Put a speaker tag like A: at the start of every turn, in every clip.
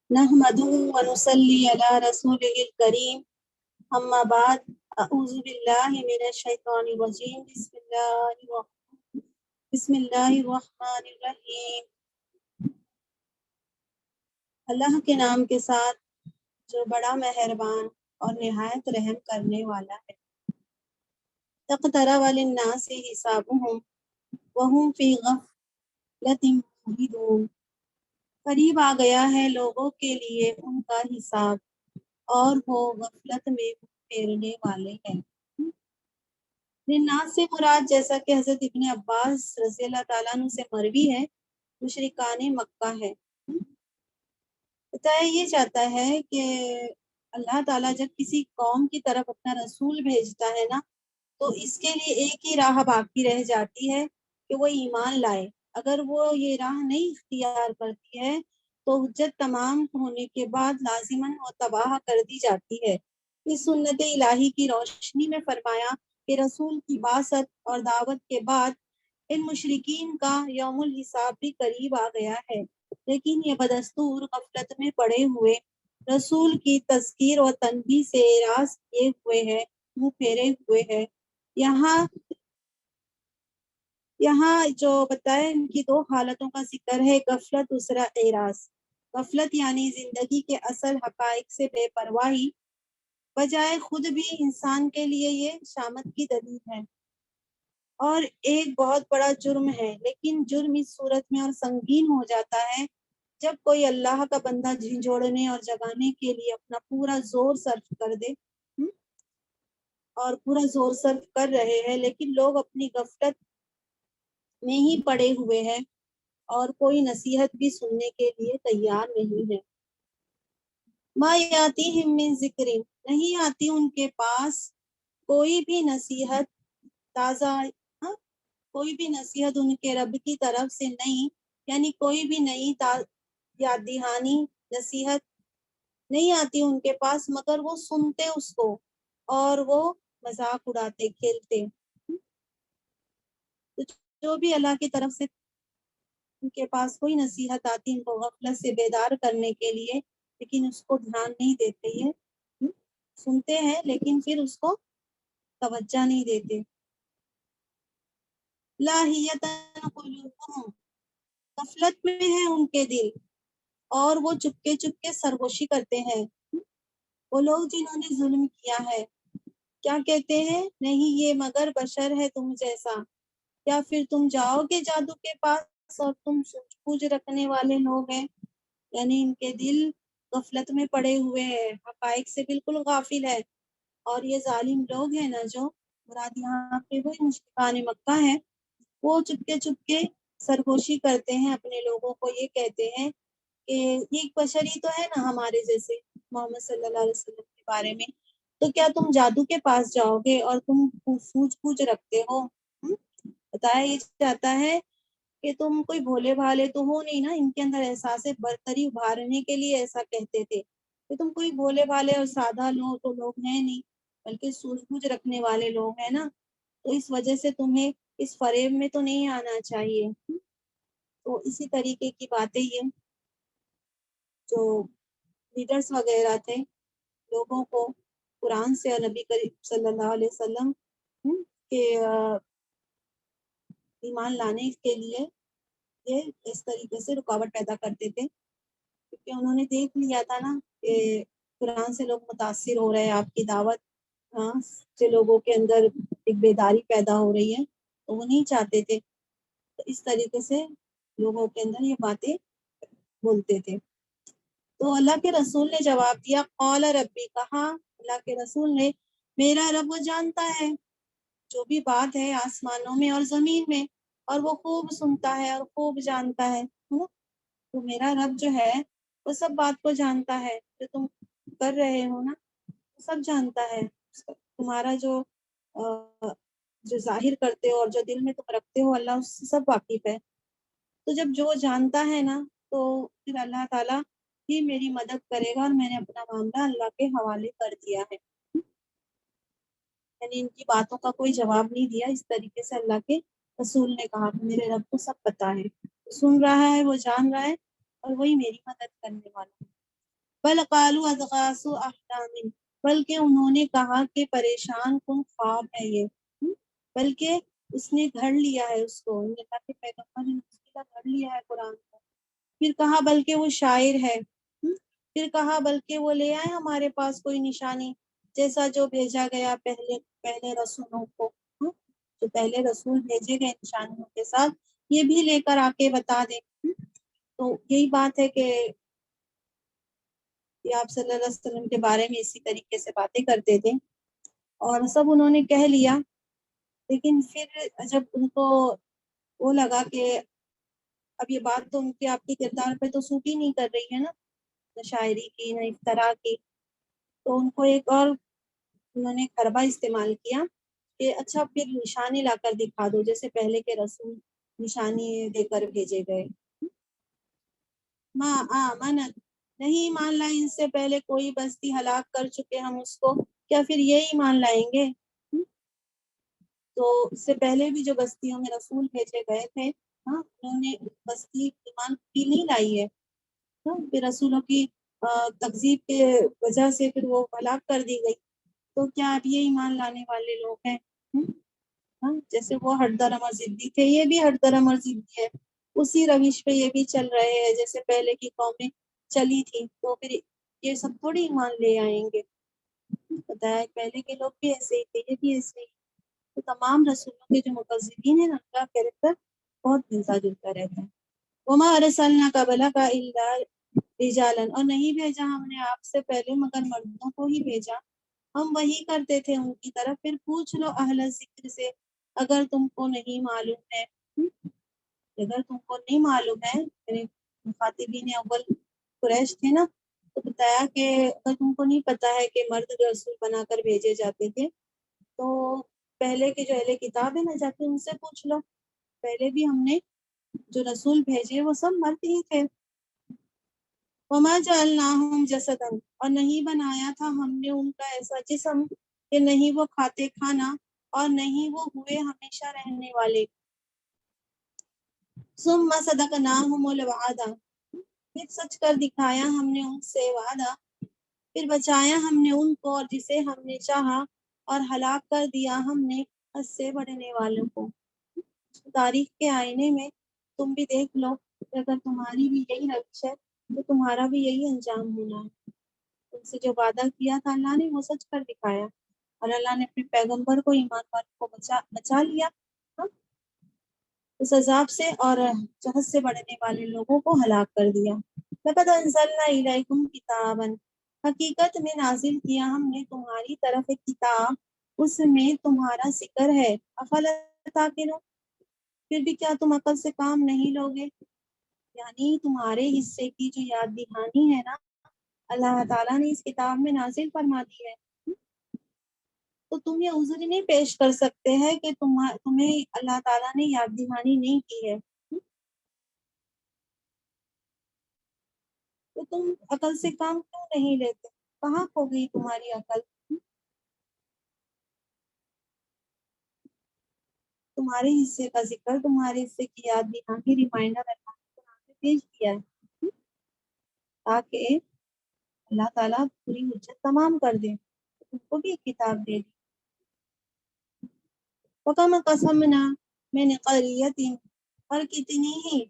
A: نحمدہ ونصلی علی رسولہ الکریم اما بعد اعوذ باللہ من الشیطان الرجیم بسم اللہ الرحمن الرحیم۔ اللہ کے نام کے ساتھ جو بڑا مہربان اور نہایت رحم کرنے والا ہے۔ اقترب للناس حسابهم وهم فی غفلۃ معرضون، قریب آ گیا ہے لوگوں کے لیے ان کا حساب اور وہ غفلت میں منہ پھیرنے والے ہیں۔ للناس سے مراد، جیسا کہ حضرت ابن عباس رضی اللہ تعالیٰ عنہ سے مروی ہے، مشرکان مکہ ہے۔ بتایا یہ جاتا ہے کہ اللہ تعالیٰ جب کسی قوم کی طرف اپنا رسول بھیجتا ہے نا، تو اس کے لیے ایک ہی راہ باقی رہ جاتی ہے کہ وہ ایمان لائے۔ اگر وہ یہ راہ نہیں اختیار کرتی ہے تو حجت تمام ہونے کے بعد لازماً وہ تباہ کر دی جاتی ہے۔ اس سنت الہی کی روشنی میں فرمایا کہ رسول کی بعثت اور دعوت کے بعد ان مشرکین کا یوم الحساب بھی قریب آ گیا ہے، لیکن یہ بدستور غفلت میں پڑے ہوئے رسول کی تذکیر و تنبیہ سے اعراض کیے ہوئے ہے، منہ پھیرے ہوئے ہے۔ یہاں جو بتائے ان کی دو حالتوں کا ذکر ہے، غفلت دوسرا اعراض۔ غفلت یعنی زندگی کے اصل حقائق سے بے پرواہی، بجائے خود بھی انسان کے لیے یہ شامت کی دلیل ہے اور ایک بہت بڑا جرم ہے، لیکن جرم اس صورت میں اور سنگین ہو جاتا ہے جب کوئی اللہ کا بندہ جھنجھوڑنے اور جگانے کے لیے اپنا پورا زور صرف کر دے اور پورا زور صرف کر رہے ہیں، لیکن لوگ اپنی غفلت میں ہی پڑے ہوئے ہیں اور کوئی نصیحت بھی سننے کے لیے تیار نہیں ہے۔ ما یاتیہم من ذکر، نہیں آتی ان کے پاس کوئی بھی نصیحت تازہ، کوئی بھی نصیحت ان کے رب کی طرف سے نہیں، یعنی کوئی بھی نئی یاد دہانی نصیحت نہیں آتی ان کے پاس، مگر وہ سنتے اس کو اور وہ مذاق اڑاتے کھیلتے۔ جو بھی اللہ کی طرف سے ان کے پاس کوئی نصیحت آتی ان کو غفلت سے بیدار کرنے کے لیے، لیکن اس کو دھیان نہیں دیتے، یہ سنتے ہیں لیکن پھر اس کو توجہ نہیں دیتے۔ لاہیتاً قلوبہم، غفلت میں ہے ان کے دل اور وہ چپکے چپکے سرگوشی کرتے ہیں۔ وہ لوگ جنہوں نے ظلم کیا ہے کیا کہتے ہیں؟ نہیں یہ مگر بشر ہے تم جیسا، یا پھر تم جاؤ گے جادو کے پاس اور تم سوجھ بوجھ رکھنے والے لوگ ہیں۔ یعنی ان کے دل غفلت میں پڑے ہوئے ہیں، حقائق سے بالکل غافل ہے، اور یہ ظالم لوگ ہیں نا، جو مراد یہاں پہ وہی مشرکان مکہ ہیں، وہ چپکے چپکے سرگوشی کرتے ہیں اپنے لوگوں کو، یہ کہتے ہیں کہ یہ بشری تو ہے نا ہمارے جیسے، محمد صلی اللہ علیہ وسلم کے بارے میں، تو کیا تم جادو کے پاس جاؤ گے اور تم سوجھ بوجھ رکھتے ہو؟ بتایا یہ جاتا ہے کہ تم کوئی بھولے بھالے تو ہو نہیں نا۔ ان کے اندر احساس برتری ابھارنے کے لیے ایسا کہتے تھے کہ تم کوئی بھولے بھالے اور سادہ تو لوگ ہیں نہیں، بلکہ سوجھ بوجھ رکھنے والے لوگ ہیں نا، تو اس وجہ سے تمہیں اس فریب میں تو نہیں آنا چاہیے۔ تو اسی طریقے کی باتیں یہ جو لیڈرز وغیرہ تھے، لوگوں کو قرآن سے اور نبی کریم صلی اللہ علیہ وسلم کے ایمان لانے کے لیے یہ اس طریقے سے رکاوٹ پیدا کرتے تھے، کیونکہ انہوں نے دیکھ لیا تھا نا کہ قرآن سے لوگ متاثر ہو رہے ہیں، آپ کی دعوت سے لوگوں کے اندر ایک بیداری پیدا ہو رہی ہے، تو وہ نہیں چاہتے تھے، تو اس طریقے سے لوگوں کے اندر یہ باتیں بولتے تھے۔ تو اللہ کے رسول نے جواب دیا، قال ربی، کہا اللہ کے رسول نے، میرا رب وہ جانتا ہے جو بھی بات ہے آسمانوں میں اور زمین میں، اور وہ خوب سنتا ہے اور خوب جانتا ہے۔ تو میرا رب جو ہے وہ سب بات کو جانتا ہے، جو تم کر رہے ہو نا سب جانتا ہے، تمہارا جو ظاہر کرتے ہو اور جو دل میں تم رکھتے ہو، اللہ اس سے سب واقف ہے۔ تو جب جو جانتا ہے نا، تو پھر اللہ تعالیٰ ہی میری مدد کرے گا، اور میں نے اپنا معاملہ اللہ کے حوالے کر دیا ہے۔ یعنی ان کی باتوں کا کوئی جواب نہیں دیا، اس طریقے سے اللہ کے رسول نے کہا کہ میرے رب کو سب پتہ ہے۔ سن رہا ہے، وہ جان رہا ہے، اور وہی میری مدد کرنے والا ہے۔ بل قالوا اضغاث احلام، بلکہ انہوں نے کہا کہ پریشان کن خواب ہے یہ، بلکہ اس نے گھڑ لیا ہے اس کو، اللہ کے پیغمبر نے اس کا گھڑ لیا ہے قرآن کو۔ پھر کہا بلکہ وہ شاعر ہے، پھر کہا بلکہ وہ لے آئے ہمارے پاس کوئی نشانی جیسا جو بھیجا گیا پہلے رسولوں کو، جو پہلے رسول بھیجے گئے نشانیوں کے ساتھ یہ بھی لے کر آ کے بتا دیں۔ تو یہی بات ہے کہ یہ آپ صلی اللہ علیہ وسلم کے بارے میں اسی طریقے سے باتیں کرتے تھے، اور سب انہوں نے کہہ لیا، لیکن پھر جب ان کو وہ لگا کہ اب یہ بات تو ان کے آپ کے کردار پہ تو سوٹ ہی نہیں کر رہی ہے نا، نہ شاعری کی نہ افترا کی، تو ان کو ایک اور انہوں نے حربہ استعمال کیا کہ اچھا پھر نشانی لا کر دکھا دو جیسے پہلے کے رسول نشانی دے کر بھیجے گئے۔ ما آمنت، نہیں ایمان لائے ان سے پہلے کوئی بستی، ہلاک کر چکے ہم اس کو، کیا پھر یہ ایمان لائیں گے؟ تو اس سے پہلے بھی جو بستیوں میں رسول بھیجے گئے تھے، انہوں نے بستی ایمان بھی نہیں لائی ہے، پھر رسولوں کی تکذیب کے وجہ سے پھر وہ ہلاک کر دی گئی، تو کیا اب یہ ایمان لانے والے لوگ ہیں؟ جیسے وہ ہٹ درم اور ضدی تھے، یہ بھی ہٹ درم اور ضدی ہے، اسی روش پہ یہ بھی چل رہے ہیں جیسے پہلے کی قومیں چلی تھی، تو پھر یہ سب تھوڑی ایمان لے آئیں گے۔ بتایا پہلے کے لوگ بھی ایسے ہی تھے، یہ بھی ایسے ہی، تو تمام رسولوں کے جو مکذبین ہیں ان کا کیریکٹر بہت ملتا جلتا رہتا ہے۔ وما ارسلنا قبلک الا رجالا، اور نہیں بھیجا ہم نے آپ سے پہلے مگر مردوں کو ہی بھیجا، ہم وہی کرتے تھے ان کی طرف، پھر پوچھ لو اہل ذکر سے اگر تم کو نہیں معلوم ہے، اگر تم کو نہیں معلوم ہے، یعنی مخاطبین اول قریش تھے نا، تو بتایا کہ اگر تم کو نہیں پتا ہے کہ مرد رسول بنا کر بھیجے جاتے تھے تو پہلے کے جو اہل کتاب ہے نا جا کے ان سے پوچھ لو، پہلے بھی ہم نے جو رسول بھیجے وہ سب مرد ہی تھے۔ وما جعلناہم جسدا، اور نہیں بنایا تھا ہم نے ان کا ایسا جسم کہ نہیں وہ کھاتے کھانا اور نہیں وہ ہوئے ہمیشہ رہنے والے۔ ثم صدقناہم الوعد، پھر سچ کر دکھایا ہم نے ان سے وعدہ، پھر بچایا ہم نے ان کو اور جسے ہم نے چاہا، اور ہلاک کر دیا ہم نے حد سے بڑھنے والوں کو۔ تاریخ کے آئینے میں تم بھی دیکھ لو کہ اگر تمہاری بھی یہی روش ہے تو تمہارا بھی یہی انجام ہونا ہے۔ ان سے جو وعدہ کیا تھا اللہ نے وہ سچ کر دکھایا، اور اللہ نے اپنے پیغمبر کو ایمان والوں کو بچا لیا اس عذاب سے، اور حد سے بڑھنے والے لوگوں کو ہلاک کر دیا۔ لقد انزلنا الیکم کتابا، حقیقت میں نازل کیا ہم نے تمہاری طرف ایک کتاب، اس میں تمہارا ذکر ہے، افلا تعقلون، پھر بھی کیا تم عقل سے کام نہیں لوگے؟ یعنی تمہارے حصے کی جو یاد دہانی ہے نا اللہ تعالیٰ نے اس کتاب میں نازل فرما دی ہے، تو تم یہ عذر نہیں پیش کر سکتے ہیں کہ تمہیں اللہ تعالیٰ نے یاد دہانی نہیں کی ہے، تو تم عقل سے کام کیوں نہیں لیتے؟ کہاں کھو گئی تمہاری عقل؟ تمہارے حصے کا ذکر، تمہارے حصے کی یاد دہانی، ریمائنڈر اللہ نے قرآن میں بھیج دیا ہے تاکہ اللہ تعالیٰ پوری حجت تمام کر دے، تم کو بھی ایک کتاب دے دی۔ وَكَمْ قَصَمْنَا مِنْ قَرْيَةٍ، اور کتنی ہی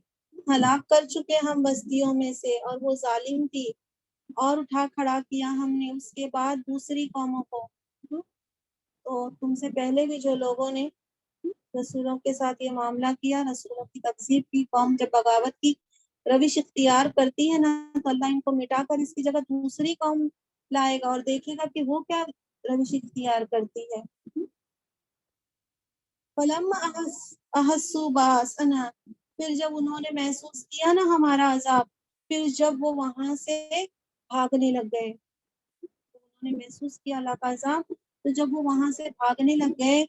A: ہلاک کر چکے ہم بستیوں میں سے، اور وہ ظالم تھی، اور اٹھا کھڑا کیا ہم نے اس کے بعد دوسری قوموں کو۔ تو تم سے پہلے بھی جو لوگوں نے رسولوں کے ساتھ یہ معاملہ کیا، رسولوں کی تکذیب کی، قوم جب بغاوت کی روش اختیار کرتی ہے نا تو اللہ ان کو مٹا کر اس کی جگہ دوسری قوم لائے گا اور دیکھے گا کہ وہ کیا روش اختیار کرتی ہے۔ فَلَمَّا أَحَسُّوا بَأْسَنَا، پھر جب انہوں نے محسوس کیا نا ہمارا عذاب، پھر جب وہ وہاں سے بھاگنے لگ گئے، انہوں نے محسوس کیا اللہ کا عذاب، تو جب وہ وہاں سے بھاگنے لگ گئے،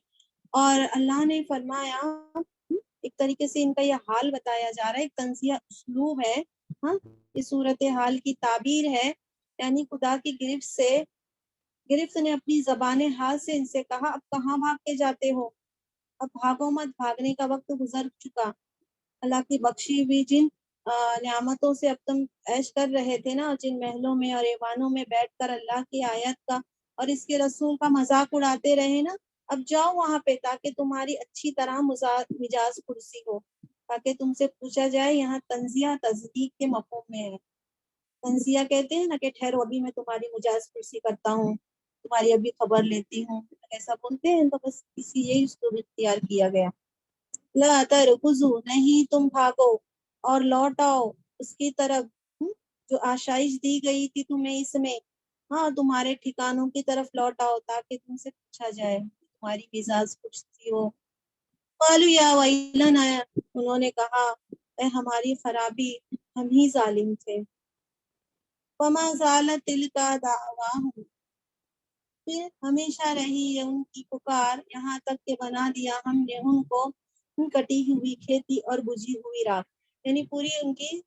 A: اور اللہ نے فرمایا، ایک طریقے سے ان کا یہ حال بتایا جا رہا ہے، ایک طنزیہ اسلوب ہے، یہ صورتحال کی تعبیر ہے، یعنی خدا کی گرفت نے اپنی زبان حال سے ان سے کہا اب کہاں بھاگ کے جاتے ہو، اب بھاگو مت، بھاگنے کا وقت گزر چکا، اللہ کی بخشی ہوئی جن نعمتوں سے اب تم عیش کر رہے تھے نا، جن محلوں میں اور ایوانوں میں بیٹھ کر اللہ کی آیت کا اور اس کے رسول کا مذاق اڑاتے رہے نا، اب جاؤ وہاں پہ تاکہ تمہاری اچھی طرح مجاز کرسی ہو، تاکہ تم سے پوچھا جائے۔ یہاں تنزیہ تصدیق کے مفہوم میں ہے۔ تنزیہ کہتے ہیں نا کہ ٹھہرو ابھی میں تمہاری مجاز کرسی کرتا ہوں، تمہاری ابھی خبر لیتی ہوں، ایسا بولتے ہیں، تو بس اسی یہی اسلوب اختیار کیا گیا۔ لا ترکضوا، نہیں تم بھاگو اور لوٹ آؤ اس کی طرف جو آشائش دی گئی تھی تمہیں اس میں، ہاں تمہارے ٹھکانوں کی طرف لوٹ آؤ تاکہ تم سے پوچھا جائے، تمہاری مزاج پوچھتی ہو۔ قالوا یا ویلنا، انہوں نے کہا اے ہماری خرابی، ہم ہی ظالم تھے۔ وما زالت تلک دعواہم، پھر ہمیشہ رہی ہے ان کی پکار، یہاں تک کہ بنا دیا ہم نے ان کو کٹی ہوئی کھیتی اور بجھی ہوئی راکھ، یعنی پوری ان کی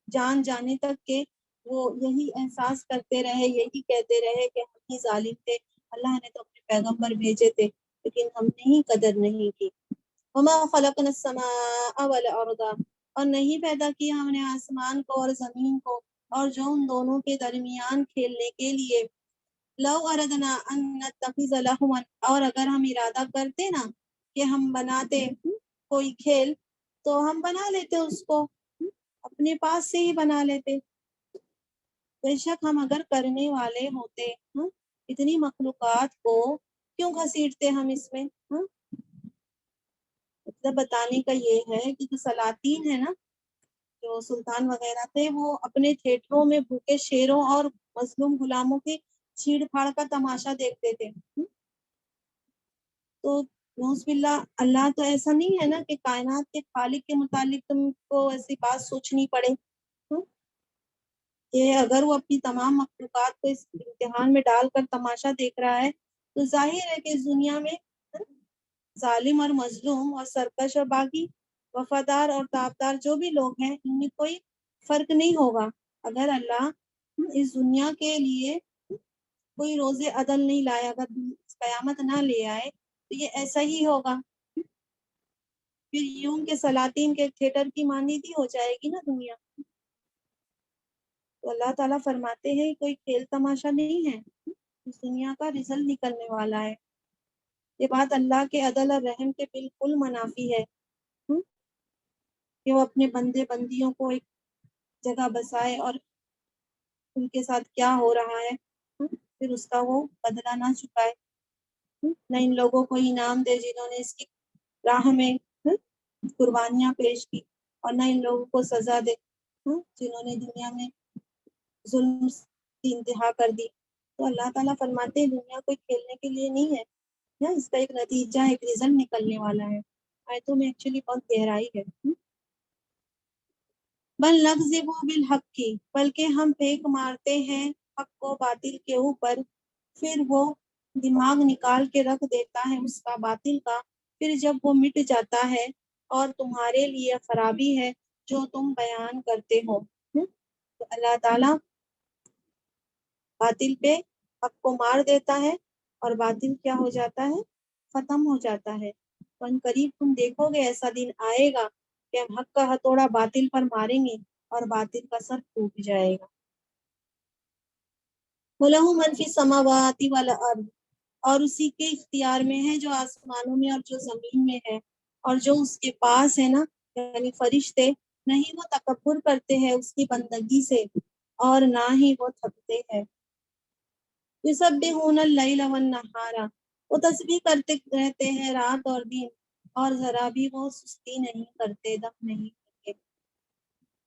A: جان جانے تک کہ وہ یہی احساس کرتے رہے، یہی کہتے رہے کہ ہم ہی ظالم تھے، اللہ نے تو اپنے پیغمبر بھیجے تھے لیکن ہم نے ہی قدر نہیں کی۔ وما خلقنا السماء والارض، اور نہیں پیدا کیا ہم نے آسمان کو اور زمین کو اور جو ان دونوں کے درمیان کھیلنے کے لیے۔ لو اردنا ان نتخذ لہوا، اور اگر ہم ارادہ کرتے نا کہ ہم بناتے کوئی کھیل تو ہم بنا لیتے اس کو، اپنے پاس سے ہی بنا لیتے۔ بے شک ہم اگر کرنے والے ہوتے، اتنی مخلوقات کو کیوں گھسیٹتے ہم اس میں؟ مطلب بتانے کا یہ ہے کہ جو سلاطین ہے نا، جو سلطان وغیرہ تھے، وہ اپنے تھیٹروں میں بھوکے شیروں اور مظلوم غلاموں کی چھیڑ پھاڑ کا تماشا دیکھتے تھے۔ تو نوز باللہ، اللہ تو ایسا نہیں ہے نا کہ کائنات کے خالق کے متعلق تم کو ایسی بات سوچنی پڑے کہ اگر وہ اپنی تمام مخلوقات کو اس امتحان میں ڈال کر تماشا دیکھ رہا ہے تو ظاہر ہے کہ اس دنیا میں ظالم اور مظلوم اور سرکش اور باغی، وفادار اور تابدار جو بھی لوگ ہیں، ان میں کوئی فرق نہیں ہوگا۔ اگر اللہ اس دنیا کے لیے کوئی روز عدل نہیں لائے، اگر قیامت نہ لے آئے تو یہ ایسا ہی ہوگا، پھر یوں کہ سلاطین کے تھیٹر کی مانندی ہو جائے گی نا دنیا۔ تو اللہ تعالیٰ فرماتے ہیں کوئی کھیل تماشا نہیں ہے، اس دنیا کا رزلٹ نکلنے والا ہے۔ یہ بات اللہ کے عدل اور رحم کے بالکل منافی ہے کہ وہ اپنے بندے بندیوں کو ایک جگہ بسائے اور ان کے ساتھ کیا ہو رہا ہے پھر اس کا وہ بدلہ نہ چکائے، نہ ان لوگوں کو انعام دے جنہوں نے اس کی راہ میں قربانیاں پیش کی، اور نہ ان لوگوں کو سزا دے جنہوں نے دنیا میں ظلم کی انتہا کر دی۔ تو اللہ تعالیٰ فرماتے ہیں دنیا کوئی کھیلنے کے لیے نہیں ہے، اس کا ایک نتیجہ، ایک رزلٹ نکلنے والا ہے۔ آیتوں میں ایکچولی بہت گہرائی ہے۔ بل نکذب بالحق کی، بلکہ ہم پھینک مارتے ہیں حق کو باطل کے اوپر، پھر وہ دماغ نکال کے رکھ دیتا ہے اس کا باطل کا، پھر جب وہ مٹ جاتا ہے اور تمہارے لیے خرابی ہے جو تم بیان کرتے ہو۔ تو اللہ تعالیٰ باطل پہ حق کو مار دیتا ہے اور باطل کیا ہو جاتا ہے؟ ختم ہو جاتا ہے۔ ان قریب تم دیکھو گے ایسا دن آئے گا کہ ہم حق کا ہتھوڑا باطل پر ماریں گے اور باطل کا سر ٹوٹ جائے گا۔ وَلَهُ مَنْ فِي السَّمَاوَاتِ وَالْأَرْضِ، اور اسی کے اختیار میں ہے جو آسمانوں میں اور جو زمین میں ہے، اور جو اس کے پاس ہے نا، یعنی فرشتے، نہیں وہ تکبر کرتے ہیں اس کی بندگی سے اور نہ ہی وہ تھکتے ہیں۔ یسبحون اللیل والنہار، وہ تسبیح کرتے رہتے ہیں رات اور دن، اور ذرا بھی وہ سستی نہیں کرتے، دم نہیں کرتے۔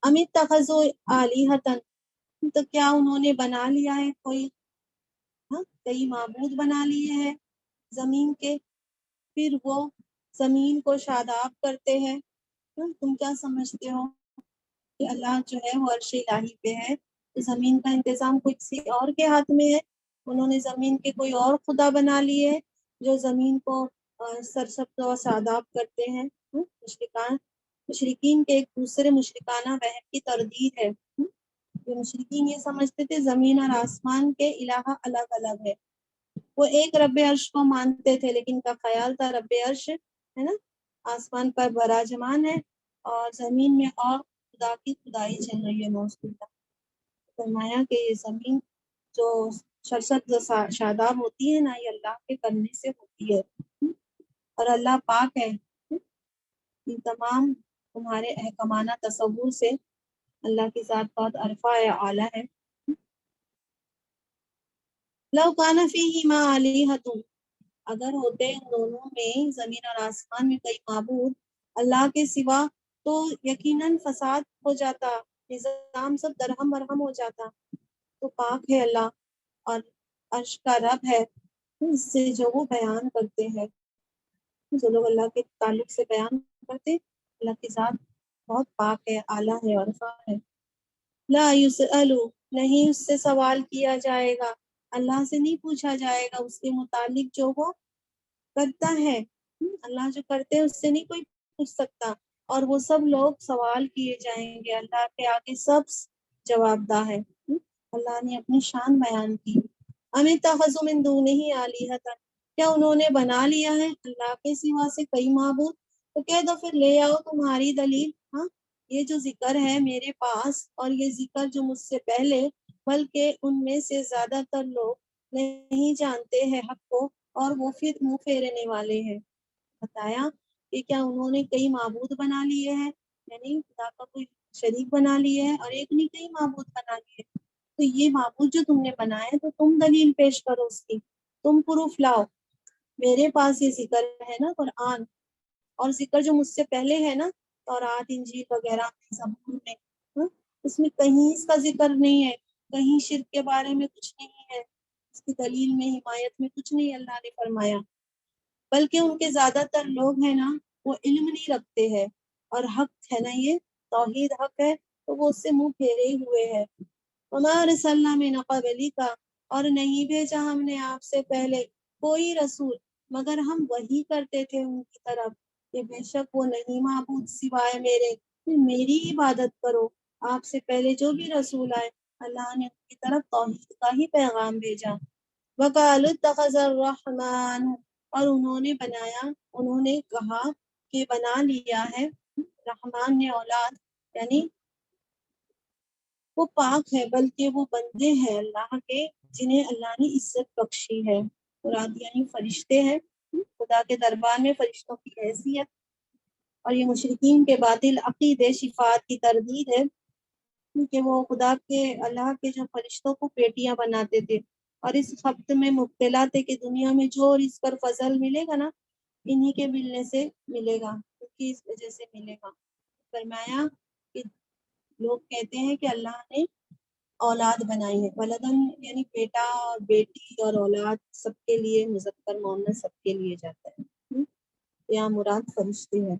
A: ام اتخذوا آلہۃ، تو کیا انہوں نے بنا لیا ہے کئی معبود بنا لیے ہیں زمین کے، پھر وہ زمین کو شاداب کرتے ہیں۔ تم کیا سمجھتے ہو کہ اللہ جو ہے وہ عرش الہی پہ ہے، تو زمین کا انتظام کسی اور کے ہاتھ میں ہے؟ انہوں نے زمین کے کوئی اور خدا بنا لیے جو زمین کو سرسبز و شاداب کرتے ہیں۔ مشرکین کے ایک دوسرے مشرکانہ وہم کی تردید ہے۔ مشرکین یہ سمجھتے تھے زمین اور آسمان کے الہ الگ الگ ہے، وہ ایک رب عرش کو مانتے تھے لیکن کا خیال تھا رب عرش ہے نا آسمان پر براجمان ہے اور زمین میں اور خدا کی خدائی چل رہی ہے موصول فرمایا کہ یہ زمین جو سرسبز شاداب ہوتی ہے نا، یہ اللہ کے کرنے سے ہوتی ہے، اور اللہ پاک ہے ان تمام تمہارے احکامانہ تصور سے۔ اللہ کی ذات بہت عرفہ ہے، اعلیٰ ہے۔ لو کان فیہما آلہۃ، اگر ہوتے ان دونوں میں، زمین اور آسمان میں، کئی معبود اللہ کے سوا، تو یقیناً فساد ہو جاتا، نظام سب درہم برہم ہو جاتا۔ تو پاک ہے اللہ اور عرش کا رب ہے اس سے جو وہ بیان کرتے ہیں۔ جو لوگ اللہ کے تعلق سے بیان کرتے، اللہ کی ذات بہت پاک ہے، اعلیٰ ہے اور عرفہ ہے۔ لا یسأل، نہیں اس سے سوال کیا جائے گا، اللہ سے نہیں پوچھا جائے گا اس کے متعلق جو وہ کرتا ہے۔ اللہ جو کرتے ہیں اس سے نہیں کوئی پوچھ سکتا، اور وہ سب لوگ سوال کیے جائیں گے، اللہ کے آگے سب جواب دہ ہے۔ اللہ نے اپنی شان بیان کی۔ ام اتخذوا من دونہ آلہۃ، کیا انہوں نے بنا لیا ہے اللہ کے سوا سے کئی معبود؟ تو کہہ دو پھر لے آؤ تمہاری دلیل۔ ہاں، یہ جو ذکر ہے میرے پاس اور یہ ذکر جو مجھ سے پہلے، بلکہ ان میں سے زیادہ تر لوگ نہیں جانتے ہیں حق کو، اور وہ پھر منہ پھیرنے والے ہیں۔ بتایا کہ کیا انہوں نے کئی معبود بنا لیے ہیں، یعنی خدا کا کوئی شریک بنا لیے ہے، اور ایک نہیں کئی معبود بنا لیے۔ تو یہ معبود جو تم نے بنائے تو تم دلیل پیش کرو اس کی، تم پروف لاؤ۔ میرے پاس یہ ذکر ہے نا قرآن، اور ذکر جو مجھ سے پہلے ہے نا تورات انجیل وغیرہ زبور میں، اس میں کہیں اس کا ذکر نہیں ہے، کہیں شرک کے بارے میں کچھ نہیں ہے، اس کی دلیل میں حمایت میں کچھ نہیں اللہ نے فرمایا۔ بلکہ ان کے زیادہ تر لوگ ہیں نا وہ علم نہیں رکھتے ہیں، اور حق ہے نا یہ توحید حق ہے تو وہ اس سے منہ پھیرے ہی ہوئے ہیں۔ وما ارسلنا من قبلک، اور نہیں بھیجا ہم نے آپ سے پہلے کوئی رسول مگر ہم وحی کرتے تھے ان کی طرف کہ بے شک وہ نہیں معبود سوائے میرے، پھر میری عبادت کرو۔ آپ سے پہلے جو بھی رسول آئے اللہ نے ان کی طرف توحید کا ہی پیغام بھیجا۔ وقالوا اتخذ الرحمن، اور انہوں نے کہا کہ بنا لیا ہے رحمان نے اولاد، یعنی وہ پاک ہے بلکہ وہ بندے ہیں اللہ کے جنہیں اللہ نے عزت بخشی ہے۔ مراد یعنی فرشتے ہیں، خدا کے دربار میں فرشتوں کی حیثیت۔ اور یہ مشرکین کے باطل عقیدے شفاعت کی تردید ہے کہ وہ خدا کے اللہ کے جو فرشتوں کو بیٹیاں بناتے تھے، اور اس خبط میں مبتلا تھے کہ دنیا میں جو اس پر فضل ملے گا نا انہی کے ملنے سے ملے گا، کیونکہ اس وجہ سے ملے گا۔ فرمایا کہ لوگ کہتے ہیں کہ اللہ نے اولاد بنائی ہے، ولدن یعنی بیٹا اور بیٹی اور اولاد سب کے لیے، مذکر مؤنث سب کے لیے جاتا ہے، یہاں مراد فرشتے ہیں۔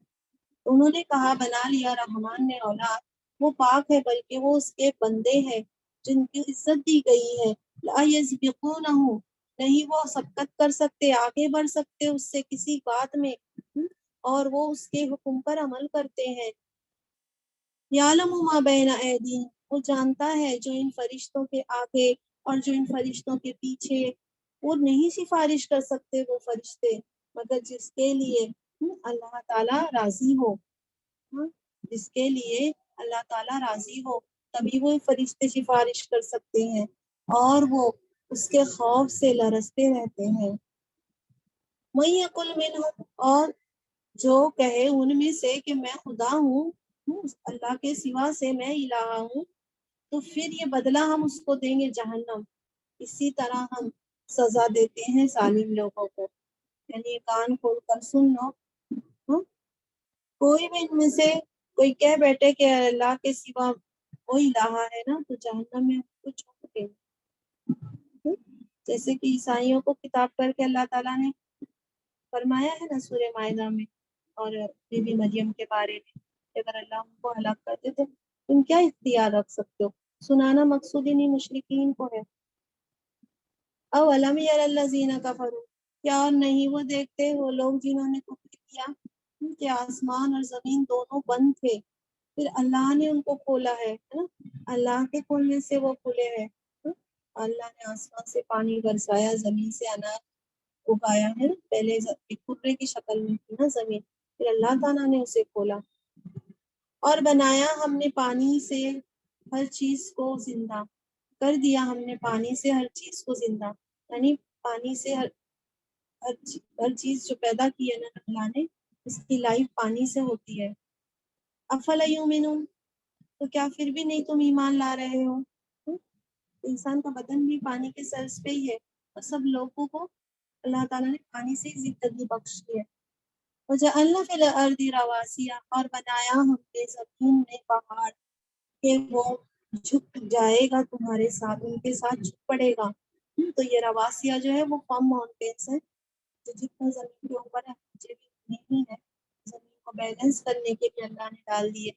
A: انہوں نے کہا بنا لیا رحمان نے اولاد، وہ پاک ہے بلکہ وہ اس کے بندے ہیں جن کی عزت دی گئی ہے۔ لا یسبقونہ، نہیں وہ سبقت کر سکتے، آگے بڑھ سکتے اس سے کسی بات میں، اور وہ اس کے حکم پر عمل کرتے ہیں۔ یعلم ما بین ایدیہم، وہ جانتا ہے جو ان فرشتوں کے آگے اور جو ان فرشتوں کے پیچھے، وہ نہیں سفارش کر سکتے وہ فرشتے مگر جس کے لیے اللہ تعالیٰ راضی ہو، جس کے لیے اللہ تعالیٰ راضی ہو تبھی وہ فرشتے سفارش کر سکتے ہیں، اور وہ اس کے خوف سے لرزتے رہتے ہیں۔ من یقل منہم، اور جو کہے ان میں سے کہ میں خدا ہوں، اللہ کے سوا سے میں الہ ہوں، تو پھر یہ بدلہ ہم اس کو دیں گے جہنم۔ اسی طرح ہم سزا دیتے ہیں ظالم لوگوں کو، یعنی کان کھول کر سن لو۔ کوئی بھی ان میں سے کوئی کہہ بیٹھے کہ اللہ کے سوا کوئی الہ ہے نا تو جہنم میں کو چھوڑ دیں گے۔ جیسے کہ عیسائیوں کو کتاب کر کے اللہ تعالیٰ نے فرمایا ہے نا سورہ مائدہ میں، اور بی بی مریم کے بارے میں کہ اگر اللہ ان کو ہلاک کرتے تھے تم کیا اختیار رکھ سکتے ہو؟ سنانا مقصود انہی مشرکین کو ہے۔ اولم یری الذین کفروا، کیا اور نہیں وہ دیکھتے وہ لوگ جنہوں نے کفر کیا کہ آسمان اور زمین دونوں بند تھے، پھر اللہ نے ان کو کھولا ہے نا، اللہ کے کھولنے سے وہ کھلے ہیں۔ اللہ نے آسمان سے پانی برسایا، زمین سے اناج اگایا ہے، پہلے ایک کھرے کی شکل میں تھی نا زمین، پھر اللہ تعالیٰ نے اسے کھولا۔ اور بنایا ہم نے پانی سے ہر چیز کو زندہ، کر دیا ہم نے پانی سے ہر چیز کو زندہ، یعنی پانی سے ہر چیز جو پیدا کی ہے نا اللہ نے، اس کی لائف پانی سے ہوتی ہے۔ افلا یؤمنون، تو کیا پھر بھی نہیں تم ایمان لا رہے ہو؟ انسان کا بدن بھی پانی کے سرز پہ ہی ہے، اور سب لوگوں کو اللہ تعالیٰ نے پانی سے ہی زندگی بخشی ہے۔ وَجَعَلْنَا فِي الْأَرْضِ رَوَاسِيَ، اور بنایا ہم نے زمین میں پہاڑ کہ وہ جھک جائے گا تمہارے ساتھ، ان کے ساتھ جھک پڑے گا۔ تو یہ رواسیہ جو ہے وہ فارم ماؤنٹینس ہے، جو جتنا زمین کے اوپر ہے نیچے بھی اتنی ہی ہے، زمین کو بیلنس کرنے کے لیے اللہ نے ڈال دیے۔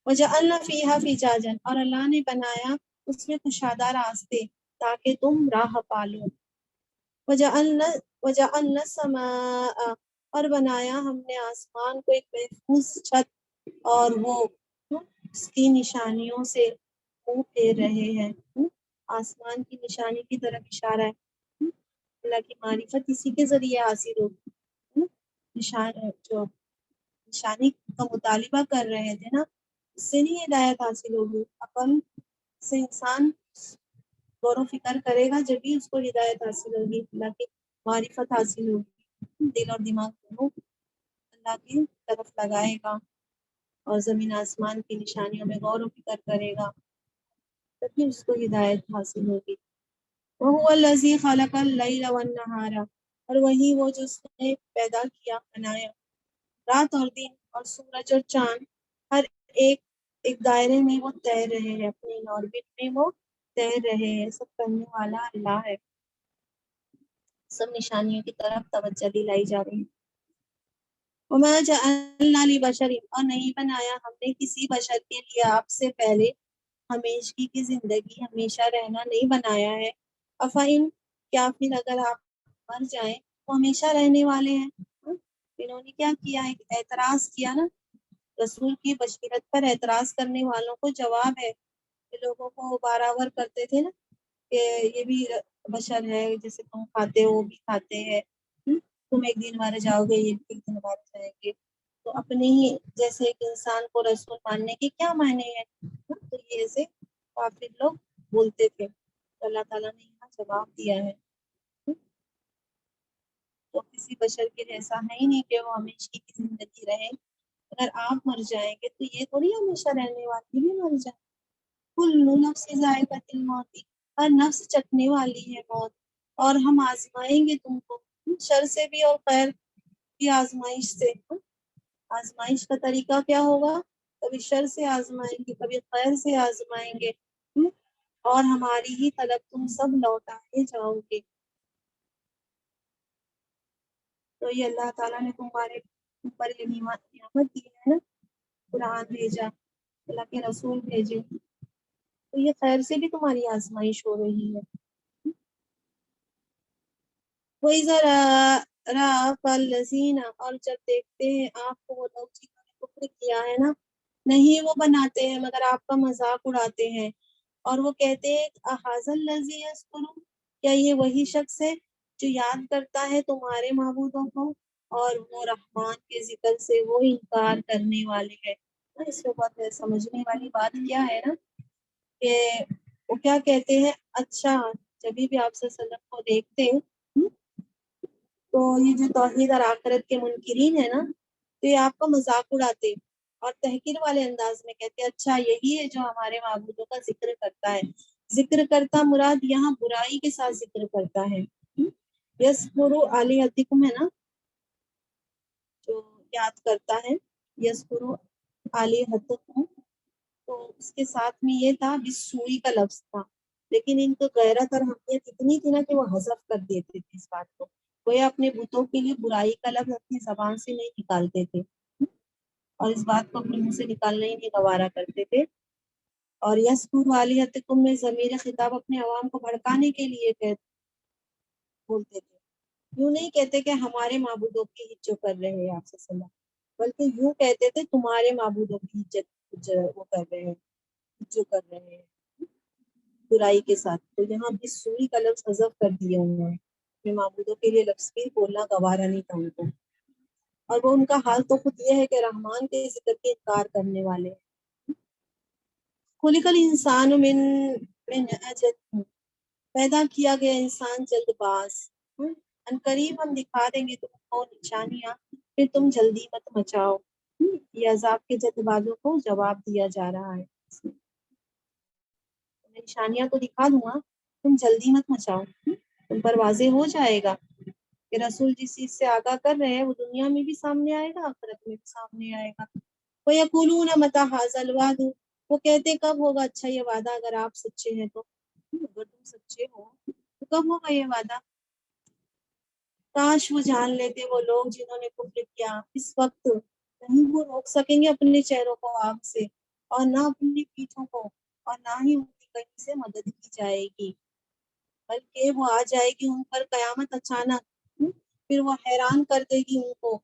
A: وَجَعَلْنَا فِيهَا فِجَاجًا، اور اللہ نے بنایا اس میں کشادہ راستے تاکہ تم راہ پالو۔ وَجَعَلْنَا السَّمَاءَ، اور بنایا ہم نے آسمان کو ایک محفوظ چھت، اور وہ اس کی نشانیوں سے منہ پھیر رہے ہیں۔ آسمان کی نشانی کی طرف اشارہ ہے، اللہ کی معرفت اسی کے ذریعے حاصل ہوگی۔ جو نشانی کا مطالبہ کر رہے تھے نا، اس سے نہیں ہدایت حاصل ہوگی، عقل سے انسان غور و فکر کرے گا جب بھی اس کو ہدایت حاصل ہوگی، اللہ کی معرفت حاصل ہوگی، دل اور دماغ دونوں اللہ کی طرف لگائے گا اور زمین آسمان کی نشانیوں میں غور و فکر کرے گا، تبھی اس کو ہدایت حاصل ہوگی۔ وَهُوَ الَّذِي خَلَقَ اللَّيْلَ وَالنَّهَارَ، اور وہی وہ جو اس نے پیدا کیا، بنایا رات اور دن اور سورج اور چاند، ہر ایک دائرے میں وہ تیر رہے ہیں، اپنے آربٹ میں وہ تیر رہے ہیں، سب کرنے والا اللہ ہے۔ سب نشانیوں کی طرف توجہ دلائی جا رہی ہے۔ وَمَا جَعَلْنَا لِبَشَرٍ، اور نہیں بنایا ہم نے کسی بشر کے لیے آپ سے پہلے ہمیشگی کی زندگی، ہمیشہ رہنا نہیں بنایا ہے۔ افَإِن، کیا پھر اگر آپ مر جائیں وہ ہمیشہ رہنے والے ہیں؟ انہوں نے کیا کیا، ایک اعتراض کیا نا، رسول کی بشیرت پر اعتراض کرنے والوں کو جواب ہے کہ لوگوں کو بارآور کرتے تھے نا کہ یہ بھی بشر ہے، جیسے تم کھاتے ہو وہ بھی کھاتے ہیں، تم ایک دن مر جاؤ گے یہ بھی ایک دن مر جائیں گے، تو اپنے ہی جیسے ایک انسان کو رسول ماننے کے کیا معنی ہے؟ تو یہ ایسے کافر لوگ بولتے تھے، تو اللہ تعالیٰ نے یہاں جواب دیا ہے، تو کسی بشر کے جیسا ہے ہی نہیں کہ وہ ہمیشہ کی زندگی رہے۔ اگر آپ مر جائیں گے تو یہ تھوڑی ہمیشہ رہنے والی بھی مر جائیں۔ کل نفس ذائقۃ الموت، ہر نفس چکھنے والی ہے موت، اور ہم آزمائیں گے تم کو شر سے بھی اور خیر کی آزمائش سے۔ آزمائش کا طریقہ کیا ہوگا؟ کبھی شر سے آزمائیں گے، کبھی خیر سے آزمائیں گے، اور ہماری ہی طلب تم سب لوٹائے جاؤ گے۔ تو یہ اللہ تعالیٰ نے تمہارے اوپر یہ نعمت دی ہے نا، قرآن بھیجا، اللہ کے رسول بھیجے، تو یہ خیر سے بھی تمہاری آزمائش ہو رہی ہے۔ وَإِذَا رَآكَ الَّذِينَ، اور جب دیکھتے ہیں آپ کو وہ لوگ جنہوں نے کفر کیا ہے نا، نہیں وہ بناتے ہیں مگر آپ کا مذاق اڑاتے ہیں، اور وہ کہتے ہیں أَهَٰذَا الَّذِي يَذْكُرُ، کیا یہ وہی شخص ہے جو یاد کرتا ہے تمہارے معبودوں کو، اور وہ رحمان کے ذکر سے وہ انکار کرنے والے ہیں۔ اس میں بہت سمجھنے والی بات کیا ہے نا کہ وہ کیا کہتے ہیں، اچھا جب بھی آپ صلی اللہ علیہ وسلم کو دیکھتے ہیں تو یہ جو توحید اور آخرت کے منکرین ہیں نا، تو یہ آپ کا مذاق اڑاتے اور تحقیر والے انداز میں کہتے ہیں اچھا یہی ہے جو ہمارے معبودوں کا ذکر کرتا ہے۔ ذکر کرتا مراد یہاں برائی کے ساتھ ذکر کرتا ہے۔ یذکر آلہتکم ہے نا، جو یاد کرتا ہے، یذکر آلہتکم، تو اس کے ساتھ میں یہ تھا بالسوئی کا لفظ تھا، لیکن ان کو غیرت اور حمیت اتنی تھی نا کہ وہ حذف کر دیتے تھے اس بات کو، وہ اپنے بتوں کے لیے برائی کا لفظ اپنی زبان سے نہیں نکالتے تھے، اور اس بات کو اپنے منہ سے نکالنا ہی نہیں گوارا کرتے تھے۔ اور یذکر آلہتکم میں ضمیر خطاب اپنے عوام کو بھڑکانے کے لیے بولتے تھے، یوں نہیں کہتے کہ ہمارے معبودوں کی عزت کر رہے ہیں آپ صلی اللہ علیہ وسلم، بلکہ یوں کہتے تھے تمہارے معبودوں کی عزت وہ کر رہے ہیں، جو کر رہے ہیں برائی کے ساتھ، تو یہاں بھی سوئی کا لفظ حذف کر دیا انہوں نے، اپنے معبودوں کے لیے لفظ بھی بولنا گوارا نہیں تھا ان کو۔ اور وہ ان کا حال تو خود یہ ہے کہ رحمان کے ذکر کے انکار کرنے والے ہیں۔ خلق الانسان من اجل، پیدا کیا گیا انسان جلد باز، ان قریب ہم دکھا دیں گے تم کو نشانیاں، پھر تم جلدی مت مچاؤ۔ یہ عذاب کے جلد بازوں کو جواب دیا جا رہا ہے، میں نشانیاں تو دکھا دوں گا، تم جلدی مت مچاؤ، تم پر واضح ہو جائے گا کہ رسول جس چیز سے آگاہ کر رہے ہیں وہ دنیا میں بھی سامنے آئے گا، آخرت میں بھی سامنے آئے گا۔ وَيَقُولُونَ مَتَىٰ هَٰذَا الْوَعْدُ، وہ کہتے کب ہوگا اچھا یہ وعدہ، اگر آپ سچے ہیں تو، اگر تم سچے ہو تو کب ہوگا یہ وعدہ۔ کاش وہ جان لیتے وہ لوگ جنہوں نے کفر کیا، اس وقت نہیں وہ روک سکیں گے اپنے چہروں کو آگ سے، اور نہ اپنی پیٹھوں کو، اور نہ ہی ان کی کہیں سے مدد کی جائے گی، بلکہ وہ آ جائے گی ان پر قیامت اچانک، پھر وہ حیران کر دے گی ان کو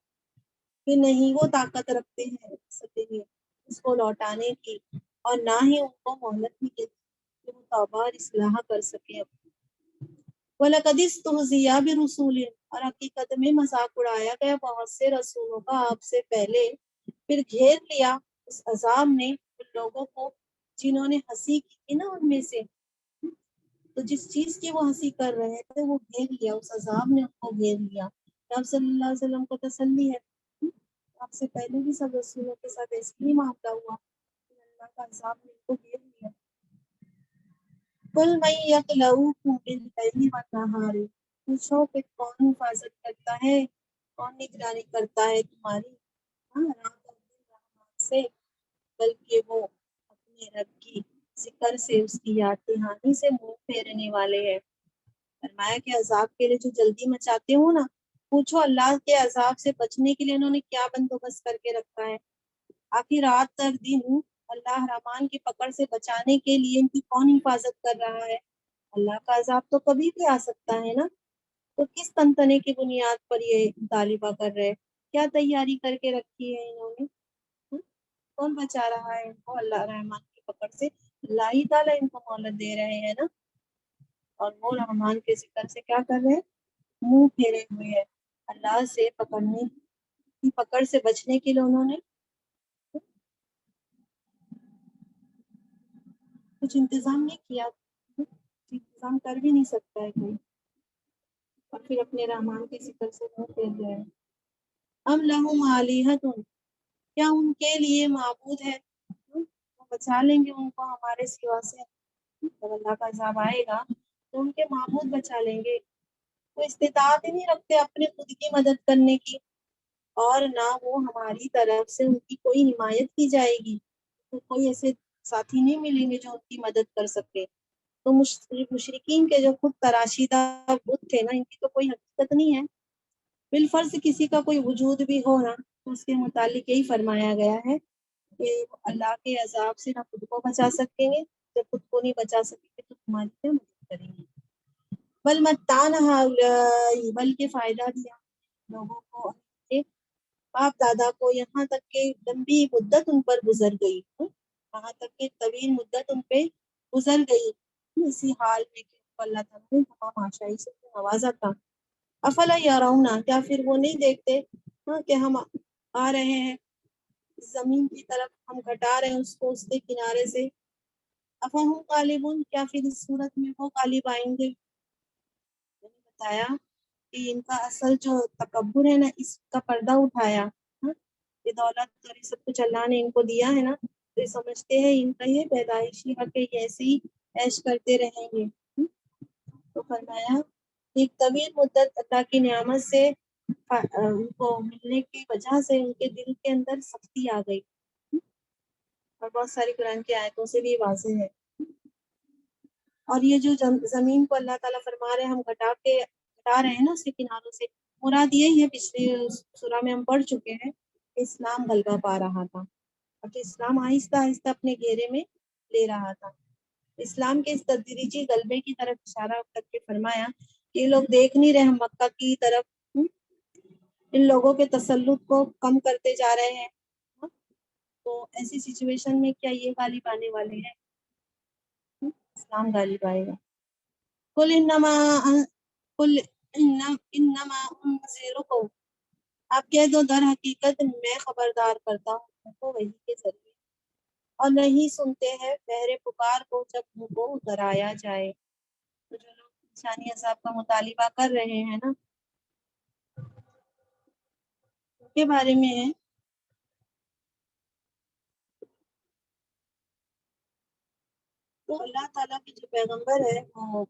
A: کہ نہیں وہ طاقت رکھتے ہیں سکیں گے اس کو لوٹانے کی، اور نہ ہی ان کو مہلت ملے گی کہ وہ توبہ اور اصلاح کر سکیں۔ وَلَقَدِ اسْتُهْزِئَ بِرُسُولٍ، اور حقیقت میں مذاق اڑایا گیا بہت سے رسولوں کا آپ سے پہلے، پھر گھیر لیا اس عذاب نے ان لوگوں کو جنہوں نے ہنسی کی تھی نا ان میں سے، تو جس چیز کی وہ ہنسی کر رہے تھے وہ گھیر لیا، اس عذاب نے ان کو گھیر لیا۔ آپ صلی اللہ علیہ وسلم کو تسلی ہے، آپ سے پہلے بھی سب رسولوں کے ساتھ ایسے ہی معاملہ ہوا، اللہ کا عذاب نے ان کو گھیر لیا۔ قُلْ مَن يَكْلَؤُكُم بِاللَّيْلِ وَالنَّهَارِ، پوچھو کہ کون حفاظت کرتا ہے، کون نگرانی کرتا ہے تمہاری رات اور دن رحمان سے، بلکہ وہ اپنے رب کی ذکر سے، اس کی یاد دہانی سے منہ پھیرنے والے ہیں۔ فرمایا کہ عذاب کے لیے جو جلدی مچاتے ہو نا، پوچھو اللہ کے عذاب سے بچنے کے لیے انہوں نے کیا بندوبست کر کے رکھا ہے۔ آخر رات تر دن اللہ رحمان کی پکڑ سے بچانے کے لیے ان کی کون حفاظت کر رہا ہے۔ اللہ کا عذاب تو کبھی بھی آ سکتا ہے نا، تو کس تنتنے کی بنیاد پر یہ مطالبہ کر رہے، کیا تیاری کر کے رکھی ہے انہوں نے، کون بچا رہا ہے ان کو اللہ رحمان کی پکڑ سے، اللہ ہی تعالیٰ ان کو مہلت دے رہے ہیں نا، اور وہ رحمان کے ذکر سے کیا کر رہے ہیں، منہ پھیرے ہوئے ہیں، اللہ سے پکڑنے کی پکڑ سے بچنے کے لیے انہوں نے کچھ انتظام نہیں کیا، انتظام کر بھی نہیں سکتا ہے کوئی، اور پھر اپنے رحمان کے ذکر سے منہ پھیر رہے ہیں۔ ام لہم آلہۃ، کیا ان کے لیے معبود ہے، وہ بچا لیں گے ان کو ہمارے سوا سے، جب اللہ کا عذاب آئے گا تو ان کے معبود بچا لیں گے، وہ استطاعت ہی نہیں رکھتے اپنے خود کی مدد کرنے کی، اور نہ وہ ہماری طرف سے ان کی کوئی حمایت کی جائے گی، تو کوئی ایسے ساتھی نہیں ملیں گے جو ان کی مدد کر سکے۔ تو مشرکین کے جو خود تراشیدہ بت تھے نا، ان کی تو کوئی حقیقت نہیں ہے، بالفرض کسی کا کوئی وجود بھی ہو نا تو اس کے متعلق یہی فرمایا گیا ہے کہ اللہ کے عذاب سے نہ خود کو بچا سکیں گے، جب خود کو نہیں بچا سکیں گے تو تمہاری کیا مدد کریں گے۔ بل متعنا ہؤلاء، بلکہ فائدہ دیا لوگوں کو، باپ دادا کو، یہاں تک کہ لمبی مدت ان پر گزر گئی، یہاں تک کہ طویل مدت ان پہ گزر گئی، اسی حال میں کہ ان کو اللہ تعالیٰ نے تمام آشائی سے نوازا تھا۔ افلا یرون، کیا پھر وہ نہیں دیکھتے کہ ہم آ رہے ہیں زمین کی طرف، ہم گھٹا رہے ہیں اس کو اس کے کنارے سے، افہم غالبون، کیا پھر اس صورت میں وہ غالب آئیں گے۔ میں نے بتایا کہ ان کا اصل جو تکبر ہے نا، اس کا پردہ اٹھایا، یہ دولت اور یہ سب کچھ اللہ نے ان کو دیا ہے نا، تو یہ سمجھتے ہیں ان کا یہ پیدائشی حق ہے، یہ ایسے ہی عیش کرتے رہیں گے۔ تو فرمایا ایک طویل مدت اللہ کی نعمت سے ان کو ملنے کی وجہ سے ان کے دل کے اندر سختی آ گئی، اور بہت ساری قرآن کی آیتوں سے بھی واضح ہے۔ اور یہ جو زمین کو اللہ تعالیٰ فرما رہے ہیں ہم گھٹا رہے ہیں نا اس کے کناروں سے، مراد یہی ہے، پچھلی سورہ میں ہم پڑھ چکے ہیں کہ اسلام غلبہ پا رہا تھا، اور کہ اسلام آہستہ آہستہ اپنے گھیرے میں لے رہا تھا۔ اسلام کے اس تدریجی غلبے کی طرف اشارہ کر کے فرمایا کہ یہ لوگ دیکھ نہیں رہے ہم مکہ کی طرف ان لوگوں کے تسلط کو کم کرتے جا رہے ہیں، تو ایسی سچویشن میں کیا یہ غالب آنے والے ہیں، اسلام غالب آئے گا۔ قل انما انذرکم، آپ کہہ دو در حقیقت میں خبردار کرتا ہوں ان کو وحی کے ذریعے، اور نہیں سنتے ہیں بہرے پکار کو جب ان کو ڈرایا جائے۔ تو جو لوگ انسانی عذاب کا مطالبہ کر رہے ہیں نا، ان کے بارے میں ہے تو اللہ تعالیٰ کے جو پیغمبر ہے وہ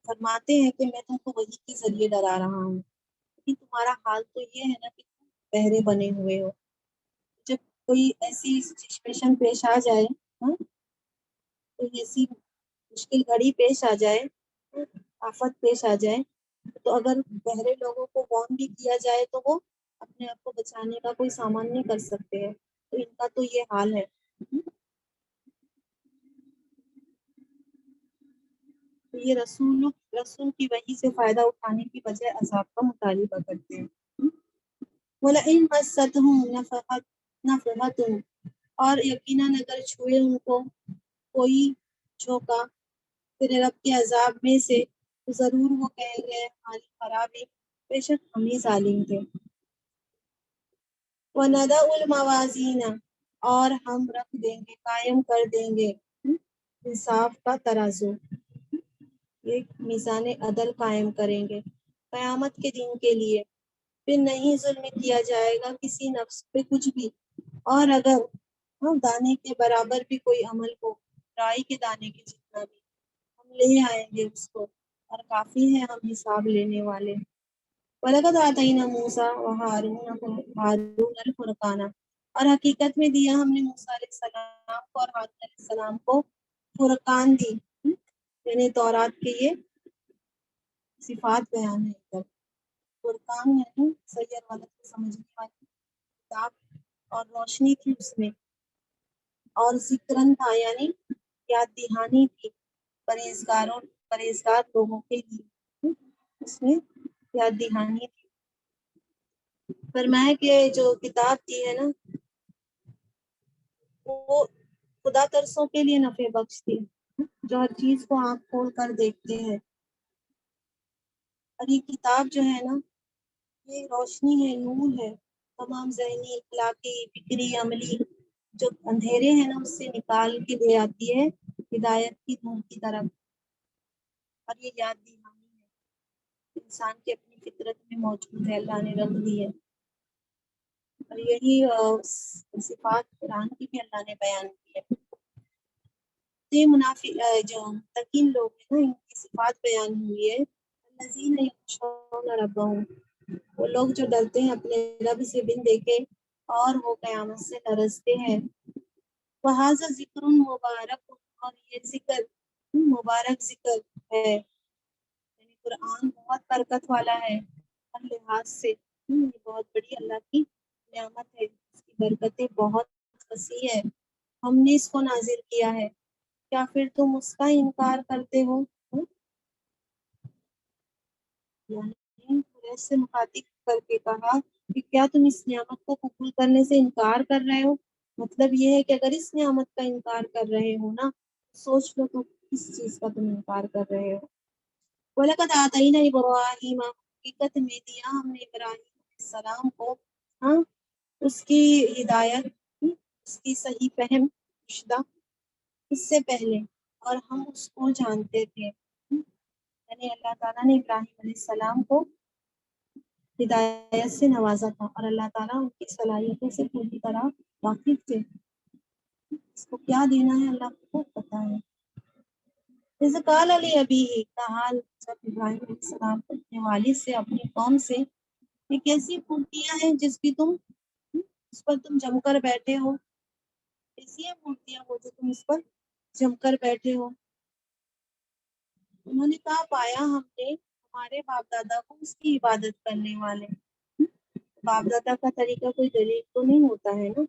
A: فرماتے ہیں کہ میں تم کو وحی کے ذریعے ڈرا رہا ہوں، کہ تمہارا حال تو یہ ہے نا کہ تم بہرے بنے ہوئے ہو، جب کوئی ایسی سچویشن پیش آ جائے، ہاں، کوئی ایسی مشکل گھڑی پیش آ جائے، آفت پیش آ جائے، تو اگر بہرے لوگوں کو وارن بھی کیا جائے تو وہ اپنے آپ کو بچانے کا کوئی سامان نہیں کر سکتے ہیں، تو ان کا تو یہ حال ہے۔ تو یہ رسول کی وحی سے فائدہ اٹھانے کی بجائے عذاب کا مطالبہ کرتے ہیں۔ وَلَئِن مَسَّتْهُمْ نَفْحَةٌ، اور یقیناً اگر چھوئے ان کو کوئی جھونکا تیرے رب کے عذاب میں سے، تو ضرور وہ کہیں گے ہماری خرابی، بے شک ہم ہی ظالم تھے۔ وَنَضَعُ الْمَوَازِينَ، اور ہم رکھ دیں گے، قائم کر دیں گے انصاف کا ترازو، ایک میزان عدل قائم کریں گے قیامت کے دن کے لیے، پھر نہیں ظلم کیا جائے گا کسی نفس پہ کچھ بھی، اور اگر دانے کے برابر بھی کوئی عمل ہو، رائی کے دانے کے جتنا بھی، ہم لے آئیں گے اس کو، اور کافی ہے ہم حساب لینے والے۔ وَلَقَدْ آتَيْنَا مُوسَىٰ وَهَارُونَ الْفُرْقَانَ، اور حقیقت میں دیا ہم نے موسیٰ علیہ السلام کو اور ہارون علیہ السلام کو فرقان دی، یعنی تورات کے یہ صفات بیان ہے ادھر۔ فرقان یعنی صحیح اور غلط کو سمجھنے والی کتاب، اور روشنی تھی اس میں، اور ذکرن تھا یعنی یاد دہانی تھی پرہیزگار لوگوں کے لیے، اس میں یاد دہانی تھی۔ فرمایا کہ جو کتاب دی ہے نا وہ خدا ترسوں کے لیے نفع بخش تھی، جو ہر چیز کو آنکھ کھول کر دیکھتے ہیں، اور یہ کتاب جو ہے نا یہ روشنی ہے، نور ہے، تمام ذہنی، اخلاقی، فکری، عملی جو اندھیرے ہیں نا اس سے نکال کے لے آتی ہے ہدایت کی نور کی طرف، اور یہ یاد دہانی ہے انسان کی اپنی فطرت میں موجود ہے، اللہ نے رکھ دی ہے، اور یہی صفات قرآن کی بھی اللہ نے بیان کی ہے۔ یہ منافق جو متقین لوگ ہیں نا ان کی صفات بیان ہوئی ہے، الذین یخشون ربہم، وہ لوگ جو ڈرتے ہیں اپنے رب سے بن دیکھے اور وہ قیامت سے لرزتے ہیں۔ وہذا ذکر مبارک، اور یہ ذکر مبارک ذکر ہے، یعنی قرآن بہت برکت والا ہے ہر لحاظ سے، یہ بہت بڑی اللہ کی نعمت ہے، اس کی برکتیں بہت وسیع ہے، ہم نے اس کو نازل کیا ہے، کیا پھر تم اس کا انکار کرتے ہو؟ یعنی قریش سے مخاطب کر کے کہا کہ کیا تم اس نعمت کو قبول کرنے سے انکار کر رہے ہو؟ مطلب یہ ہے کہ اگر اس نعمت کا انکار کر رہے ہو نا، سوچ لو تو کس چیز کا تم انکار کر رہے ہو۔ وَلَقَدْ آتَيْنَا إِبْرَاهِيمَ، حقیقت میں دیا ہم نے ابراہیم علیہ السلام کو اس کی ہدایت، اس کی صحیح فہم رشدہ اس سے پہلے، اور ہم اس کو جانتے تھے، یعنی اللہ تعالیٰ نے ابراہیم علیہ السلام کو ہدایت سے نوازا تھا، اور اللہ تعالیٰ ان کی صلاحیتوں سے پوری طرح واقف تھے، اس کو کیا دینا ہے اللہ کو پتا ہے۔ جیسے قال علی ابی، کہا جب ابراہیم علیہ السلام اپنے والد سے، اپنی قوم سے، یہ کیسی مورتیاں ہیں جس کی تم اس پر تم جم کر بیٹھے ہو، ایسی ہے مورتیاں وہ جو تم اس پر جم کر بیٹھے ہو۔ انہوں نے کہا پایا ہم نے ہمارے باپ دادا کو اس کی عبادت کرنے والے، باپ دادا کا طریقہ کوئی دلیل تو نہیں ہوتا ہے نا۔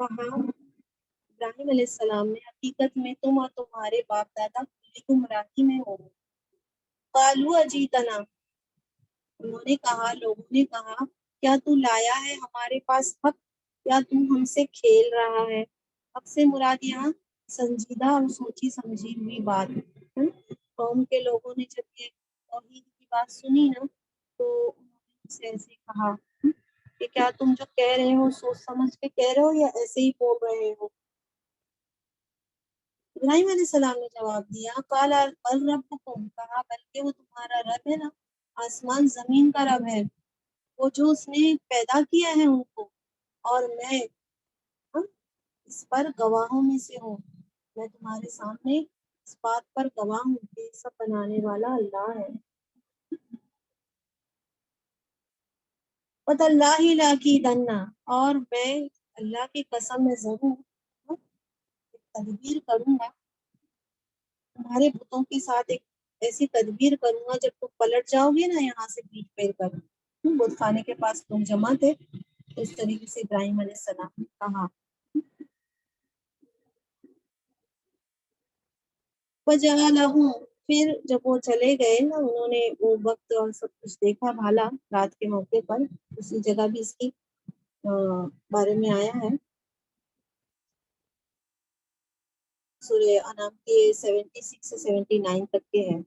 A: کہا ابراہیم علیہ السلام نے حقیقت میں تم اور تمہارے باپ دادا کھلی گمراہی میں ہو۔ قالوا اجیتنا، انہوں نے کہا، لوگوں نے کہا کیا تو لایا ہے ہمارے پاس حق، یا تو ہم سے کھیل رہا ہے؟ حق سے مراد یہاں سنجیدہ اور سوچی سمجھی ہوئی بات ہے۔ قوم کے لوگوں نے جب یہ توحید کی بات سنی نا تو انہوں نے سے ایسے ہی کہا کہ کیا تم جو کہہ رہے ہو سوچ سمجھ کے کہہ رہے ہو یا ایسے ہی بول رہے ہو؟ ابراہیم علیہ السلام نے جواب دیا قال بل ربکم، کہا بلکہ وہ تمہارا رب ہے نا، آسمان زمین کا رب ہے، وہ جو اس نے پیدا کیا ہے ان کو، اور میں اس پر گواہوں میں سے ہوں، میں تمہارے سامنے اس بات پر گواہ ہوں کہ سب بنانے والا اللہ ہے۔ وَتَاللَّهِ لَأَكِيدَنَّ، اور میں اللہ کی قسم میں ضرور تدبیر کروں گا تمہارے بتوں کے ساتھ، ایک ایسی تدبیر کروں گا جب تم پلٹ جاؤ گے نا یہاں سے پیٹ پھیر کر، بت خانے کے پاس تم جمع تھے، اس طریقے سے ابراہیم علیہ السلام نے کہا۔ وَجَعَلَهُ، پھر جب وہ چلے گئے نا، انہوں نے وہ وقت اور سب کچھ دیکھا بھالا رات کے موقع پر، اسی جگہ بھی اس کی بارے میں آیا ہے سورہ انعام کے 76 سے 79 تک کے ہیں۔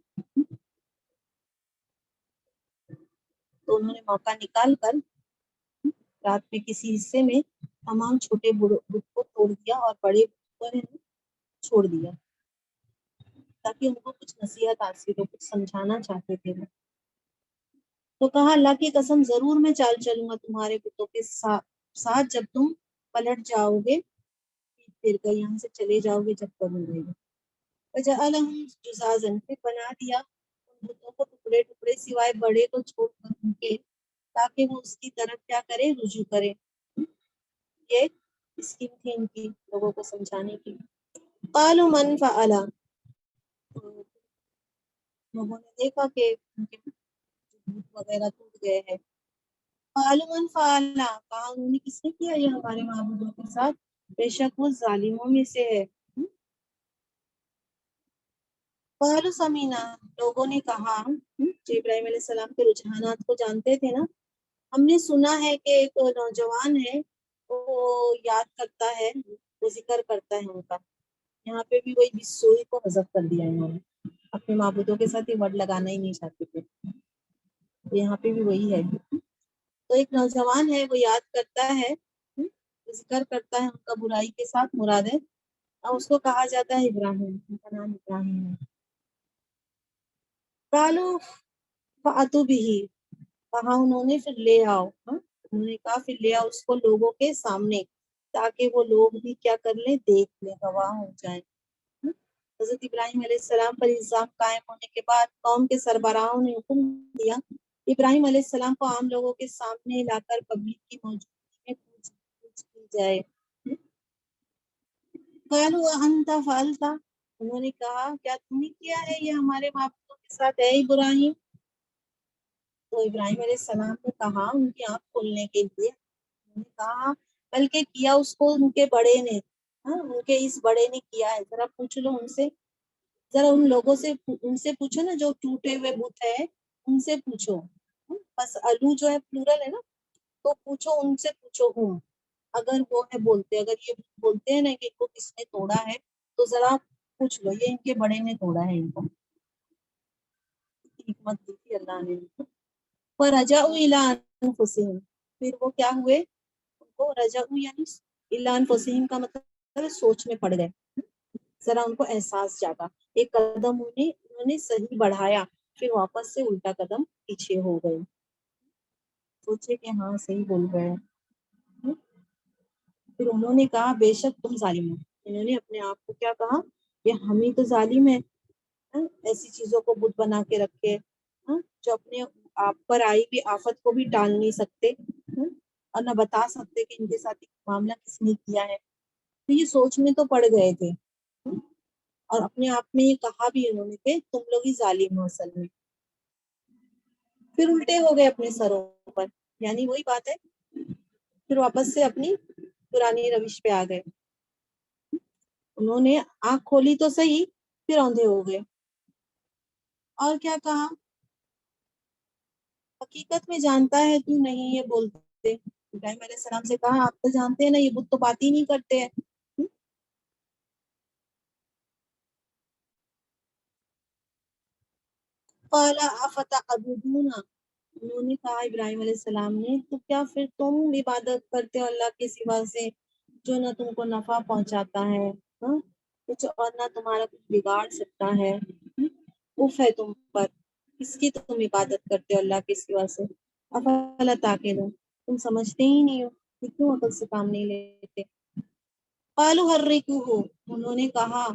A: تو انہوں نے موقع نکال کر رات میں کسی حصے میں تمام چھوٹے بت کو توڑ دیا اور بڑے بت کو چھوڑ دیا، تاکہ ان کو کچھ نصیحت حاصل ہو، کچھ سمجھانا چاہتے تھے وہ۔ تو کہا اللہ کی قسم ضرور میں چال چلوں گا تمہارے بتوں کے ساتھ جب تم پلٹ جاؤ گے، پھر کر یہاں سے چلے جاؤ گے جب کروں گے۔ وجعلهم جزازا، پھر بنا دیا ان بتوں کو ٹکڑے ٹکڑے سوائے بڑے کو چھوڑ کر ان کے، تاکہ وہ اس کی طرف کیا کرے، رجوع کرے۔ یہ اسکیم تھی ان کی لوگوں کو سمجھانے کی۔ قالوا من فعل، تو لوگوں نے دیکھا کہ ان کے بت وغیرہ ٹوٹ گئے ہیں۔ قالوا من فعل، کہا انہوں نے کس نے کیا یہ ہمارے معبودوں کے ساتھ، بے شک وہ ظالموں میں سے ہے۔ قالوا سمینا، لوگوں نے کہا جو ابراہیم علیہ السلام کے رجحانات کو جانتے تھے نا، ہم نے سنا ہے کہ ایک نوجوان ہے وہ یاد کرتا ہے، وہ ذکر کرتا ہے ان کا۔ یہاں پہ بھی وہی بسوئی کو حذف کر دیا انہوں نے، اپنے معبودوں کے ساتھ یہ ورڈ لگانا ہی نہیں چاہتے تھے، یہاں پہ بھی وہی ہے۔ تو ایک نوجوان ہے وہ یاد کرتا ہے، ذکر کرتا ہے ان کا برائی کے ساتھ، مراد ہے، اور اس کو کہا جاتا ہے ابراہیم، ان کا نام ابراہیم ہے۔ قالوا فَأْتُوا بِهِ، کہا انہوں نے پھر لے آؤ، انہوں نے کہا پھر لے آؤ اس کو لوگوں کے سامنے، تاکہ وہ لوگ بھی کیا کر لیں، دیکھ لیں، گواہ ہو جائیں۔ حضرت ابراہیم علیہ السلام پر الزام قائم ہونے کے بعد قوم کے سربراہوں نے حکم دیا ابراہیم علیہ السلام کو عام لوگوں کے سامنے لا کر پبلک کی موجودگی میں پوچھ کی جائے۔ قالوا انت فعلت، انہوں نے کہا کیا تم نے کیا ہے یہ ہمارے معبودوں کے ساتھ اے ابراہیم؟ تو ابراہیم علیہ السلام نے کہا ان کی آنکھ کھولنے کے لیے، انہوں نے کہا بلکہ کیا اس کو ان کے بڑے نے، ان کے اس بڑے نے کیا ہے، ذرا پوچھ لو ان سے، ذرا ان لوگوں سے ان سے پوچھو نا جو ٹوٹے ہوئے بت ہے، ان سے پوچھو، بس الو جو ہے پلورل ہے نا، تو پوچھو ان سے، پوچھو ہوں، اگر وہ ہے بولتے، اگر یہ بولتے ہیں نا کہ ان کو کس نے توڑا ہے، تو ذرا پوچھ لو یہ ان کے بڑے نے توڑا ہے ان کو۔ حکمت دی تھی اللہ نے ان کو۔ وَرَجَعُوا إِلَىٰ أَنفُسِهِمْ، پھر وہ کیا ہوئے، ان کو رجعوا یعنی إِلَىٰ أَنفُسِهِمْ کا مطلب ہے سوچ میں پڑ گئے، ذرا ان کو احساس جاگا، ایک قدم انہوں نے صحیح بڑھایا، پھر واپس سے الٹا قدم پیچھے ہو گئے، سوچے کہ ہاں صحیح بول رہے ہیں۔ پھر انہوں نے کہا بے شک تم ظالم ہو، انہوں نے اپنے آپ کو کیا کہا کہ ہم ہی تو ظالم ہیں، ایسی چیزوں کو بت بنا کے رکھے، جو اپنے آپ پر آئی بھی آفت کو بھی ٹال نہیں سکتے، اور نہ بتا سکتے کہ ان کے ساتھ معاملہ کس نے کیا ہے۔ تو یہ سوچ میں تو پڑ گئے تھے، اور اپنے آپ میں یہ کہا بھی انہوں نے کہ تم لوگ ہی ظالم ہو اصل میں۔ پھر الٹے ہو گئے اپنے سروں پر، یعنی وہی بات ہے، پھر واپس سے اپنی پرانی روش پہ آ گئے، انہوں نے آنکھ کھولی تو صحیح، پھر اندھے ہو گئے، اور کیا کہا حقیقت میں جانتا ہے تو نہیں یہ بولتے، ابراہیم علیہ السلام سے کہا آپ تو جانتے ہیں نا یہ بت تو بات ہی نہیں کرتے ہیں۔ قال افتعبدون، انہوں نے کہا ابراہیم علیہ السلام نے تو کیا پھر تم عبادت کرتے ہو اللہ کے سوا سے جو نہ تم کو نفع پہنچاتا ہے ہاں کچھ اور نہ تمہارا کچھ بگاڑ سکتا ہے اف ہے تم پر کس کی تم عبادت کرتے ہو اللہ کے سوا سے افلا تعقلون تم سمجھتے ہی نہیں ہو کہ کیوں عقل سے کام نہیں لیتے قالوا حرقوه انہوں نے کہا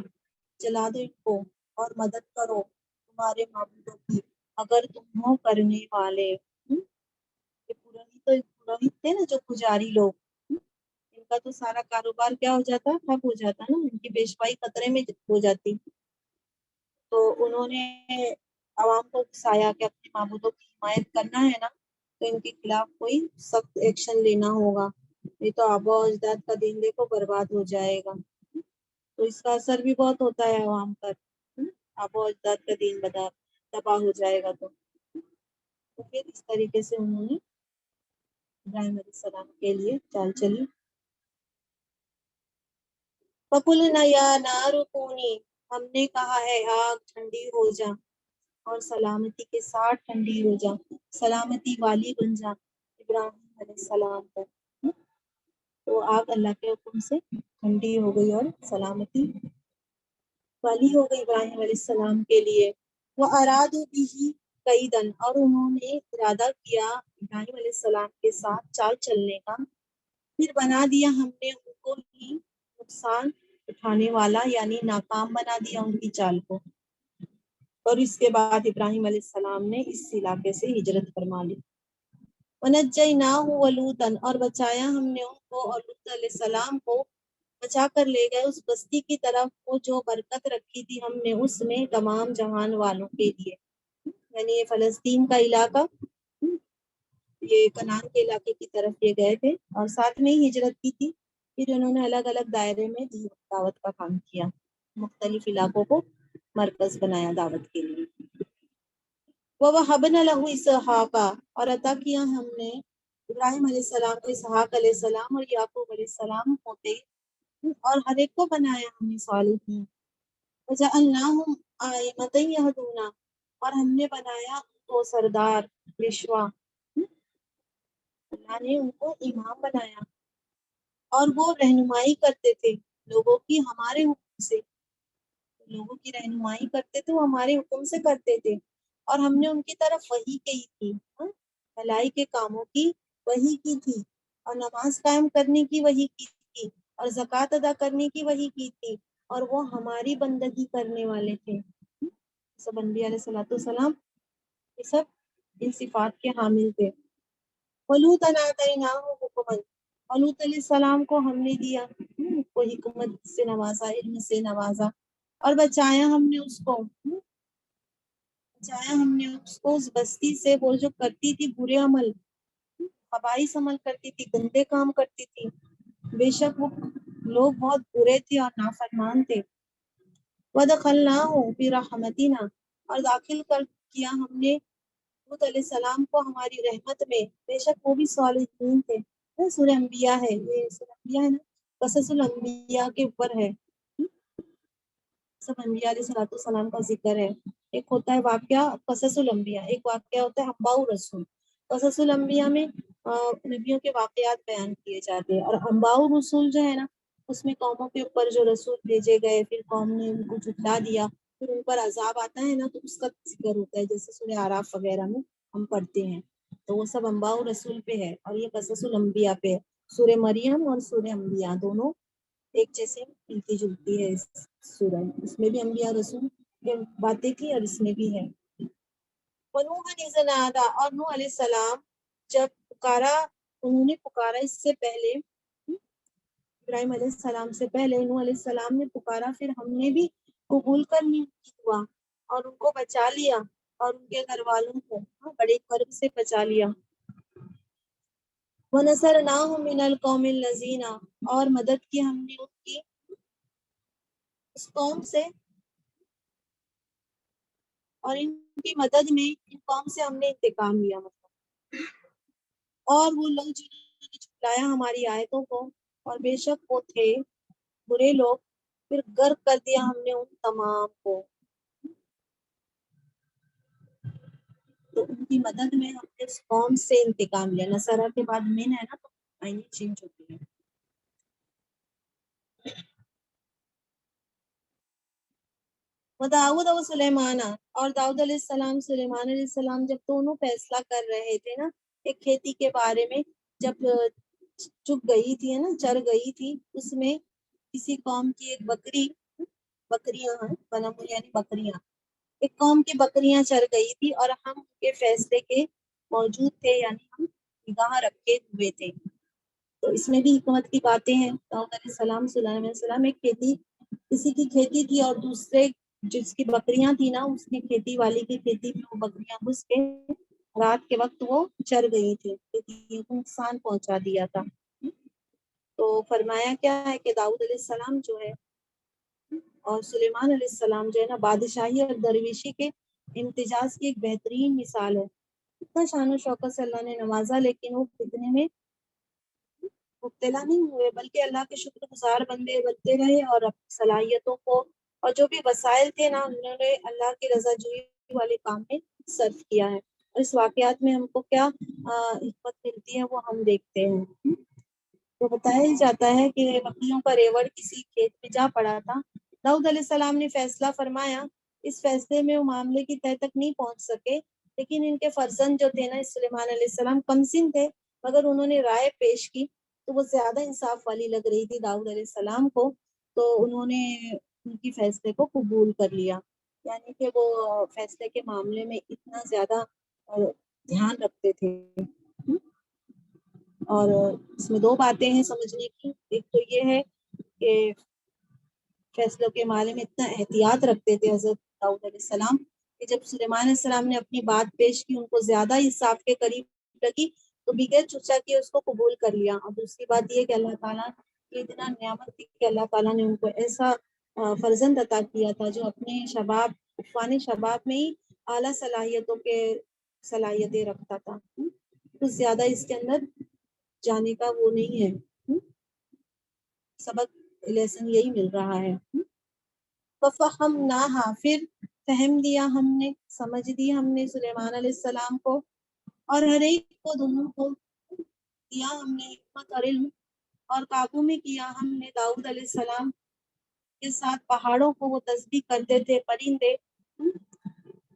A: جلا دو ان کو اور مدد کرو تمہارے معبودوں کی اگر تم ہو کرنے والے یہ پروہت تھے نا جو پجاری لوگ ان کا تو سارا کاروبار کیا ہو جاتا ٹھپ ہو جاتا نا ان کی پیشوائی خطرے میں ہو جاتی تو انہوں نے عوام کو اکسایا کہ اپنے معبودوں کی حمایت کرنا ہے نا تو ان کے خلاف کوئی سخت ایکشن لینا ہوگا نہیں تو آبا و اجداد کا دین دیکھو برباد ہو جائے گا تو اس کا اثر بھی بہت ہوتا ہے عوام پر آبا و اجداد کا دین تباہ ہو جائے گا تو پھر اس طریقے سے انہوں نے ابراہیم علیہ السلام کے لیے چال چلی فَقُلْنَا يَا نَارُ كُونِي ہم نے کہا ہے آگ ٹھنڈی ہو جا اور سلامتی کے ساتھ ٹھنڈی ہو جا سلامتی والی بن جا ابراہیم علیہ السلام پر تو آگ اللہ کے حکم سے ٹھنڈی ہو گئی اور سلامتی والی ہو گئی ابراہیم علیہ السلام کے لیے وہ ارادو بھی کئی دن اور انہوں نے ارادہ کیا ابراہیم علیہ السلام کے ساتھ چال چلنے کا پھر بنا دیا ہم نے ان کو ہی نقصان اٹھانے والا یعنی ناکام بنا دیا ان کی چال کو اور اس کے بعد ابراہیم علیہ السلام نے اس علاقے سے ہجرت فرما لی وَنَجَّيْنَاهُ وَلُوطًا اور بچایا ہم نے ان کو اور لوط علیہ السلام کو بچا کر لے گئے اس بستی کی طرف وہ جو برکت رکھی تھی ہم نے اس میں تمام جہان والوں کے لیے یعنی یہ فلسطین کا علاقہ یہ کنعان کے علاقے کی طرف یہ گئے تھے اور ساتھ میں ہی ہجرت کی تھی پھر انہوں نے الگ الگ دائرے میں دعوت کا کام کیا مختلف علاقوں کو مرکز بنایا دعوت کے لیے وَوَهَبْنَا لَهُ إِسْحَاقَ اور عطا کیا ہم نے ابراہیم علیہ السلام کو اسحاق علیہ السلام اور یعقوب علیہ السلام ہوتے اور ہر ایک کو بنایا ہم نے صالحین وَجَعَلْنَاهُمْ أَئِمَّةً يَهْدُونَ اور ہم نے بنایا ان کو سردار پیشوا اللہ نے ان کو امام بنایا اور وہ رہنمائی کرتے تھے لوگوں کی ہمارے حکم سے لوگوں کی رہنمائی کرتے تھے وہ ہمارے حکم سے کرتے تھے اور ہم نے ان کی طرف وحی کی تھی بھلائی کے کاموں کی وحی کی تھی اور نماز قائم کرنے کی وحی کی تھی اور زکوٰۃ ادا کرنے کی وحی کی تھی اور وہ ہماری بندگی کرنے والے تھے سب انبیاء علیہ الصلوۃ والسلام یہ سب ان صفات کے حامل تھے وَلُوطًا آتَيْنَاهُ حُکْمًا اور لوط علیہ السلام کو ہم نے دیا کو حکمت سے نوازا علم سے نوازا اور بچایا ہم نے اس کو اس بستی سے وہ جو کرتی تھی برے عمل خبائث عمل کرتی تھی گندے کام کرتی تھی بے شک وہ لوگ بہت برے تھے اور نافرمان تھے وَدَخَلْنَاهُ بِرَحْمَتِنَا اور داخل کیا ہم نے لوط علیہ السلام کو ہماری رحمت میں بے شک وہ بھی صالحین تھے سورہ انبیاء ہے یہ سورہ انبیاء ہے نا قصص الانبیاء کے اوپر ہے سب انبیاء علیہ الصلوۃ والسلام کا ذکر ہے ایک ہوتا ہے واقعہ قصص الانبیاء ایک واقعہ ہوتا ہے انباء الرسول قصص الانبیاء میں نبیوں کے واقعات بیان کیے جاتے ہیں اور انباء الرسول جو ہے نا اس میں قوموں کے اوپر جو رسول بھیجے گئے پھر قوم نے ان کو جھٹلا دیا پھر ان پر عذاب آتا ہے نا تو اس کا ذکر ہوتا ہے جیسے سورہ اعراف وغیرہ میں ہم پڑھتے ہیں تو وہ سب انباء الرسول پہ ہے اور یہ قصص الانبیاء پہ ہے سورہ مریم اور سورہ انبیاء دونوں ایک جیسے ملتی جلتی ہے اس سورہ اس میں بھی انبیاء رسول کی باتیں کی اور اس میں بھی ہے وَنُوحًا إِذْ نَادَىٰ اور نوح علیہ السلام جب پکارا انہوں نے پکارا اس سے پہلے ابراہیم علیہ السلام سے پہلے نوح علیہ السلام نے پکارا پھر ہم نے بھی قبول کر لی دعا اور ان کو بچا لیا اور ان کے گھر والوں کو بڑے کرب سے بچا لیا وَنَصَرْنَاهُ مِنَ الْقَوْمِ الَّذِينَ اور مدد کی ہم نے ان کی اس قوم سے اور ان کی مدد میں ان قوم سے ہم نے انتقام لیا اور وہ لوگ جنہوں نے جھٹلایا ہماری آیتوں کو اور بے شک وہ تھے برے لوگ پھر غرق کر دیا ہم نے ان تمام کو تو ان کی مدد میں ہم نے اس قوم سے انتقام لیا. نصرہ کے بعد من ہے نا تو معنی چینج ہوتی ہے. داؤد اور سلیمان، اور داؤد علیہ السلام سلیمان علیہ السلام جب دونوں فیصلہ کر رہے تھے نا ایک کھیتی کے بارے میں، جب چپ گئی تھی نا چر گئی تھی، اس میں کسی قوم کی ایک بکریاں ہیں غنم یعنی بکریاں، ایک قوم کی بکریاں چر گئی تھی اور ہم ان کے فیصلے کے موجود تھے، یعنی ہم نگاہ رکھے ہوئے تھے. تو اس میں بھی حکمت کی باتیں ہیں. داؤد علیہ السلام سلیمان علیہ السلام ایک کھیتی، کسی کی کھیتی تھی اور دوسرے جس کی بکریاں تھی نا اس کی کھیتی والی کی کھیتی میں وہ بکریاں گھس کے رات کے وقت وہ چر گئی تھی، کھیتی کو نقصان پہنچا دیا تھا. تو فرمایا کیا ہے کہ داؤد علیہ السلام جو ہے اور سلیمان علیہ السلام جو ہے نا بادشاہی اور درویشی کے امتزاج کی ایک بہترین مثال ہے. اتنا شان و شوکت سے اللہ نے نوازا لیکن وہ فتنے میں مبتلا نہیں ہوئے، بلکہ اللہ کے شکر گزار بندے بنتے رہے اور اپنی صلاحیتوں کو اور جو بھی وسائل تھے نا انہوں نے اللہ کی رضا جوئی والے کام میں صرف کیا ہے. اور اس واقعات میں ہم کو کیا حکمت ملتی ہے وہ ہم دیکھتے ہیں. تو بتایا ہی جاتا ہے کہ بکریوں کا ریوڑ کسی کھیت میں جا پڑا تھا. داؤد علیہ السلام نے فیصلہ فرمایا. اس فیصلے میں وہ معاملے کی تہ تک نہیں پہنچ سکے، لیکن ان کے فرزند جو تھے نا سلیمان علیہ السلام کم سن تھے، مگر انہوں نے رائے پیش کی تو وہ زیادہ انصاف والی لگ رہی تھی داؤد علیہ السلام کو، تو انہوں نے ان کی فیصلے کو قبول کر لیا. یعنی کہ وہ فیصلے کے معاملے میں اتنا زیادہ دھیان رکھتے تھے. اور اس میں دو باتیں ہیں سمجھنے کی. ایک تو یہ ہے کہ فیصلوں کے معاملے میں اتنا احتیاط رکھتے تھے حضرت داؤد علیہ السلام کہ جب سلیمان علیہ السلام نے اپنی بات پیش کی ان کو زیادہ انصاف کے قریب لگی تو بغیر چرچا کیے اس کو قبول کر لیا. اور دوسری بات یہ کہ اللہ تعالیٰ کی اتنا نعمت تھی کہ اللہ تعالیٰ نے ان کو ایسا فرزند عطا کیا تھا جو اپنے عفان شباب میں ہی اعلیٰ صلاحیتیں رکھتا تھا. کچھ زیادہ اس کے اندر جانے کا وہ نہیں ہے. سبق لیسن یہی مل رہا ہے. فَفَهَمْنَاهَا، پھر فہم دیا ہم نے، سمجھ دی ہم نے سلیمان علیہ السلام کو، اور ہر ایک کو دونوں کو دیا ہم نے حکمت اور علم، اور قابو میں کیا ہم نے داؤد علیہ السلام کے ساتھ پہاڑوں کو. وہ تسبیح کرتے تھے پرندے،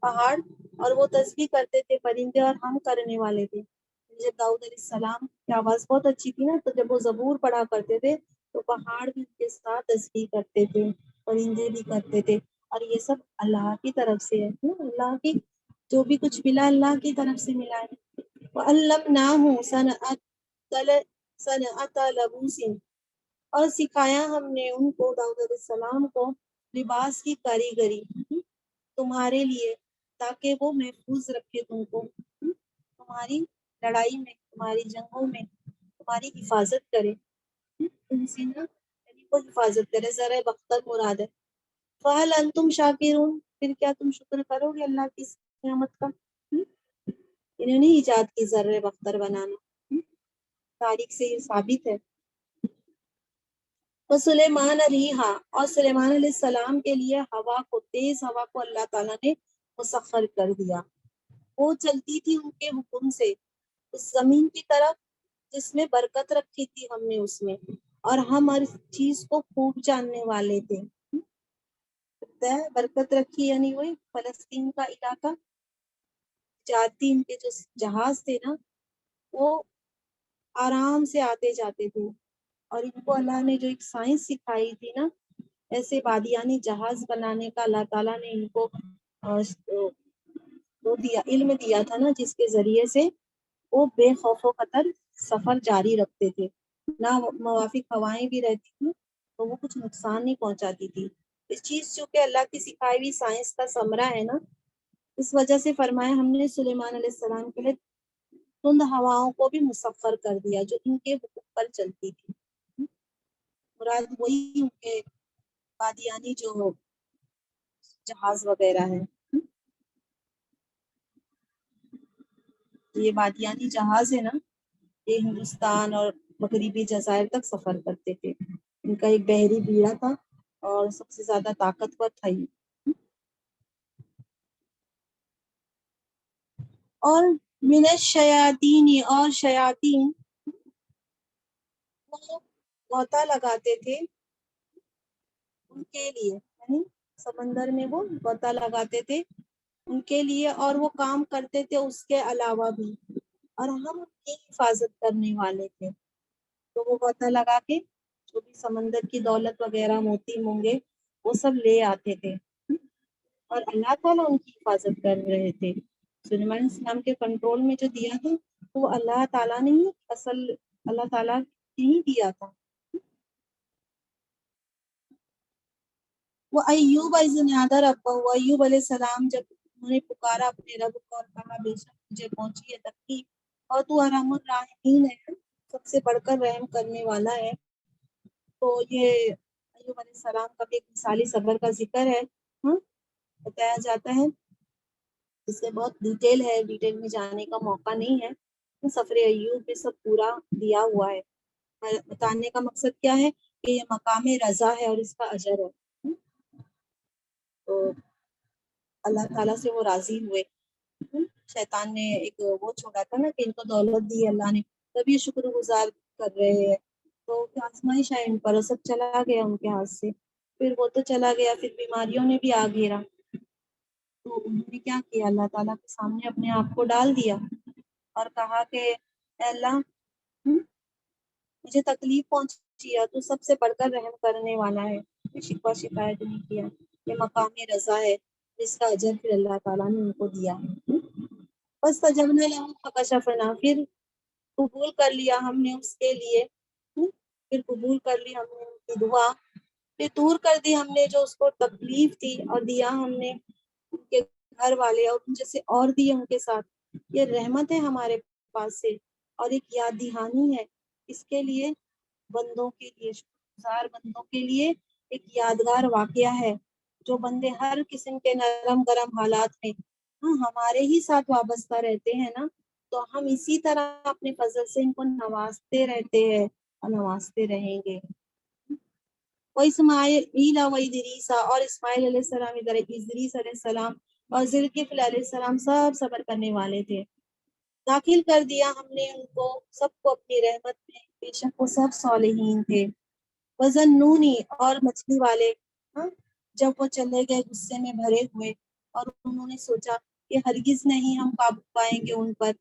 A: پہاڑ، اور وہ تسبیح کرتے تھے پرندے اور ہم کرنے والے تھے. جب داؤد علیہ السلام کی آواز بہت اچھی تھی نا تو جب وہ زبور پڑھا کرتے تھے تو پہاڑ بھی ان کے ساتھ تسبیح کرتے تھے، پرندے بھی کرتے تھے. اور یہ سب اللہ کی طرف سے ہے. اللہ کی جو بھی کچھ ملا اللہ کی طرف سے ملا ہے. وَعَلَّمْنَاهُ صَنْعَةَ لَبُوسٍ، اور سکھایا ہم نے ان کو داؤد علیہ السلام کو لباس کی کاریگری تمہارے لیے، تاکہ وہ محفوظ رکھے تم کو تمہاری لڑائی میں، تمہاری جنگوں میں تمہاری حفاظت کرے. ان سے نا یعنی کو حفاظت کرے. ذرا بختر مراد ہے. فَهَلْ أَنْتُمْ شَاكِرُونَ، پھر کیا تم شکر کرو گے اللہ کی نعمت کا؟ انہوں نے ایجاد کی ذرے بختر بنانا، تاریخ سے یہ ثابت ہے. سلیمان ریحا، اور سلیمان علیہ السلام کے لیے ہوا کو، تیز ہوا کو اللہ تعالیٰ نے مسخر کر دیا. وہ چلتی تھی ان کے حکم سے اس زمین کی طرف جس میں برکت رکھی تھی ہم نے اس میں، اور ہم ہر چیز کو خوب جاننے والے تھے. برکت رکھی یعنی وہی فلسطین کا علاقہ. جاتی ان کے جو جہاز تھے نا وہ آرام سے آتے جاتے تھے، اور ان کو اللہ نے جو ایک سائنس سکھائی تھی نا ایسے بادیانی جہاز بنانے کا، اللہ تعالیٰ نے ان کو وہ دیا، علم دیا تھا نا جس کے ذریعے سے وہ بے خوف و خطر سفر جاری رکھتے تھے. نہ موافق ہوائیں بھی رہتی تھی تو وہ کچھ نقصان نہیں پہنچاتی تھی. اس چیز جو کہ اللہ کی سکھائی ہوئی سائنس کا ثمرہ ہے نا، اس وجہ سے فرمایا ہم نے سلیمان علیہ السلام کے لیے تند ہواؤں کو بھی مسخر کر دیا جو ان کے حکم پر چلتی تھی. مراد وہی ان کے بادیانی جو جہاز وغیرہ ہے. یہ بادیانی جہاز ہے نا یہ ہندوستان اور مغربی جزائر تک سفر کرتے تھے. ان کا ایک بحری بیڑا تھا اور سب سے زیادہ طاقتور تھا یہ. اور من الشیاطین، اور شیاطین وہ غوطہ لگاتے تھے ان کے لیے، یعنی سمندر میں وہ غوطہ لگاتے تھے ان کے لیے، اور وہ کام کرتے تھے اس کے علاوہ بھی، اور ہم ان کی حفاظت کرنے والے تھے۔ تو وہ غوطہ لگا کے جو بھی سمندر کی دولت وغیرہ موتی مونگے وہ سب لے آتے تھے، اور اللہ تعالیٰ ان کی حفاظت کر رہے تھے۔ سلیمان علیہ السلام کے کنٹرول میں جو دیا تھا وہ اللہ تعالیٰ نے ہی اصل اللہ تعالیٰ ہی دیا تھا۔ وہ ایوب اذ نادى ربه، ایوب علیہ السلام جب انہوں نے پکارا اپنے رب کو اور کہا بے شک مجھے پہنچی ہے تکلیف اور تو ارحم الراحمین ہے، سب سے بڑھ کر رحم کرنے والا ہے۔ تو یہ ایوب علیہ السلام کا بھی ایک مثالی صبر کا ذکر ہے، بتایا جاتا ہے، اس سے بہت ڈیٹیل میں جانے کا موقع نہیں ہے۔ سفر ایوب میں سب پورا دیا ہوا ہے۔ بتانے کا مقصد کیا ہے کہ یہ مقام رضا ہے اور اس کا اجر ہے، تو اللہ تعالیٰ سے وہ راضی ہوئے۔ شیطان نے ایک وہ چھوڑا تھا نا کہ ان کو دولت دی اللہ نے، تب یہ شکر گزار کر رہے ہیں، تو آزمائش ہے ان پر، سب چلا گیا ان کے ہاتھ سے، پھر وہ تو چلا گیا، پھر بیماریوں نے بھی آ گھیرا، تو انہوں نے کیا کیا، اللہ تعالیٰ کے سامنے اپنے آپ کو ڈال دیا اور کہا کہ اے اللہ مجھے تکلیف پہنچی ہے، تو سب سے بڑھ کر رحم کرنے والا ہے، شکوہ شکایت نہیں کیا، یہ مقام رضا ہے جس کا اجر پھر اللہ تعالیٰ نے ان کو دیا ہے۔ بس تجبنا لہو فکشفنا، پھر قبول کر لیا ہم نے اس کے لیے، پھر قبول کر لی ہم نے ان کی دعا، پھر دور کر دی ہم نے جو اس کو تکلیف تھی، اور دیا ہم نے ان کے گھر والے اور ان جیسے اور دیے ان کے ساتھ۔ یہ رحمت ہے ہمارے پاس سے اور ایک یاد دہانی ہے اس کے لیے، بندوں کے لیے، شکرگزار بندوں کے لیے ایک یادگار واقعہ ہے۔ جو بندے ہر قسم کے نرم گرم حالات میں ہمارے ہی ساتھ وابستہ رہتے ہیں نا، تو ہم اسی طرح اپنے فضل سے ان کو نوازتے رہتے ہیں اور نوازتے رہیں گے۔ وہ اسماعیل و ادریس، اور اسماعیل علیہ السلام، ادریس علیہ السلام اور ذوالکفل علیہ السلام سب صبر کرنے والے تھے۔ داخل کر دیا ہم نے ان کو سب کو اپنی رحمت میں، بے شک وہ سب صالحین تھے۔ وظنونی، اور مچھلی والے، جب وہ چلے گئے غصے میں بھرے ہوئے اور انہوں نے سوچا کہ ہرگز نہیں ہم قابو پائیں گے ان پر،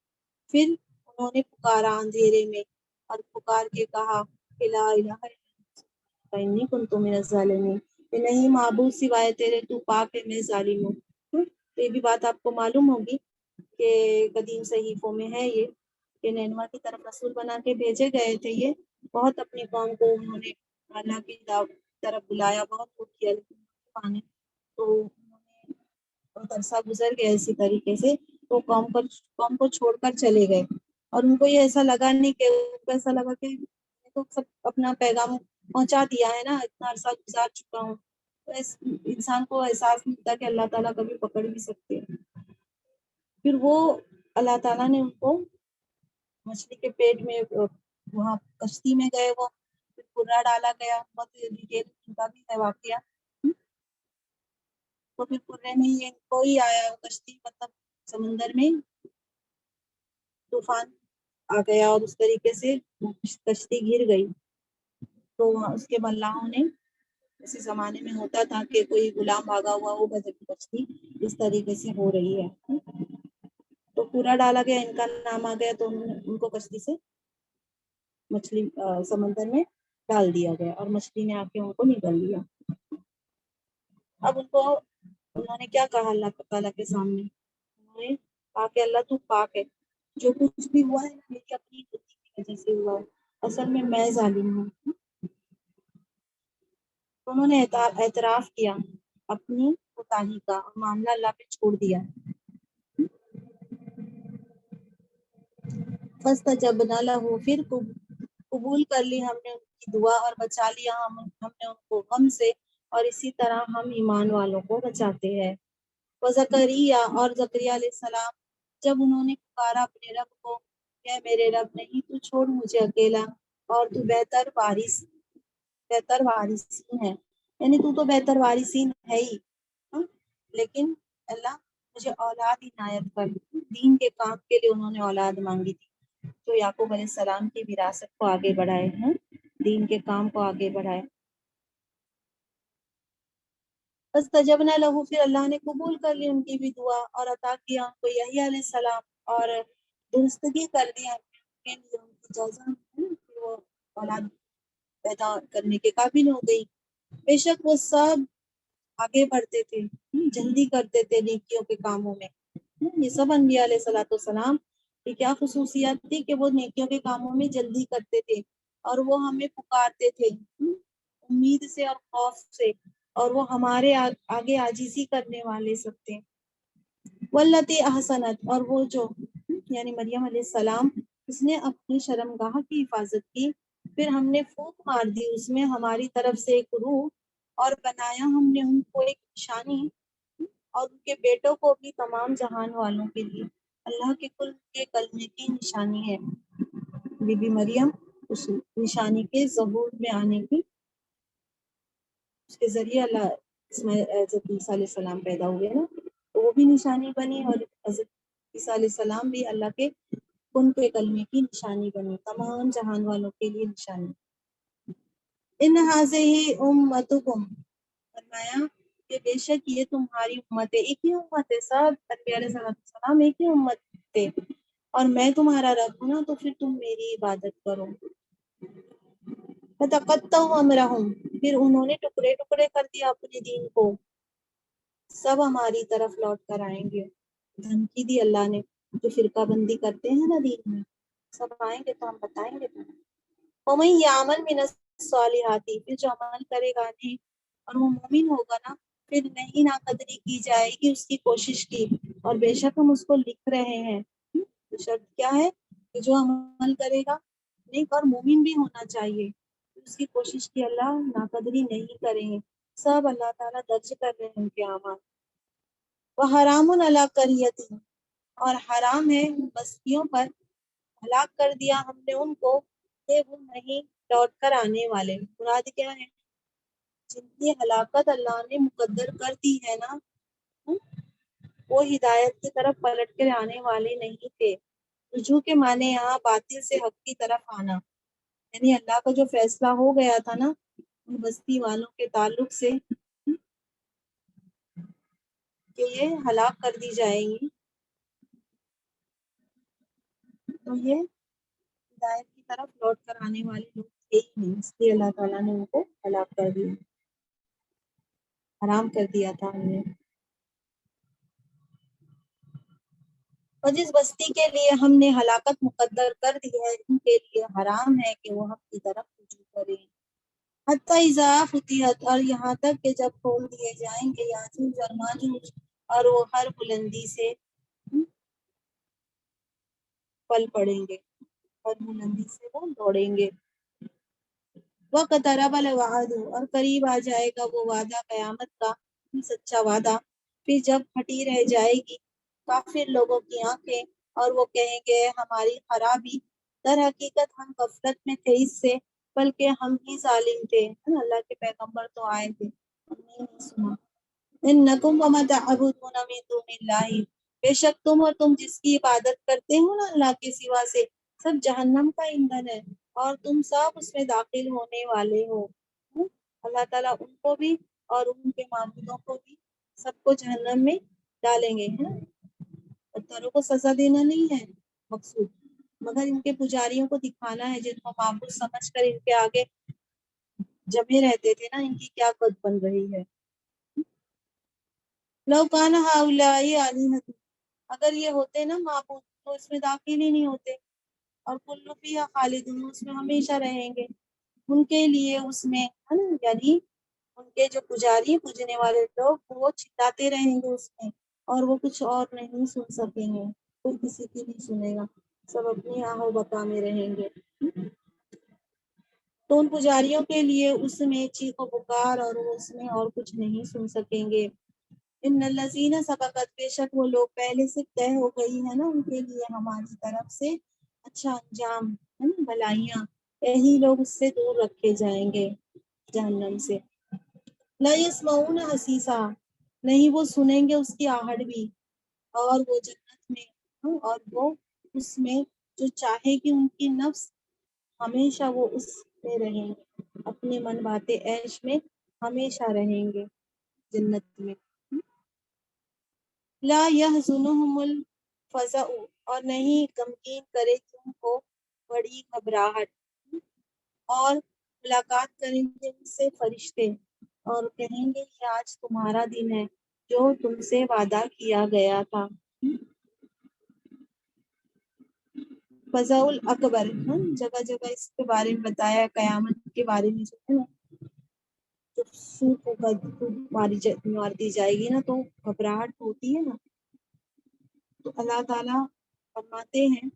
A: پھر انہوں نے پکارا اندھیرے میں اور پکار کے کہا کہ لا الہ الا انت انی کنت من الظالمین، کہ نہیں معبود سوائے تیرے، تو پاک ہے میں ظالم ہوں۔ تو یہ بھی بات آپ کو معلوم ہوگی کہ قدیم صحیفوں میں ہے یہ کہ نینوا کی طرف رسول بنا کے بھیجے گئے تھے، یہ بہت اپنی قوم کو انہوں نے اللہ کی طرف بلایا، بہت کچھ کیا، لیکن تو انہوں نے بہت عرصہ گزر گیا اسی طریقے سے، تو قوم کو چھوڑ کر چلے گئے، اور ان کو یہ ایسا لگا نہیں کہ ان کو ایسا لگا کہ میں تو سب اپنا پیغام پہنچا دیا ہے نا، اتنا عرصہ گزار چکا ہوں، تو انسان کو احساس نہیں ہوتا کہ اللہ تعالیٰ کبھی پکڑ بھی سکتے ہیں۔ پھر وہ اللہ تعالیٰ نے ان کو مچھلی کے پیٹ میں، وہاں کشتی میں گئے، وہ پھر کرا ڈالا گیا، بہت ڈیٹیل ان کا بھی ہے واقعہ، تو پھر کرے میں یہ کوئی آیا کشتی، مطلب سمندر میں طوفان آ گیا اور اس طریقے سے کشتی گر گئی، تو اس کے ملاحوں نے، اسی زمانے میں ہوتا تھا کہ کوئی غلام بھاگا ہوا وہ کشتی اس طریقے سے ہو رہی ہے، تو پورا ڈالا گیا، ان کا نام آ گیا، تو ان کو کشتی سے مچھلی سمندر میں ڈال دیا گیا اور مچھلی نے آ کے ان کو نگل لیا۔ اب انہوں نے کیا کہا اللہ تعالیٰ کے سامنے، انہوں نے کہا کہ اللہ تو پاک ہے، جو کچھ بھی ہوا ہے میری اپنی غلطی کی وجہ سے ہوا ہے، اصل میں ظالم ہوں۔ انہوں نے اعتراف کیا اپنی کوتاہی کا اور معاملہ اللہ پہ چھوڑ دیا۔ فاستجبنا لہ، پھر قبول کر لی ہم نے ان کی دعا اور بچا لیا ہم نے ان کو غم سے، اور اسی طرح ہم ایمان والوں کو بچاتے ہیں۔ وزکریا، اور زکریا علیہ السلام جب انہوں نے پکارا اپنے رب کو کہ میرے رب نہیں تو چھوڑ مجھے اکیلا، اور تو بہتر وارثین ہے، یعنی تو بہتر وارثین ہے ہی، لیکن اللہ مجھے اولاد عنایت کر. دین کے کام کے لیے انہوں نے اولاد مانگی تھی، تو یعقوب علیہ السلام کی وراثت کو آگے بڑھائے ہیں، دین کے کام کو آگے بڑھائے. فاستجبنا له، پھر اللہ نے قبول کر لی ان کی بھی دعا اور عطا کیا ان کو یحییٰ علیہ السلام، اور درستگی کر دیا ان کے لیے ان کی جزا، کہ وہ اولاد پیدا کرنے کے قابل ہو گئی. بے شک وہ سب آگے بڑھتے تھے، جلدی کرتے تھے نیکیوں کے کاموں میں. یہ سب انبیاء علیہ الصلوۃ والسلام کی کیا خصوصیات تھی کہ وہ نیکیوں کے کاموں میں جلدی کرتے تھے، اور وہ ہمیں پکارتے تھے امید سے اور خوف سے، اور وہ ہمارے آگے عاجزی کرنے والے سب تھے. واللتی احسنت، اور وہ جو یعنی مریم علیہ السلام، اس نے اپنی شرمگاہ کی حفاظت کی، پھر ہم نے پھونک مار دی اس میں ہماری طرف سے ایک روح، اور بنایا ہم نے ان کو ایک نشانی اور ان کے بیٹوں کو بھی تمام جہان والوں کے لیے اللہ کے کل کے کلمے کی نشانی ہے. بی بی مریم اس نشانی کے ظہور میں آنے کی، اس کے ذریعے اللہ اس میں حضرت عیسیٰ علیہ السلام پیدا ہوئے نا، تو وہ بھی نشانی بنی، اور حضرت عیسیٰ علیہ السلام بھی اللہ کے کن کے کلمے کی نشانی بنی، تمام جہان والوں کے لیے نشانی. ان هذه امتکم، فرمایا کہ بے شک یہ تمہاری امت ہے، ایک ہی امت ہے، سب انبیاء علیہ السلام ایک ہی امت تھے، اور میں تمہارا رب ہوں نا، تو پھر تم میری عبادت کرو. فتقطعوا امرهم، پھر انہوں نے ٹکڑے ٹکڑے کر دیا اپنے دین کو، سب ہماری طرف لوٹ کر آئیں گے. دھمکی دی اللہ نے، جو فرقہ بندی کرتے ہیں نا دین میں، سب آئیں گے تو ہم بتائیں گے تمہیں. وَمَن يَعْمَلْ مِنَ الصَّالِحَاتِ، پھر جو عمل کرے گا نہیں اور وہ مومن ہوگا نا، پھر نہیں ناقدری کی جائے گی اس کی کوشش کی، اور بے شک ہم اس کو لکھ رہے ہیں. تو شرط کیا ہے کہ جو عمل کرے گا نیک اور مومن بھی ہونا چاہیے، اس کی کوشش کی اللہ ناقدری نہیں کریں گے، سب اللہ تعالیٰ درج کر رہے ہیں ان کے اعمال. وَحَرَامٌ عَلَىٰ قَرْيَةٍ، اور حرام ہے بستیوں پر، ہلاک کر دیا ہم نے ان کو کہ وہ نہیں لوٹ کر آنے والے. مراد کیا ہے؟ جن کی ہلاکت اللہ نے مقدر کر دی ہے نا، وہ ہدایت کی طرف پلٹ کر آنے والے نہیں تھے. رجوع کے معنی یہاں باطل سے حق کی طرف آنا، یعنی اللہ کا جو فیصلہ ہو گیا تھا نا ان بستی والوں کے تعلق سے کہ یہ ہلاک کر دی جائیں گی، تو یہ ہدایت کی طرف لوٹ کر آنے والے لوگ تھے ہی نہیں، اس لیے اللہ تعالیٰ نے ان کو ہلاک کر دیا، حرام کر دیا تھا ہم نے. اور جس بستی کے لیے ہم نے ہلاکت مقدر کر دی ہے ان کے لیے حرام ہے کہ وہ حق کی طرف رجوع کریں. حتی اذا فتحت، اور یہاں تک کہ جب کھول دیے جائیں گے یاجوج اور ماجوج، اور وہ ہر بلندی سے پل پڑیں گے، ہر بلندی سے وہ دوڑیں گے. وقترب الوعد، اور قریب آ جائے گا وہ وعدہ قیامت کا، سچا وعدہ. پھر جب پھٹی رہ جائے گی کافر لوگوں کی آنکھیں، اور وہ کہیں گے ہماری خرابی، در حقیقت ہم غفلت میں تھے اس سے، بلکہ ہم ہی ظالم تھے. اللہ کے پیغمبر تو آئے تھے، ہم نے نہیں سنا. انکم وما تعبدون من دون اللہ، بے شک تم اور تم جس کی عبادت کرتے ہو نا اللہ کے سوا سے، سب جہنم کا ایندھن ہے، اور تم سب اس میں داخل ہونے والے ہو. اللہ تعالیٰ ان کو بھی اور ان کے معبودوں کو بھی سب کو جہنم میں ڈالیں گے. پتھروں کو سزا دینا نہیں ہے مقصود، مگر ان کے پجاریوں کو دکھانا ہے جن کو معبود سمجھ کر ان کے آگے جمے رہتے تھے نا، ان کی کیا قد بن رہی ہے. لو کان ہؤلاء آلہۃ، اگر یہ ہوتے نا معبود تو اس میں داخل ہی نہیں ہوتے، اور کل فیہا خالدون، اس میں ہمیشہ رہیں گے. ان کے لیے اس میں یعنی ان کے جو پجاری پوجنے والے لوگ وہ چلاتے رہیں گے اس میں، اور وہ کچھ اور نہیں سن سکیں گے، کوئی کسی کی نہیں سنے گا، سب اپنی آہو بقا میں رہیں گے. تو ان پجاریوں کے لیے اس میں چیخ و پکار، اور وہ اس میں اور کچھ نہیں سن سکیں گے. ان الذین سبقت، بے شک وہ لوگ پہلے سے طے ہو گئی ہے نا ان کے لیے ہماری طرف سے اچھا انجام، بھلائیاں، یہی لوگ اس سے دور رکھے جائیں گے جہنم سے. لا یسمعون حسیسا، نہیں وہ سنیں گے اس کی آہٹ بھی، اور وہ جنت میں اور وہ اس میں جو چاہے کہ ان کی نفس ہمیشہ وہ اس میں رہیں گے، اپنے من باتیں عیش میں ہمیشہ رہیں گے جنت میں۔ لا يحزنهم الفزع، اور نہیں غمگین کرے تم کو بڑی گھبراہٹ، اور ملاقات کریں گے ان سے فرشتے اور کہیں گے کہ آج تمہارا دن ہے جو تم سے وعدہ کیا گیا تھا۔ فضاء الاکبر، جگہ جگہ اس کے بارے میں بتایا، قیامت کے بارے میں جو ہے نا، جب سور کو مار دی جائے گی نا تو گھبراہٹ ہوتی ہے نا، تو اللہ تعالیٰ فرماتے ہیں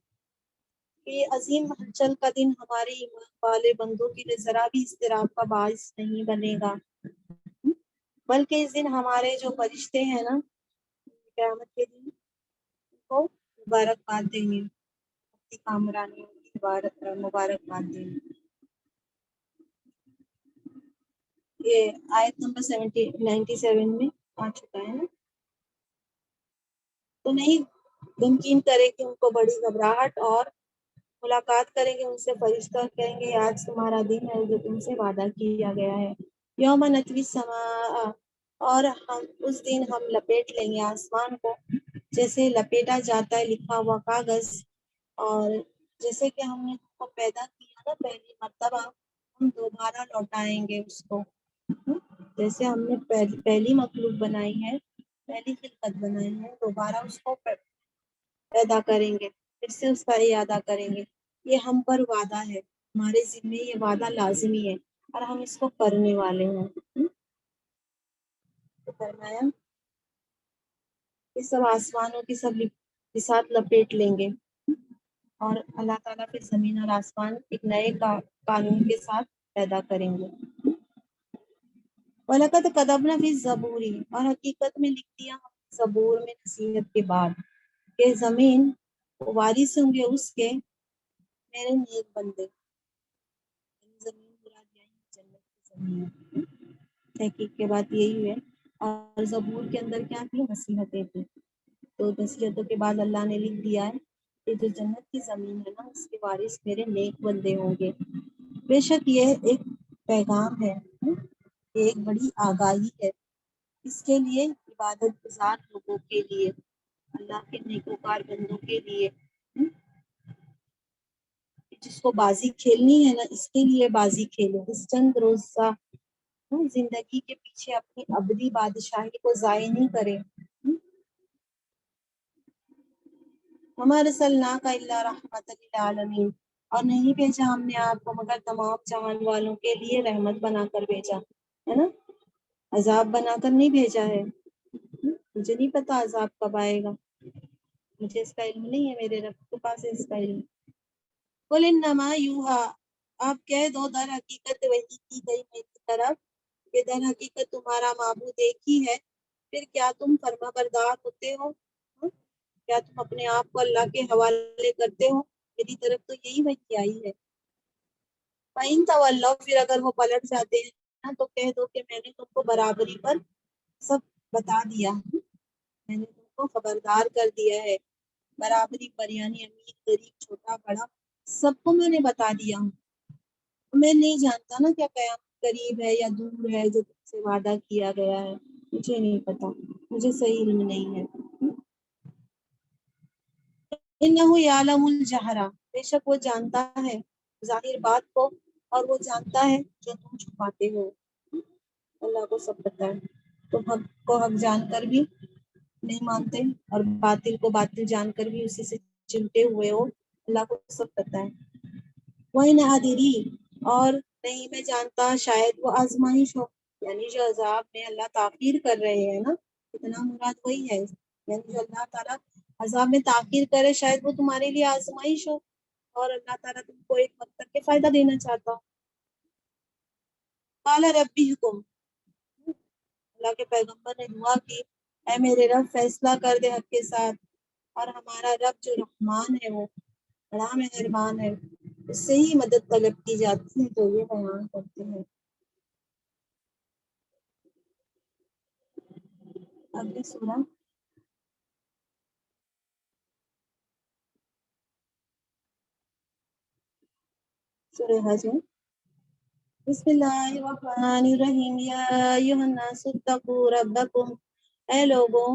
A: کہ یہ عظیم محشر کا دن ہمارے ایمان والے بندوں کے لیے ذرا بھی اضطراب کا باعث نہیں بنے گا، بلکہ اس دن ہمارے جو فرشتے ہیں نا قیامت کے دن ان کو مبارکباد دیں گے، اپنی کامرانیوں کی مبارکباد دیں گے۔ یہ آیت نمبر 97 میں آ چکا ہے نا۔ تو نہیں غمگین کرے کہ ان کو بڑی گھبراہٹ، اور ملاقات کریں گے ان سے فرشتہ کہیں گے آج تمہارا دن ہے جو تم سے وعدہ کیا گیا ہے۔ یوم نطوی السماء، اور ہم اس دن ہم لپیٹ لیں گے آسمان کو جیسے لپیٹا جاتا ہے لکھا ہوا کاغذ، اور جیسے کہ ہم نے اس کو پیدا کیا نا پہلی مرتبہ، ہم دوبارہ لوٹائیں گے اس کو، جیسے ہم نے پہلی مخلوق بنائی ہے، پہلی خلقت بنائی ہے، دوبارہ اس کو پیدا کریں گے، پھر سے اس کا اعادہ کریں گے۔ یہ ہم پر وعدہ ہے، ہمارے ذمے یہ وعدہ لازمی ہے اور ہم اس کو کرنے والے ہیں۔ تو فرمایا یہ سب آسمانوں کی سب کے ساتھ لپیٹ لیں گے، اور اللہ تعالیٰ پھر زمین اور آسمان ایک نئے قانون کے ساتھ پیدا کریں گے۔ وَلَقَدْ كَتَبْنَا فِي الزَّبُورِ، اور حقیقت میں لکھ دیا ہم زبور میں نصیحت کے بعد کہ زمین وارث ہوں گے اس کے میرے نیک بندے، زمین مراد یہی جنت کی زمین ہے، تحقیق کے بعد یہی ہے۔ اور زبور کے اندر کیا تھی؟ نصیحتیں تھی، تو نصیحتوں کے بعد اللہ نے لکھ دیا ہے کہ جو جنت کی زمین ہے نا اس کے وارث میرے نیک بندے ہوں گے۔ بے شک یہ ایک پیغام ہے، یہ ایک بڑی آگاہی ہے اس کے لیے، عبادت گزار لوگوں کے لیے، اللہ کے نیکوکار بندوں کے لیے، جس کو بازی کھیلنی ہے نا اس کے لیے بازی کھیلو، اس چند روزہ زندگی کے پیچھے اپنی ابدی بادشاہی کو ضائع نہیں کرے۔ وَمَا أَرْسَلْنَاكَ إِلَّا رَحْمَةً لِلْعَالَمِينَ، اور نہیں بھیجا ہم نے آپ کو مگر تمام جہان والوں کے لیے رحمت بنا کر بھیجا ہے نا، عذاب بنا کر نہیں بھیجا ہے۔ مجھے نہیں پتا عذاب کب آئے گا، مجھے اس کا علم نہیں ہے، میرے رب کے پاس ہے اس کا علم۔ قُلْ إِنَّمَا يُوحَىٰ، آپ کہہ دو در حقیقت وحی کی گئی میری طرف کہ در حقیقت تمہارا معبود ایک ہی ہے، پھر کیا تم فرما بردار ہوتے ہو؟ کیا تم اپنے آپ کو اللہ کے حوالے کرتے ہو؟ میری طرف تو یہی وحی آئی ہے۔ فَإِن تَوَلَّوْا، پھر اگر وہ پلٹ جاتے ہیں تو کہہ دو کہ میں نے تم کو برابری پر سب بتا دیا، میں نے تم کو خبردار کر دیا ہے برابری پر، یعنی امیر غریب چھوٹا بڑا سب کو میں نے بتا دیا ہوں۔ میں نہیں جانتا نا کیا قیامت قریب ہے یا دور ہے جو تم سے وعدہ کیا گیا ہے، مجھے نہیں پتا، مجھے صحیح علم نہیں ہے۔ انہ یعلم الجہر، بے شک وہ جانتا ہے ظاہر بات کو، اور وہ جانتا ہے جو تم چھپاتے ہو، اللہ کو سب پتا ہے۔ تم حق کو حق جان کر بھی نہیں مانتے اور باطل کو باطل جان کر بھی اسی سے چمٹے ہوئے ہو، اللہ کو سب پتا ہے۔ وَإِنْ أَدْرِي، اور نہیں میں جانتا شاید وہ آزمائش ہو، یعنی جو عذاب میں اللہ تاخیر کر رہے ہیں نا، اتنا مراد وہی ہے، یعنی جو اللہ تعالیٰ عذاب میں تاخیر کرے شاید وہ تمہارے لیے آزمائش ہو، اور اللہ تعالیٰ تم کو ایک وقت تک کے فائدہ دینا چاہتا ہو۔ قال ربی حکم، اللہ کے پیغمبر نے دعا کی اے میرے رب فیصلہ کر دے حق کے ساتھ، اور ہمارا رب جو رحمان ہے وہ بڑا مہربان ہے، اس سے ہی مدد طلب کی جاتی ہے، تو یہ بیان کرتے ہیں۔ اگلی سورہ سورہ حج ہے. بسم اللہ الرحمن الرحیم یا ایھا الناس اتقوا ربکم، اے لوگوں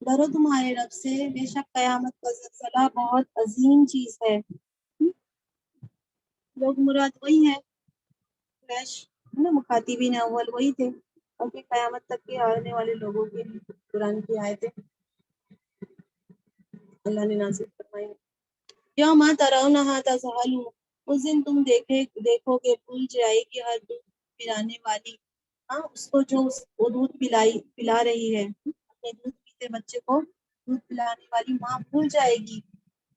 A: ڈرو تمہارے رب سے، بے شک قیامت کا زلزلہ بہت عظیم چیز ہے. لوگ مراد وہی ہے قریش نا، مخاطبین اول وہی تھے، اور پھر قیامت تک کے آنے والے لوگوں کے قرآن کی آیتیں اللہ نے نازل فرمائی. یوم ترونھا تذہل، اس دن تم دیکھو گے بھول جائے گی ہر دودھ پلانے والی، ہاں اس کو جو وہ دودھ پلا رہی ہے، اپنے دودھ پیتے بچے کو دودھ پلانے والی ماں بھول جائے گی،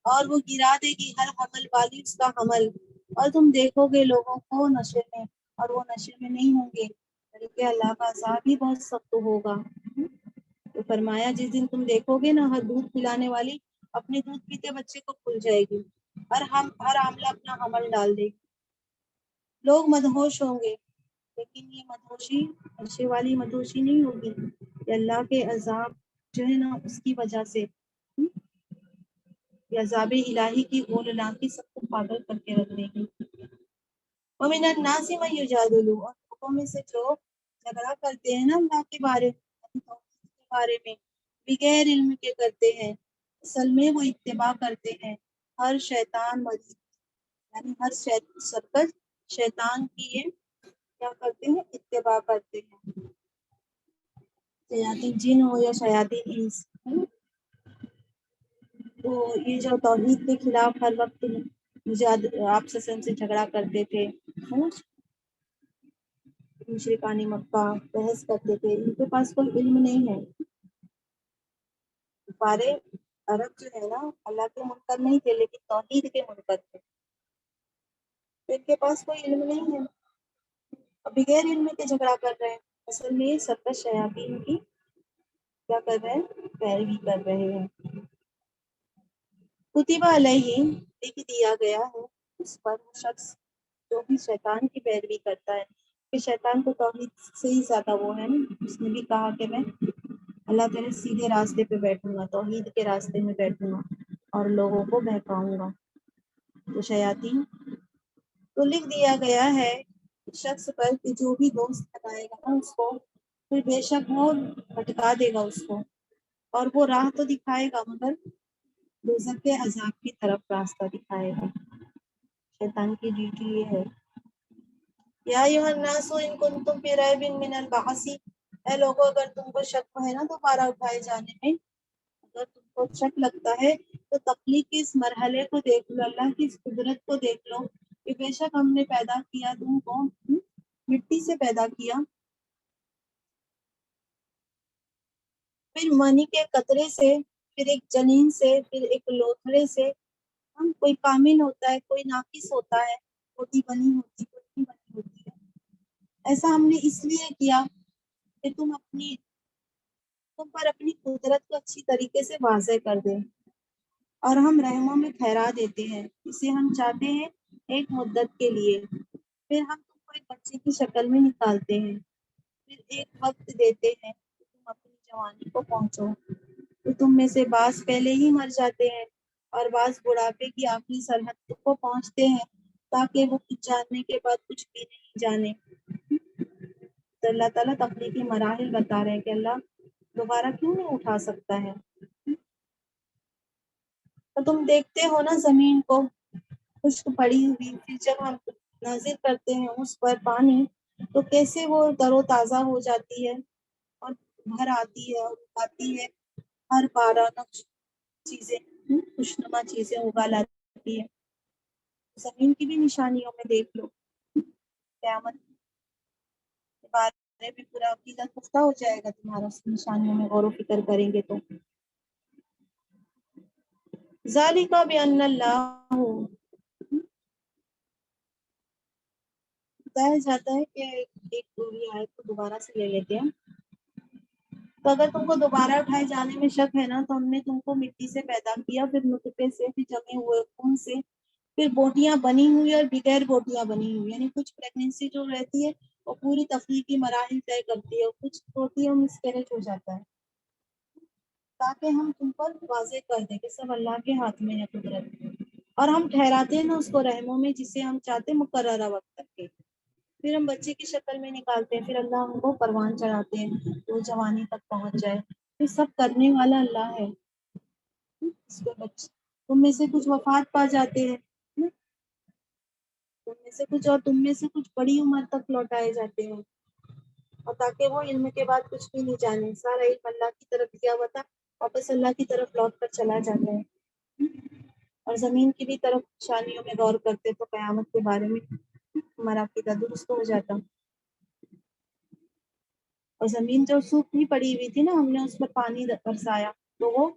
A: اور وہ گرا دے گی ہر حمل والی اس کا حمل. اور تم دیکھو گے لوگوں کو نشے میں، اور وہ نشے میں نہیں ہوں گے، بلکہ اللہ کا عذاب بھی بہت سخت ہوگا. تو فرمایا جس دن تم دیکھو گے نا ہر دودھ پلانے والی اپنے دودھ پیتے بچے کو بھول جائے گی، اور ہر عاملہ اپنا حمل ڈال دے گی. لوگ مدہوش ہوں گے، لیکن یہ مدہوشی نشے والی مدہوشی نہیں ہوگی، یہ اللہ کے عذاب جو ہے نا اس کی وجہ سے، یہ عذاب الہی کی ہولناکی سب کو پاگل کر کے رکھ دے گی. وَمِنَ النَّاسِ مَن يُجَادِلُ، اور لوگوں میں سے جو جھگڑا کرتے ہیں نا اللہ کے بارے میں بغیر علم کے کرتے ہیں، اصل میں وہ اتباع کرتے ہیں ہر شیطان مریض، یعنی ہر سرکش شیطان کی یہ کیا کرتے ہیں، اتباع کرتے ہیں، شیاطین جن ہو یا شیاطین انس. تو یہ جو توحید کے خلاف ہر وقت آپ سے جھگڑا کرتے تھے نا، مشرکان مکہ بحث کرتے تھے، ان کے پاس کوئی علم نہیں ہے. سارے عرب جو ہے نا اللہ کے منکر نہیں تھے، لیکن توحید کے منکر تھے، ان کے پاس کوئی علم نہیں ہے، اور بغیر علم کے جھگڑا کر رہے ہیں. اصل میں یہ سرکش شیاطین کی کیا کر رہے ہیں، پیروی کر رہے ہیں. کتب علیہ، لکھ دیا گیا ہے اس پر وہ شخص جو بھی شیطان کی پیروی کرتا ہے، کہ شیطان کو توحید سے ہی زیادہ وہ ہے نا، اس نے بھی کہا کہ میں اللہ تعالی سیدھے راستے پہ بیٹھوں گا، توحید کے راستے میں بیٹھوں گا اور لوگوں کو بہکاؤں گا. تو شیاطین تو لکھ دیا گیا ہے شخص پر کہ جو بھی دوست لگائے گا نا اس کو، پھر بے شک وہ بھٹکا دے گا اس کو، اور وہ راہ تو دکھائے گا مگر دوزخ کے عذاب کی طرف راستہ دکھائے گا. شیطان کی ڈیوٹی یہ ہے. یا ایھا الناس ان کنتم فی ریب من البعث، اے لوگوں اگر تم کو شک ہے نا دوبارہ اٹھائے جانے میں، اگر تم کو شک لگتا ہے تو تخلیق کے اس مرحلے کو دیکھ لو، اللہ کی اس قدرت کو دیکھ لو کہ بے شک ہم نے پیدا کیا تم کو مٹی سے پیدا کیا، پھر منی کے قطرے سے، پھر ایک جنین سے، پھر ایک لوتھڑے سے. کوئی کامل ہوتا ہے، کوئی ناقص ہوتا ہے، چھوٹی بنی ہوتی، کوئی بنی ہوتی ہے. ایسا ہم نے اس لیے کیا کہ تم پر اپنی قدرت کو اچھی طریقے سے واضح کر دیں، اور ہم رحموں میں ٹھہرا دیتے ہیں اسے ہم چاہتے ہیں ایک مدت کے لیے، پھر ہم تم کو ایک بچے کی شکل میں نکالتے ہیں، پھر ایک وقت دیتے ہیں کہ تم اپنی جوانی کو پہنچو، تو تم میں سے بعض پہلے ہی مر جاتے ہیں اور بعض بڑھاپے کی آخری سرحد کو پہنچتے ہیں، تاکہ وہ کچھ جاننے کے بعد کچھ بھی نہیں جانے. تو اللہ تعالیٰ تخلیقی مراحل بتا رہے ہیں کہ اللہ دوبارہ کیوں نہیں اٹھا سکتا ہے. تو تم دیکھتے ہو نا زمین کو خشک پڑی ہوئی، پھر جب ہم نازل کرتے ہیں اس پر پانی تو کیسے وہ تر و تازہ ہو جاتی ہے اور بھر آتی ہے اور اگاتی ہے ہر بارہ چیزیں، خوشنما چیزیں اگا لاتی ہے. زمین کی بھی نشانیوں میں دیکھ لو، قیامت کے بارے میں پورا عقیدہ پختہ ہو جائے گا تمہارا اس نشانیوں میں غور و فکر کریں گے تو. ذالک بأن اللہ، بتایا جاتا ہے کہ ایک پوری آیت کو دوبارہ سے لے لیتے ہیں. تو اگر تم کو دوبارہ اٹھائے جانے میں شک ہے نا، تو ہم نے تم کو مٹی سے پیدا کیا، پھر نطفے سے، پھر جمے ہوئے خون سے، پھر بوٹیاں بنی ہوئی اور بغیر بوٹیاں بنی ہوئی، یعنی کچھ پریگنینسی جو رہتی ہے وہ پوری تخلیقی مراحل طے کرتی ہے، اور کچھ ہوتی ہے مسکریج ہو جاتا ہے، تاکہ ہم تم پر واضح کر دیں کہ سب اللہ کے ہاتھ میں ہے قدرت. اور ہم ٹھہراتے ہیں نا اس کو رحموں میں جسے ہم چاہتے ہیں مقررہ وقت تک کے، پھر ہم بچے کی شکل میں نکالتے ہیں، پھر اللہ ہم کو پروان چڑھاتے ہیں وہ جوانی تک پہنچ جائے. یہ سب کرنے والا اللہ ہے. اس کے بچے تم میں سے کچھ وفات پا جاتے ہیں، تم میں سے کچھ، اور تم میں سے کچھ بڑی عمر تک لوٹائے جاتے ہیں، اور تاکہ وہ علم کے بعد کچھ بھی نہیں جانے، سارا علم اللہ کی طرف دیا ہوا تھا واپس اللہ کی طرف لوٹ کر چلا جاتا ہے. اور زمین کی بھی طرف نشانیوں میں غور کرتے تو قیامت کے بارے میں ہمارا عقیدہ درست ہو جاتا. اور زمین جو سوکھی پڑی ہوئی تھی نا، ہم نے اس پر پانی برسایا تو وہ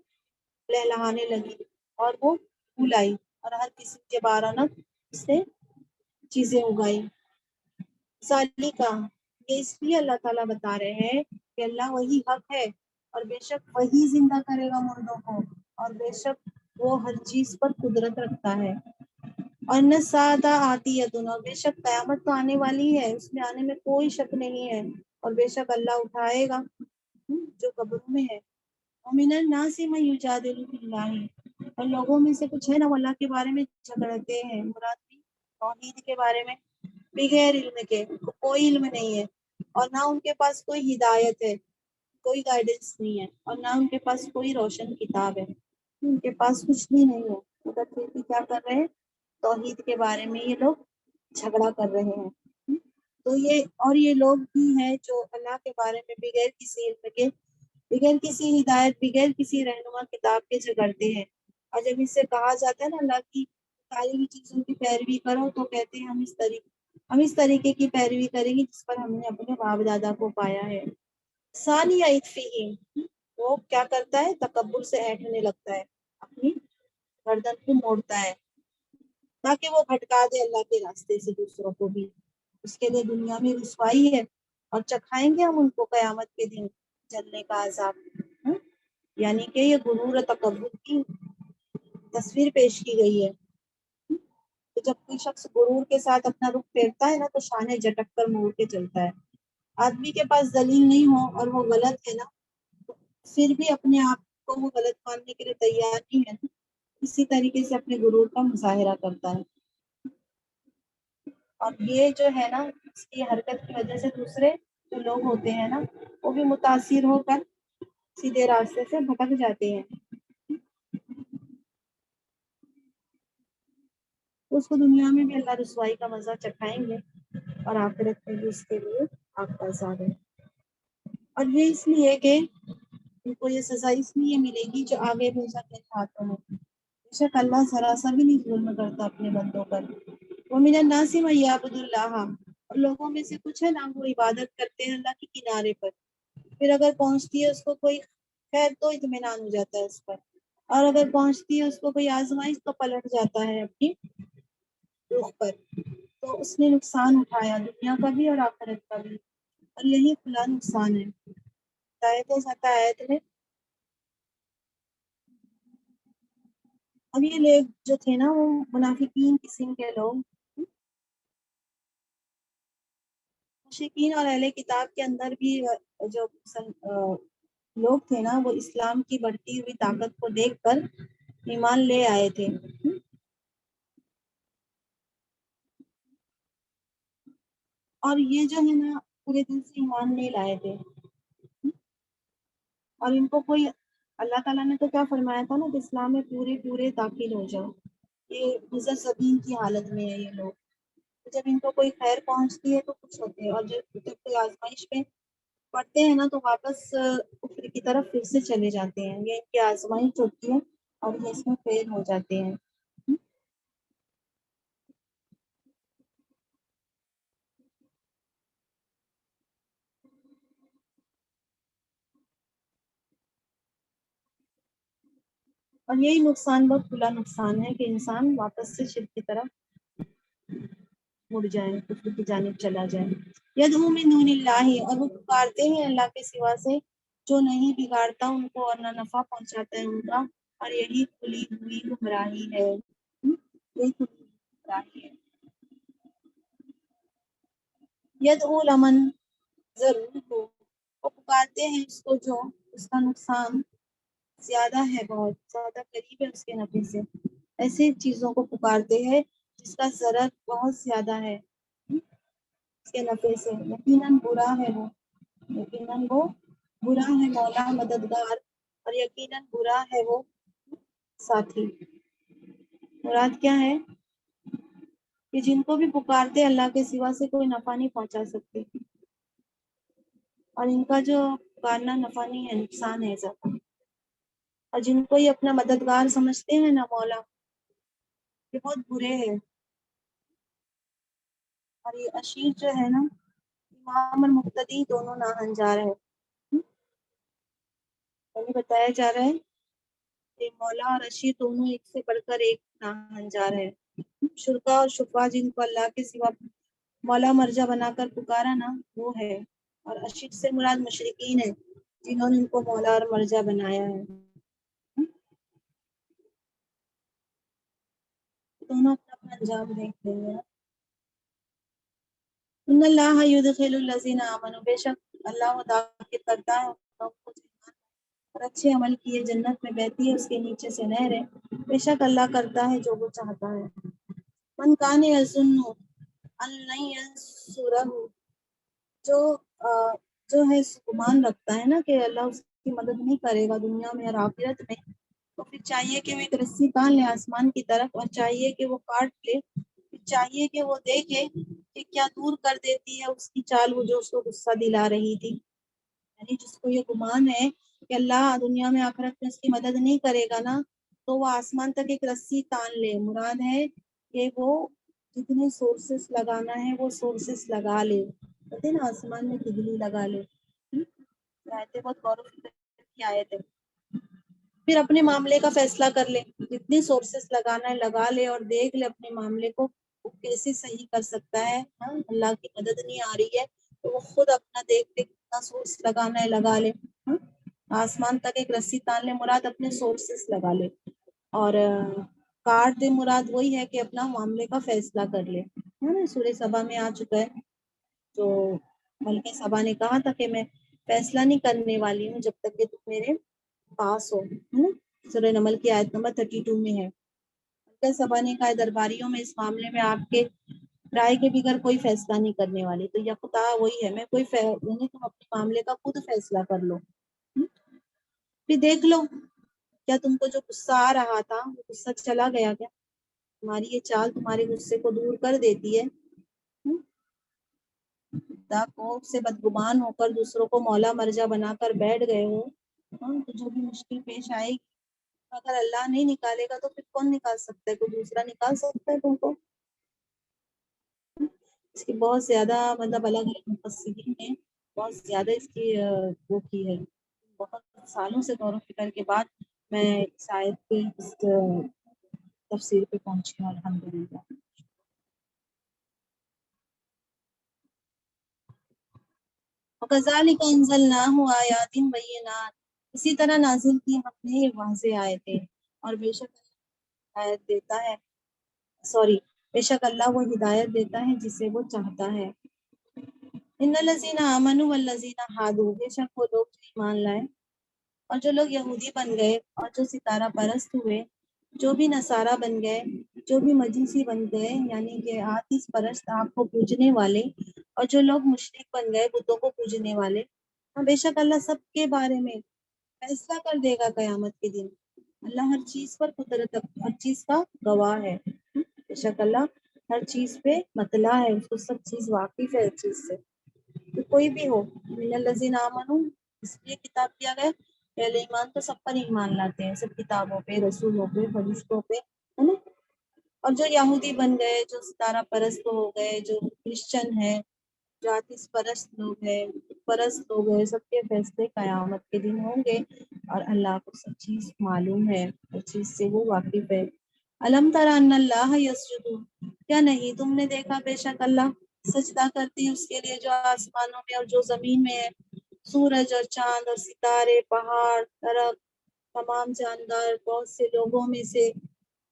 A: لہلہانے لگی اور وہ پھول آئی اور ہر قسم کے بارانک سے چیزیں اگائی. سالی کا یہ اس لیے اللہ تعالیٰ بتا رہے ہیں کہ اللہ وہی حق ہے، اور بے شک وہی زندہ کرے گا مردوں کو، اور بے شک وہ ہر چیز پر قدرت رکھتا ہے. اور نہ سادہ آتی ہے دونوں، بے شک قیامت تو آنے والی ہے، اس میں آنے میں کوئی شک نہیں ہے، اور بے شک اللہ اٹھائے گا جو قبروں میں ہے. وَمِنَ النَّاسِ مَن يُجَادِلُ فِي اللَّهِ، اور لوگوں میں سے کچھ ہے نا وہ اللہ کے بارے میں جھگڑتے ہیں، مراد بھی توحید کے بارے میں، بغیر علم کے، کوئی علم نہیں ہے، اور نہ ان کے پاس کوئی ہدایت ہے، کوئی گائیڈنس نہیں ہے، اور نہ ان کے پاس کوئی روشن کتاب ہے، ان کے پاس کچھ بھی نہیں ہے، مگر پھر بھی کیا کر رہے ہیں؟ توحید کے بارے میں یہ لوگ جھگڑا کر رہے ہیں. تو یہ لوگ بھی ہیں جو اللہ کے بارے میں بغیر کسی علم کے، بغیر کسی ہدایت، بغیر کسی رہنما کتاب کے جھگڑتے ہیں. اور جب اس سے کہا جاتا ہے نا اللہ کی ساری ہوئی چیزوں کی پیروی کرو، تو کہتے ہیں ہم اس طریقے کی پیروی کریں گے جس پر ہم نے اپنے باپ دادا کو پایا ہے. ثانیہ اطفی، وہ کیا کرتا ہے؟ تکبر سے ایٹھنے لگتا ہے، اپنی گردن کو موڑتا ہے تاکہ وہ بھٹکا دے اللہ کے راستے سے دوسروں کو بھی. اس کے لیے دنیا میں رسوائی ہے، اور چکھائیں گے ہم ان کو قیامت کے دن جلنے کا عذاب. یعنی کہ یہ غرور و تکبر کی تصویر پیش کی گئی ہے. تو جب کوئی شخص غرور کے ساتھ اپنا رخ پھیرتا ہے نا تو شانے جھٹک کر موڑ کے چلتا ہے. آدمی کے پاس دلیل نہیں ہو اور وہ غلط ہے نا، تو پھر بھی اپنے آپ کو وہ غلط ماننے کے لیے تیار نہیں ہے نا، اسی طریقے سے اپنے غرور کا مظاہرہ کرتا ہے. اور یہ جو ہے نا، اس کی حرکت کی وجہ سے دوسرے جو لوگ ہوتے ہیں نا، وہ بھی متاثر ہو کر سیدھے راستے سے بھٹک جاتے ہیں. اس کو دنیا میں بھی اللہ رسوائی کا مزہ چکھائیں گے، اور آخرت میں بھی اس کے لیے آگ کا عذاب ہے. اور یہ اس لیے کہ ان کو یہ سزا اس لیے ملے گی جو آگے بھیجا کے ہاتھوں میں. بے شک اللہ ذرا سا بھی نہیں ظلم کرتا اپنے بندوں پر. وَمِنَ النَّاسِ مَن يَعْبُدُ اللَّهَ، اور لوگوں میں سے کچھ ہے نا وہ عبادت کرتے ہیں اللہ کے کنارے پر، پھر اگر پہنچتی ہے اس کو کوئی خیر تو اطمینان ہو جاتا ہے اس پر، اور اگر پہنچتی ہے اس کو کوئی آزمائش تو پلٹ جاتا ہے اپنی رخ پر. تو اس نے نقصان اٹھایا دنیا کا بھی اور آخرت کا بھی، اور یہی کھلا نقصان ہے. آیت میں اب یہ لوگ جو تھے نا وہ منافقین قسم کے لوگ، مشرکین اور اہل کتاب کے اندر بھی جو لوگ تھے نا، وہ اسلام کی بڑھتی ہوئی طاقت کو دیکھ کر ایمان لے آئے تھے. اور یہ جو ہے نا پورے دل سے ایمان نہیں لائے تھے، اور ان کو کوئی، اللہ تعالیٰ نے تو کیا فرمایا تھا نا کہ اسلام میں پورے داخل ہو جاؤ. یہ نظر زبین کی حالت میں ہے یہ لوگ. جب ان کو کوئی خیر پہنچتی ہے تو خوش ہوتے ہیں، اور جب کوئی آزمائش میں پڑھتے ہیں نا تو واپس کفر کی طرف پھر سے چلے جاتے ہیں. یہ ان کی آزمائش ہوتی ہے اور یہ اس میں فیل ہو جاتے ہیں. اور یہی نقصان بہت کھلا نقصان ہے کہ انسان واپس سے شرک کی طرف مڑ جائے، کفر کی جانب چلا جائے. یدعو من دون اللہ، اور وہ پکارتے ہیں اللہ کے سوا سے جو نہیں بگاڑتا ان کو اور نہ نفع پہنچاتا ہے ان کا، اور یہی کھلی ہوئی گمراہی ہے. یہی کھلی ہوئی گمراہی ہے. یدعو لمن ضرور ہو، وہ پکارتے ہیں اس کو جو اس کا نقصان زیادہ ہے، بہت زیادہ قریب ہے اس کے نفع سے. ایسے چیزوں کو پکارتے ہیں جس کا ضرر بہت زیادہ ہے اس کے نفع سے، یقیناً برا ہے وہ، یقیناً وہ برا ہے مولا مددگار، اور یقیناً برا ہے وہ ساتھی۔ مراد کیا ہے کہ جن کو بھی پکارتے اللہ کے سوا سے کوئی نفع نہیں پہنچا سکتے، اور ان کا جو پکارنا نفع نہیں ہے، نقصان ہے زیادہ، اور جن کو یہ اپنا مددگار سمجھتے ہیں نا مولا، یہ بہت برے ہیں۔ اور یہ اشیر جو ہے نا، امام اور مقتدی دونوں ناہنجار ہے، یعنی بتایا جا رہا ہے کہ مولا اور اشیر دونوں ایک سے بڑھ کر ایک ناہنجار ہے۔ شرکا اور شفا جن کو اللہ کے سوا مولا مرجع بنا کر پکارا نا، وہ ہے، اور اشیر سے مراد مشرکین ہے جنہوں نے ان کو مولا اور مرجع بنایا ہے۔ دونوں اپنا اپنا انجام دیکھ لیں گے۔ ان اللہ یدخل الذین آمنوا، بے شک اللہ وہ داخل کرتا ہے اور اچھے عمل کیے جنت میں بہتی ہے اس کے نیچے سے نہریں، بے شک اللہ کرتا ہے جو وہ چاہتا ہے۔ من کان یظن ان لن ینصرہ، جو ہے گمان رکھتا ہے نا کہ اللہ اس کی مدد نہیں کرے گا دنیا میں اور آخرت میں، تو پھر چاہیے کہ وہ ایک رسی تان لے آسمان کی طرف، اور چاہیے کہ وہ کاٹ لے، پھر چاہیے کہ وہ دیکھے کہ کیا دور کر دیتی ہے اس کی چال وہ جو اس کو غصہ دلا رہی تھی۔ یعنی جس کو یہ گمان ہے کہ اللہ دنیا میں آخرت میں اس کی مدد نہیں کرے گا نا، تو وہ آسمان تک ایک رسی تان لے، مراد ہے کہ وہ جتنے سورسز لگانا ہے وہ سورسز لگا لے، کہتے ہیں نا آسمان میں تجلی لگا لے۔ آیتیں بہت غور و فکر کی آیت ہے۔ پھر اپنے معاملے کا فیصلہ کر لے، جتنے سورسز لگانا ہے لگا لے، اور دیکھ لے اپنے معاملے کو وہ کیسے صحیح کر سکتا ہے۔ اللہ کی مدد نہیں آ رہی ہے تو وہ خود اپنا دیکھ لے، کتنا سورس لگانا ہے لگا لے، آسمان تک ایک رسی تان لے، مراد اپنے سورسز لگا لے، اور کاٹ دے مراد وہی ہے کہ اپنا معاملے کا فیصلہ کر لے۔ سورہ سبا میں آ چکا ہے، تو ملکہ سبا نے کہا تھا کہ میں فیصلہ نہیں کرنے والی ہوں جب تک کہ تم میرے پاس ہو، سورہ نمل کی آیت نمبر 32 میں ہے۔ ملکہ سبا نے کہا درباریوں میں اس معاملے میں آپ کے رائے کے بغیر کوئی فیصلہ نہیں کرنے والی، تو یکتا وہی ہے، میں کوئی یعنی تم اپنے معاملے کا خود فیصلہ کر لو، پھر دیکھ لو کیا تم کو جو غصہ آ رہا تھا وہ غصہ چلا گیا، کیا تمہاری یہ چال تمہارے غصے کو دور کر دیتی ہے۔ خدا کو سے بدگمان ہو کر دوسروں کو مولا مرجع بنا کر بیٹھ گئے ہو، تو جو بھی مشکل پیش آئے گی اگر اللہ نہیں نکالے گا تو پھر کون نکال سکتا ہے؟ کوئی دوسرا نکال سکتا ہے تم کو؟ اس کی بہت زیادہ مطلب الگ الگ مفسرین نے بہت زیادہ اس کی وہ کی ہے، بہت سالوں سے غور و فکر کے بعد میں شاید پہ اس تفسیر پہ پہنچی ہوں، الحمدللہ۔ وَكَذَلِكَ أَنزَلْنَاهُ آيَاتٍ بَيِّنَاتٍ، اسی طرح نازل کی ہم نے واضح آیتیں، اور بے شک ہدایت دیتا ہے، بے شک اللہ وہ ہدایت دیتا ہے جسے وہ چاہتا ہے۔ ان الذین آمنوا والذین ہادوا، بے شک وہ لوگ جو ایمان لائے اور جو لوگ یہودی بن گئے اور جو ستارہ پرست ہوئے، جو بھی نصارہ بن گئے، جو بھی مجوسی بن گئے یعنی کہ آتش پرست آپ کو پوجنے والے، اور جو لوگ مشرک بن گئے بتوں کو پوجنے والے، بے شک اللہ سب کے بارے میں فیصلہ کر دے گا قیامت کے دن۔ اللہ ہر چیز پر قدرت، ہر چیز کا گواہ ہے، بے شک اللہ ہر چیز پہ مطلع ہے، اس کو سب چیز واقف ہے ہر چیز سے، تو کوئی بھی ہو۔ من الذین آمنوا، اس لیے کتاب دیا گیا، پہلے ایمان تو سب پر ایمان لاتے ہیں، سب کتابوں پہ، رسولوں پہ، فرشتوں پہ، ہے نا۔ اور جو یہودی بن گئے، جو ستارہ پرست ہو گئے، جو کرسچن ہے، جو آتش پرست لوگ ہیں، پرست لوگ ہیں، سب کے فیصلے قیامت کے دن ہوں گے، اور اللہ کو سب چیز معلوم ہے، ہر چیز سے وہ واقف ہے۔ الم تر ان اللہ یسجد، کیا نہیں تم نے دیکھا بے شک اللہ سجدہ کرتی ہے اس کے لیے جو آسمانوں میں اور جو زمین میں ہے، سورج اور چاند اور ستارے، پہاڑ، درخت، تمام جاندار، بہت سے لوگوں میں سے،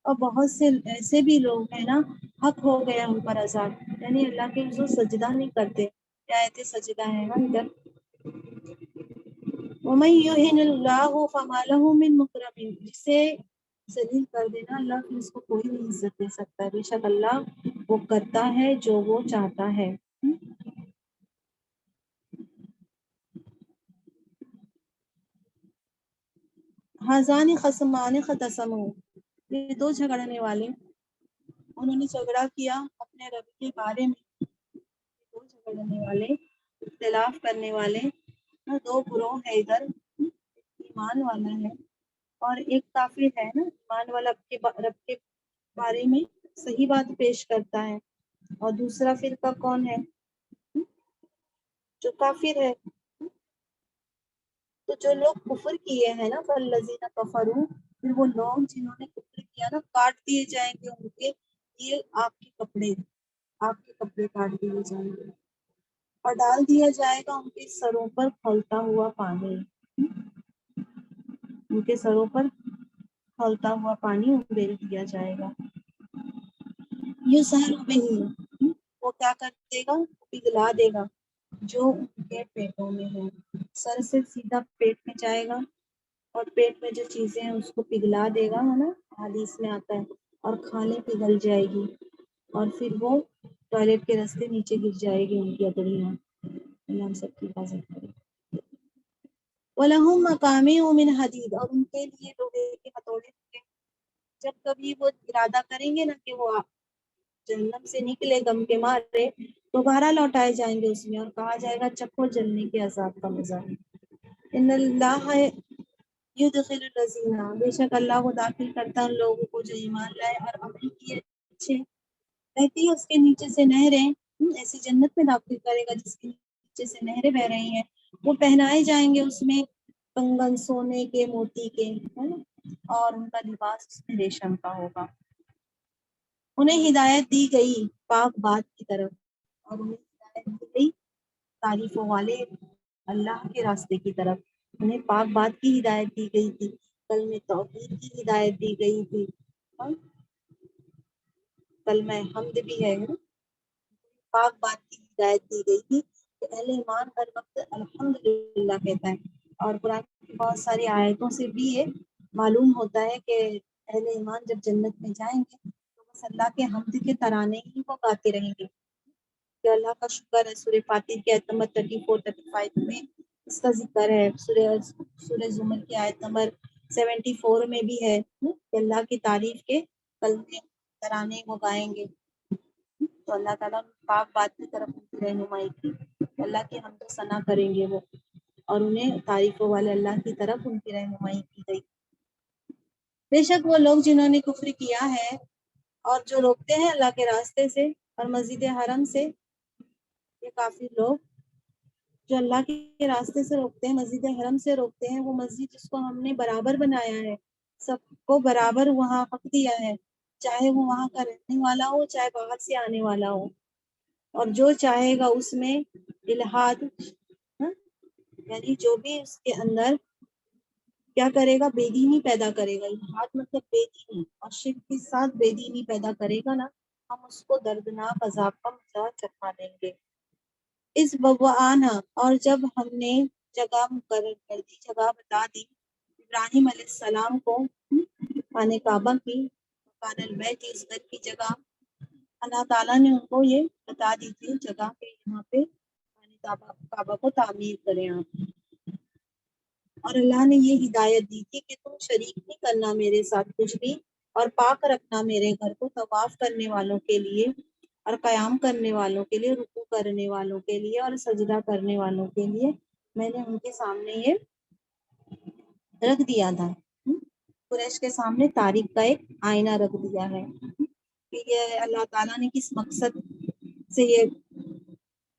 A: اور بہت سے ایسے بھی لوگ ہیں نا حق ہو گیا ان پر عذاب، یعنی اللہ کے جو سجدہ نہیں کرتے، کیا آیت سجدہ ہے نا ادھر۔ وَمَن يُهِنِ اللَّهُ فَمَا لَهُ مِن مُّكْرَمٍ، جسے ذلیل کر دینا، اللہ پھر اس کو کوئی نہیں عزت دے سکتا ہے۔ بے شک اللہ وہ کرتا ہے جو وہ چاہتا ہے۔ حضان خصمان ختصموا، یہ دو جھگڑنے والے انہوں نے جھگڑا کیا اپنے رب کے بارے میں۔ دو جھگڑنے والے، اختلاف کرنے والے دو گروہ ہے ادھر، ایمان والا ہے اور ایک کافر ہے نا۔ ایمان والا رب کے بارے میں صحیح بات پیش کرتا ہے، اور دوسرا فرقہ کون ہے؟ جو کافر ہے۔ تو جو لوگ کفر کیے ہیں نا، فالذین کفروا، پھر وہ لوگ جنہوں نے کفر کیا نا، کاٹ دیے جائیں گے ان کے یہ آپ کے کپڑے کاٹ دیے جائیں گے، اور ڈال دیا جائے گا ان کے سروں پر کھولتا ہوا پانی، ان کے سروں پر کھولتا ہوا پانی ڈال دیا جائے گا۔ یسحر بہ، وہ کیا کر دے گا؟ پگھلا دے گا جو ان کے پیٹوں میں ہے۔ سر سے سیدھا پیٹ میں جائے گا، اور پیٹ میں جو چیزیں ہیں اس کو پگھلا دے گا، ہے نا، حدیث میں آتا ہے، اور کھانے پگھل جائے گی، اور پھر وہ ٹوائلٹ کے راستے نیچے گر جائے گی ان کی اتڑیاں۔ اللہ ہم سب کی حفاظت کرے۔ وَلَهُم مَّقَامِعُ مِنْ حَدِيدٍ، اور ان کے لیے لوہے کے ہتھوڑے ہوں گے۔ جب کبھی وہ ارادہ کریں گے نا کہ وہ جہنم سے نکلے غم کے مارے، دوبارہ لوٹائے جائیں گے اس میں، اور کہا جائے گا چکھو جلنے کے عذاب کا مزہ۔ ان اللہ یدخل الذین، بے شک اللہ وہ داخل کرتا ہے ان لوگوں کو جو ایمان لائے اور عمل کیے اچھے، رہتی ہے اس کے نیچے سے نہریں، ایسی جنت میں داخل کرے گا جس کے نیچے سے نہریں بہ رہی ہیں، وہ پہنائے جائیں گے اس میں کنگن سونے کے، موتی کے، ہے نا، اور ان کا لباس اس میں ریشم کا ہوگا۔ انہیں ہدایت دی گئی پاک بات کی طرف، اور انہیں ہدایت دی گئی تعریفوں والے اللہ کے راستے کی طرف۔ انہیں پاک بات کی ہدایت دی گئی تھی، کلمہ توحید کی ہدایت دی گئی تھی، اور کلمہ حمد بھی ہے نا، پاک بات کی ہدایت دی گئی تھی کہ اہل ایمان ہر وقت الحمدللہ کہتا ہے۔ اور قرآن کی بہت ساری آیتوں سے بھی یہ معلوم ہوتا ہے کہ اہل ایمان جب جنت میں جائیں گے تو بس اللہ کے حمد کے ترانے ہی وہ گاتے رہیں گے کہ اللہ کا شکر ہے۔ سورہ فاتر کی آیت نمبر 34-35 میں اس کا ذکر ہے، سورہ زمر کی آیت نمبر 74 میں بھی ہے کہ اللہ کی تعریف کے کلمے ترانے وہ گائیں گے۔ تو اللہ تعالیٰ پاک بات کی طرف ان کی رہنمائی کی، اللہ کی حمد و ثنا کریں گے وہ، اور انہیں تعریفوں والے اللہ کی طرف ان کی رہنمائی کی گئی۔ بے شک وہ لوگ جنہوں نے کفر کیا ہے اور جو روکتے ہیں اللہ کے راستے سے اور مسجد حرم سے، یہ کافر لوگ جو اللہ کے راستے سے روکتے ہیں، مسجد حرم سے روکتے ہیں، وہ مسجد جس کو ہم نے برابر بنایا ہے، سب کو برابر وہاں حق دیا ہے، چاہے وہ وہاں کا رہنے والا ہو چاہے باہر سے آنے والا ہو، اور جو چاہے گا اس میں الہاد، یعنی جو بھی اس کے اندر کیا کرے گا، بے دینی پیدا کرے گا۔ الہاد مطلب بے دینی، اور شرک کے ساتھ بے دینی پیدا کرے گا نا، ہم اس کو دردناک عذاب کا مزہ چکھا دیں گے۔ اس بوآنا، اور جب ہم نے جگہ مقرر کر دی، جگہ بتا دی ابراہیم علیہ السلام کو خانہ کعبہ کی، مکان البیت، اس گھر کی جگہ، اللہ تعالیٰ نے ان کو یہ بتا دی تھی جگہ پہ، یہاں پہ خانہ کعبہ کو تعمیر کریں آپ، اور اللہ نے یہ ہدایت دی تھی کہ تم شریک نہیں کرنا میرے ساتھ کچھ بھی، اور پاک رکھنا میرے گھر کو طواف کرنے والوں کے لیے اور قیام کرنے والوں کے لیے، رکوع کرنے والوں کے لیے اور سجدہ کرنے والوں کے لیے میں نے ان کے سامنے یہ رکھ دیا تھا۔ قریش کے سامنے تاریخ کا ایک آئینہ رکھ دیا ہے کہ یہ اللہ تعالیٰ نے کس مقصد سے یہ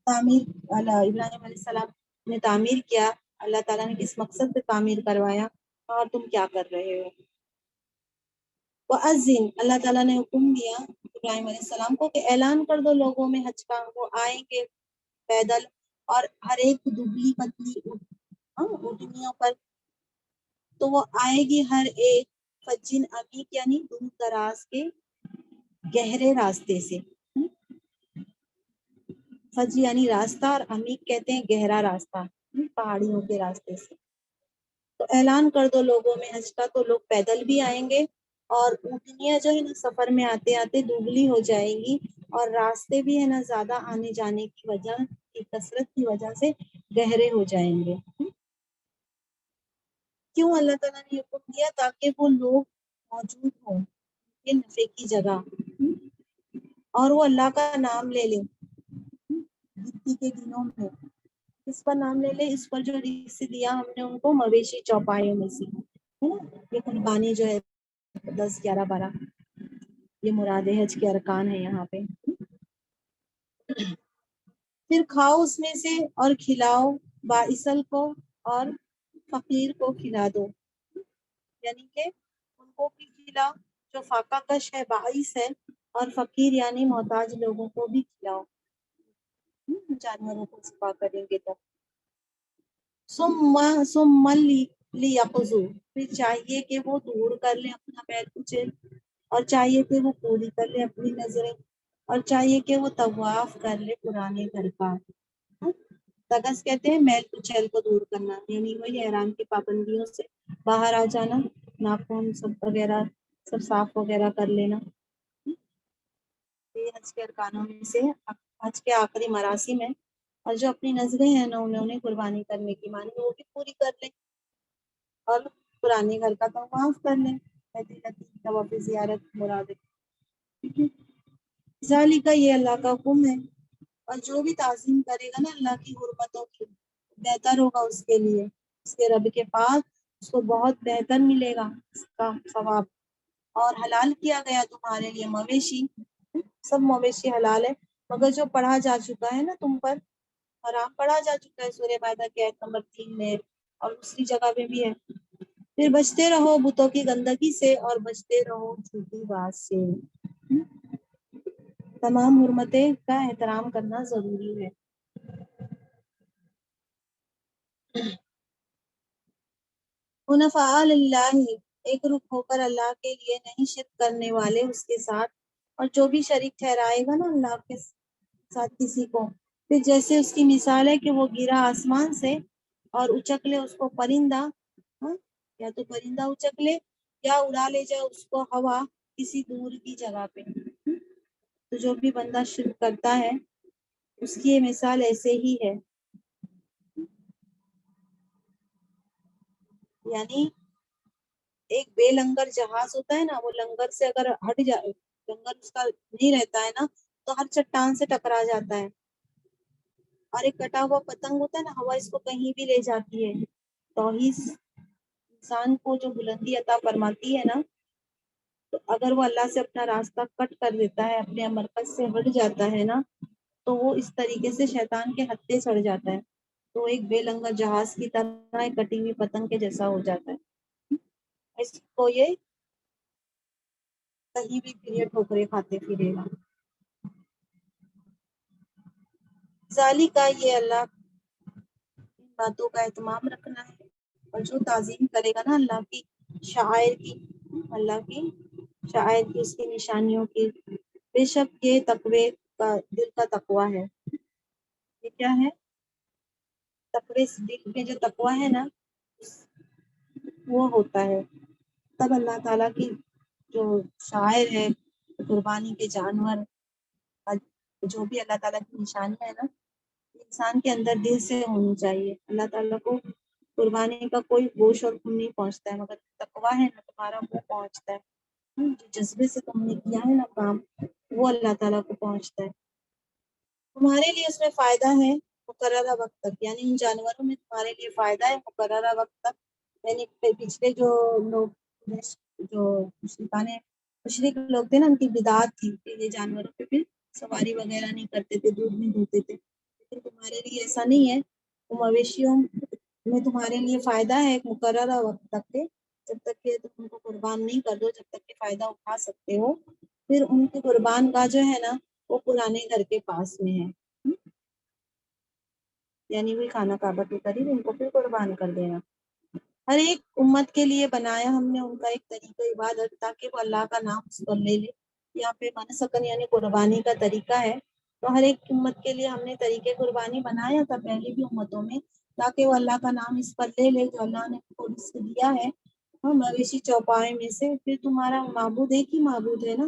A: تعمیر، ابراہیم علیہ السلام نے تعمیر کیا، اللہ تعالیٰ نے کس مقصد سے تعمیر کروایا، اور تم کیا کر رہے ہو۔ وَأَذِّن، اللہ تعالیٰ نے حکم دیا ابراہیم علیہ السلام کو کہ اعلان کر دو لوگوں میں حج کا، وہ آئیں گے پیدل، اور ہر ایک دبلی پتلی اونٹنیوں پر، تو وہ آئے گی ہر ایک فجن عمیق، یعنی دور دراز کے گہرے راستے سے۔ فج یعنی راستہ، اور عمیق کہتے ہیں گہرا راستہ، پہاڑیوں کے راستے سے۔ تو اعلان کر دو لوگوں میں حج کا، تو لوگ پیدل بھی آئیں گے اور اونٹنیاں جو ہے نا سفر میں آتے آتے دبلی ہو جائیں گی، اور راستے بھی ہے نا زیادہ آنے جانے کی وجہ کی کثرت کی وجہ سے گہرے ہو جائیں گے۔ کیوں اللہ تعالیٰ نے یہ حکم دیا؟ تاکہ وہ لوگ موجود ہوں یہ نفے کی جگہ، اور وہ اللہ کا نام لے لیں گدی کے دنوں میں۔ اس پر نام لے لے، اس پر جو رزق دیا ہم نے ان کو مویشی چوپایوں میں سے، ہے نا؟ یہ قربانی جو ہے 10 11 12 یہ مراد حج کے ارکان ہے یہاں پہ۔ پھر کھاؤ اس میں سے اور کھلاؤ باعثل کو اور فقیر کو کھلا دو، یعنی کہ ان کو بھی کھلاؤ جو فاقہ کش ہے باعث ہے، اور فقیر یعنی محتاج لوگوں کو بھی کھلاؤ، جانوروں کو ذبح کریں گے تو۔ ثم لیقضوا، پھر چاہیے کہ وہ دور کر لیں اپنا بیل کچیل، اور چاہیے کہ وہ پوری کر لیں اپنی نظریں، اور چاہیے کہ وہ طواف کر لے پرانے گھر کا۔ تگس کہتے ہیں میل کچیل کو دور کرنا، یعنی وہی احرام کی پابندیوں سے باہر آ جانا، ناخن سب وغیرہ سب صاف وغیرہ کر لینا۔ یہ حج کے ارکانوں میں سے حج کے آخری مراسم ہے، اور جو اپنی نظریں ہیں نا انہیں قربانی کرنے کی مانی وہ بھی پوری کر لیں، اور پرانے گھر کا طواف کر لیں، طواف زیارت مراد ہے۔ ذالک کا یہ اللہ کا حکم ہے، اور جو بھی تعظیم کرے گا نا اللہ کی حرمتوں کی بہتر ہوگا اس کے لیے، اس کے رب کے پاس اس کو بہت بہتر ملے گا اس کا ثواب۔ اور حلال کیا گیا تمہارے لیے مویشی، سب مویشی حلال ہے مگر جو پڑھا جا چکا ہے نا تم پر، حرام پڑھا جا چکا ہے سورہ مائدہ کی آیت نمبر 3 میں، اور دوسری جگہ پہ بھی ہے۔ پھر بچتے رہو بتوں کی گندگی سے، اور بچتے رہو جھوٹی بات سے۔ تمام حرمتیں کا احترام کرنا ضروری ہے۔ حنفاء للہ، ایک رخ ہو کر اللہ کے لیے، نہیں شرک کرنے والے اس کے ساتھ، اور جو بھی شریک ٹھہرائے گا نا اللہ کے ساتھ کسی کو، پھر جیسے اس کی مثال ہے کہ وہ گرا آسمان سے اور اچک لے اس کو پرندہ، یا تو پرندہ اچک لے یا اڑا لے جائے اس کو ہوا کسی دور کی جگہ پہ۔ تو جو بھی بندہ شرک کرتا ہے اس کی یہ مثال ایسے ہی ہے، یعنی ایک بے لنگر جہاز ہوتا ہے نا، وہ لنگر سے اگر ہٹ جائے، لنگر اس کا نہیں رہتا ہے نا تو ہر چٹان سے ٹکرا جاتا ہے، اور ایک کٹا ہوا پتنگ ہوتا ہے نا، ہوا اس کو کہیں بھی لے جاتی ہے۔ توحید انسان کو جو بلندی عطا فرماتی ہے نا، تو اگر وہ اللہ سے اپنا راستہ کٹ کر دیتا ہے، اپنے مرکز سے ہٹ جاتا ہے نا، تو وہ اس طریقے سے شیطان کے ہتھے چڑھ جاتا ہے، تو ایک بے لنگر جہاز کی طرح ایک کٹی ہوئی پتنگ کے جیسا ہو جاتا ہے، اس کو یہ کہیں بھی پھرے ٹھوکرے کھاتے پھرے گا۔ ذالک کا یہ اللہ باتوں کا اہتمام رکھنا ہے، اور جو تعظیم کرے گا نا اللہ کی شعائر کی، اللہ کی شاعر کی، اس کی نشانیوں کی، بے شک یہ تقوی کا دل کا تقوی ہے۔ یہ کیا ہے؟ تقوی، دل میں جو تقوی ہے نا وہ ہوتا ہے، تب اللہ تعالیٰ کی جو شاعر ہے، قربانی کے جانور، جو بھی اللہ تعالیٰ کی نشانی ہے نا، انسان کے اندر دل سے ہونی چاہیے۔ اللہ تعالیٰ کو قربانی کا کوئی گوشت اور خون نہیں پہنچتا ہے، مگر تقوی ہے نا تمہارا وہ پہنچتا ہے، جو جذبے سے تم نے کیا ہے نا کام، وہ اللہ تعالیٰ کو پہنچتا ہے۔ تمہارے لیے اس میں فائدہ ہے مقررہ وقت تک، یعنی ان جانوروں میں تمہارے لیے فائدہ ہے مقررہ وقت تک، یعنی پچھلے جو لوگ جو مشرک لوگ تھے نا، ان کی بدعت تھی کہ یہ جانوروں پہ بھی سواری وغیرہ نہیں کرتے تھے، دودھ نہیں دھوتے تھے، لیکن تمہارے لیے ایسا نہیں ہے، مویشیوں میں تمہارے لیے فائدہ ہے ایک مقررہ وقت تک کے، جب تک کہ تم ان کو قربان نہیں کر دو، جب تک کہ فائدہ اٹھا سکتے ہو، پھر ان کی قربان کا جو ہے نا وہ پرانے گھر کے پاس میں ہے، یعنی وہی خانہ کعبہ کے قریب ان کو پھر قربان کر دینا۔ ہر ایک امت کے لیے بنایا ہم نے ان کا ایک طریقہ عبادت، تاکہ وہ اللہ کا نام اس پر لے لے۔ یہاں پہ منسکن یعنی قربانی کا طریقہ ہے، تو ہر ایک امت کے لیے ہم نے طریقے قربانی بنایا تھا پہلے بھی امتوں میں، تاکہ وہ اللہ کا نام اس پر لے لے جو اللہ نے کو رزق دیا ہے، مویشی چوپائے میں سے، پھر تمہارا معبود ایک ہی معبود ہے نا،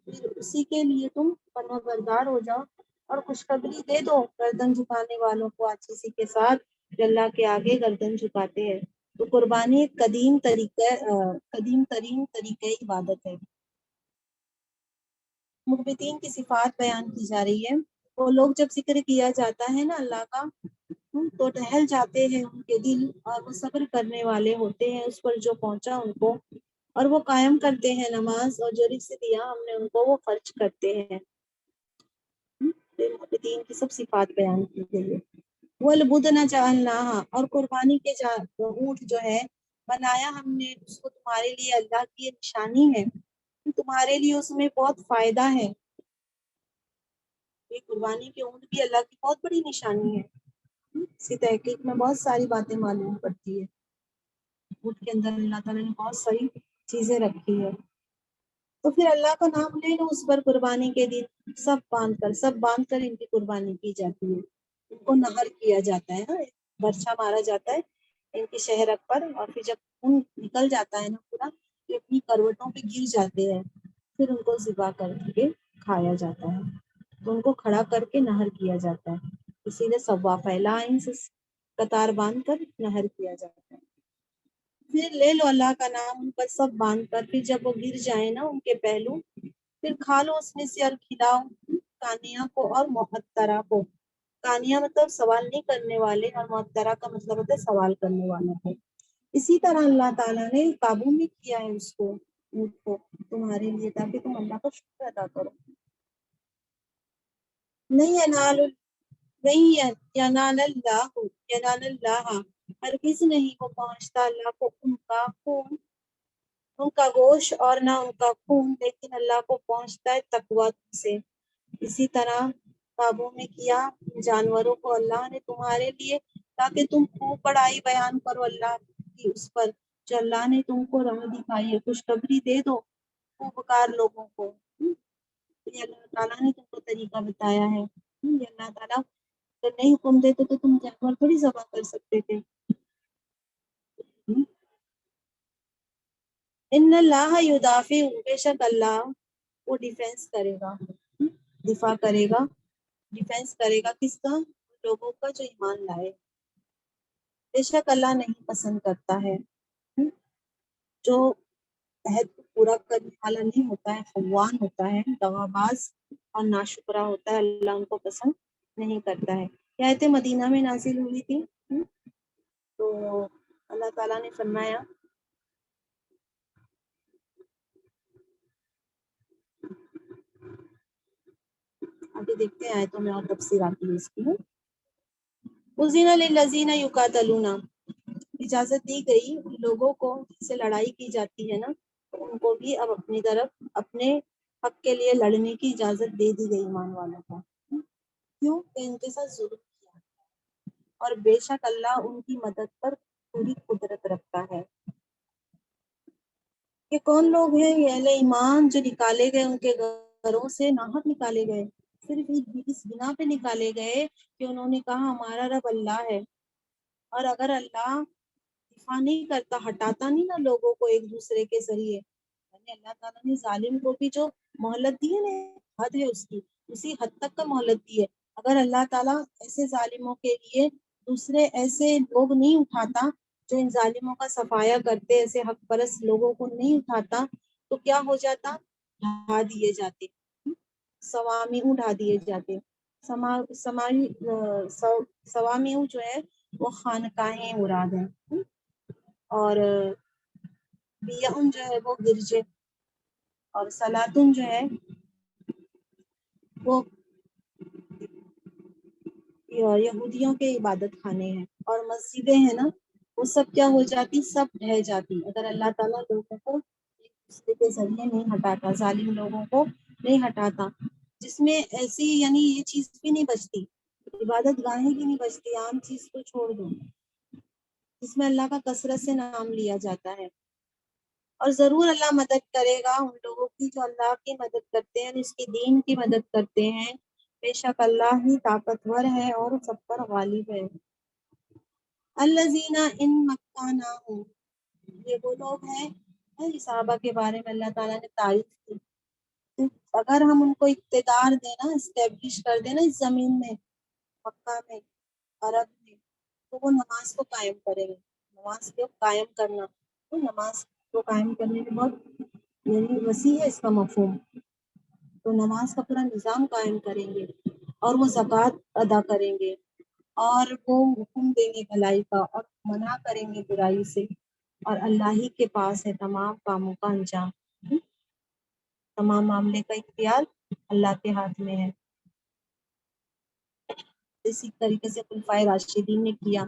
A: پھر اسی کے لیے تم فرما بردار ہو جاؤ اور خوشخبری دے دو گردن جھکانے والوں کو آجزی کے ساتھ جو اللہ کے آگے گردن جھکاتے ہیں۔ تو قربانی ایک قدیم ترین طریقہ عبادت ہے۔ مخبتین کی صفات بیان کی جا رہی ہے۔ وہ لوگ جب ذکر کیا جاتا ہے نا اللہ کا تو ٹہل جاتے ہیں ان کے دل، اور وہ صبر کرنے والے ہوتے ہیں اس پر جو پہنچا ان کو، اور وہ قائم کرتے ہیں نماز، اور جو رزق دیا ہم نے ان کو وہ خرچ کرتے ہیں۔ مخبتین کی سب صفات بیان کی گئی ہے۔ وَالْبُدْنَ جَعَلْنَاهَا، اور قربانی کے اونٹ جو ہے بنایا ہم نے اس کو تمہارے لیے، اللہ کی یہ نشانی ہے، تمہارے لیے اس میں بہت فائدہ ہے۔ یہ قربانی کے اونٹ بھی اللہ کی بہت بڑی نشانی ہے۔ اس کی تحقیق میں بہت ساری باتیں معلوم پڑتی ہے۔ اونٹ کے اندر اللہ تعالیٰ نے بہت ساری چیزیں رکھی ہے۔ تو پھر اللہ کا نام لے لو اس پر قربانی کے دن، سب باندھ کر ان کی قربانی کی جاتی ہے۔ ان کو نہر کیا جاتا ہے، برچھا مارا جاتا ہے ان کی شہرک پر، اور پھر جب خون نکل جاتا ہے نا پورا، یہ اپنی کروٹوں پہ گر جاتے ہیں، پھر ان کو ذبح کر کے کھایا جاتا ہے۔ تو ان کو کھڑا کر کے نہر کیا جاتا ہے، اسی لیے صوافہ لائن سے قطار باندھ کر نہر کیا جاتا ہے۔ پھر لے لو اللہ کا نام ان پر سب باندھ کر، پھر جب وہ گر جائے نا ان کے پہلو، پھر کھا لو اس میں سے اور کھلاؤ کانیا کو اور محترا کو۔ کانیا مطلب سوال نہیں کرنے والے، اور محترا کا مطلب ہوتا ہے سوال کرنے والوں کو۔ اسی طرح اللہ تعالیٰ نے قابو میں کیا ہے اس کو، اونٹ کو تمہارے لیے، تاکہ تم اللہ کا شکر ادا کرو۔ نہیں ینال اللہ، ہرگز نہیں وہ پہنچتا اللہ کو ان کا خون، ان کا گوشت اور نہ ان کا خون، لیکن اللہ کو پہنچتا ہے تقویٰ سے۔ اسی طرح قابو میں کیا جانوروں کو اللہ نے تمہارے لیے، تاکہ تم خوب بڑائی بیان کرو اللہ کی اس پر جو اللہ نے تم کو راہ دکھائی ہے، خوشخبری دے دو خوبکار لوگوں کو۔ یہ اللہ تعالیٰ نے تم کو طریقہ بتایا ہے۔ یہ اللہ تعالیٰ اگر نہیں حکم دیتے تو تم جانور تھوڑی ذبح کر سکتے تھے۔ ان اللہ یدافع، بے شک اللہ وہ ڈیفینس کرے گا، دفاع کرے گا، ڈیفینس کرے گا کس کا؟ لوگوں کا جو ایمان لائے۔ بے شک اللہ نہیں پسند کرتا ہے جو عہد کو پورا کرنے والا نہیں ہوتا ہے، خوان ہوتا ہے، دغاباز اور ناشکرا ہوتا ہے، اللہ ان کو پسند نہیں کرتا ہے۔ یہ آیتیں مدینہ میں نازل ہوئی تھی، تو اللہ تعالیٰ نے فرمایا آگے دیکھتے ہیں آیتوں میں اور تفسیر آتی ہے اس کی۔ اذن للذین یقاتلون، اجازت دی گئی لوگوں کو جن سے لڑائی کی جاتی ہے نا، تو ان کو بھی اب اپنی طرف اپنے حق کے لیے لڑنے کی اجازت دے دی گئی ایمان والوں کو۔ کیوں کہ ان کے ساتھ ظلم کیا، اور بے شک اللہ ان کی مدد پر پوری قدرت رکھتا ہے۔ یہ کون لوگ ہیں؟ یہ اہل ایمان جو نکالے گئے ان کے گھروں سے، ناحق نکالے گئے، صرف اس بنا پہ نکالے گئے کہ انہوں نے کہا ہمارا رب اللہ ہے، اور اگر اللہ دفاع نہیں کرتا، ہٹاتا نہیں نا لوگوں کو ایک دوسرے کے ذریعے، یعنی اللہ تعالیٰ نے ظالم کو بھی جو مہلت دی ہے نا، حد ہے اس کی، اسی حد تک کا مہلت دی ہے۔ اگر اللہ تعالیٰ ایسے ظالموں کے لیے دوسرے ایسے لوگ نہیں اٹھاتا جو ان ظالموں کا صفایا کرتے، ایسے حق پرست لوگوں کو نہیں اٹھاتا، تو کیا ہو جاتا؟ ڈھا دیے جاتے، سوامیہ ڈھا دیے جاتے۔ سوامیہ جو ہے وہ خانقاہیں مراد ہیں، اور بیعن جو ہے وہ گرجے، اور صلاتن جو ہے وہ یہودیوں کے عبادت خانے ہیں، اور مسجدیں ہیں نا وہ سب کیا ہو جاتی؟ سب ڈھہ جاتی اگر اللہ تعالیٰ لوگوں کو ایک دوسرے کے ذریعے نہیں ہٹاتا، ظالم لوگوں کو نہیں ہٹاتا، جس میں ایسی یعنی یہ چیز بھی نہیں بچتی، عبادت گاہیں بھی نہیں بچتی، عام چیز کو چھوڑ دو، جس میں اللہ کا کثرت سے نام لیا جاتا ہے۔ اور ضرور اللہ مدد کرے گا ان لوگوں کی جو اللہ کی مدد کرتے ہیں، اس کی دین کی مدد کرتے ہیں، بے شک اللہ ہی طاقتور ہے اور سب پر غالب ہے۔ الذین ان مکناہم، یہ وہ لوگ ہیں صحابہ کے بارے میں اللہ تعالیٰ نے تعریف کی. اگر ہم ان کو اقتدار دیں نا، اسٹیبلش کر دیں نا اس زمین میں، مکہ میں، عرب میں، تو وہ نماز کو قائم کریں گے. نماز کو قائم کرنا، تو نماز کو قائم کرنے کے بہت یعنی وسیع ہے اس کا مفہوم. تو نماز کا پورا نظام قائم کریں گے، اور وہ زکوٰۃ ادا کریں گے، اور وہ حکم دیں گے بھلائی کا اور منع کریں گے برائی سے. اور اللہ ہی کے پاس ہے تمام کاموں کا انجام. تمام معاملے کا اختیار اللہ کے ہاتھ میں ہے. اسی طریقے سے خلفائے راشدین نے کیا،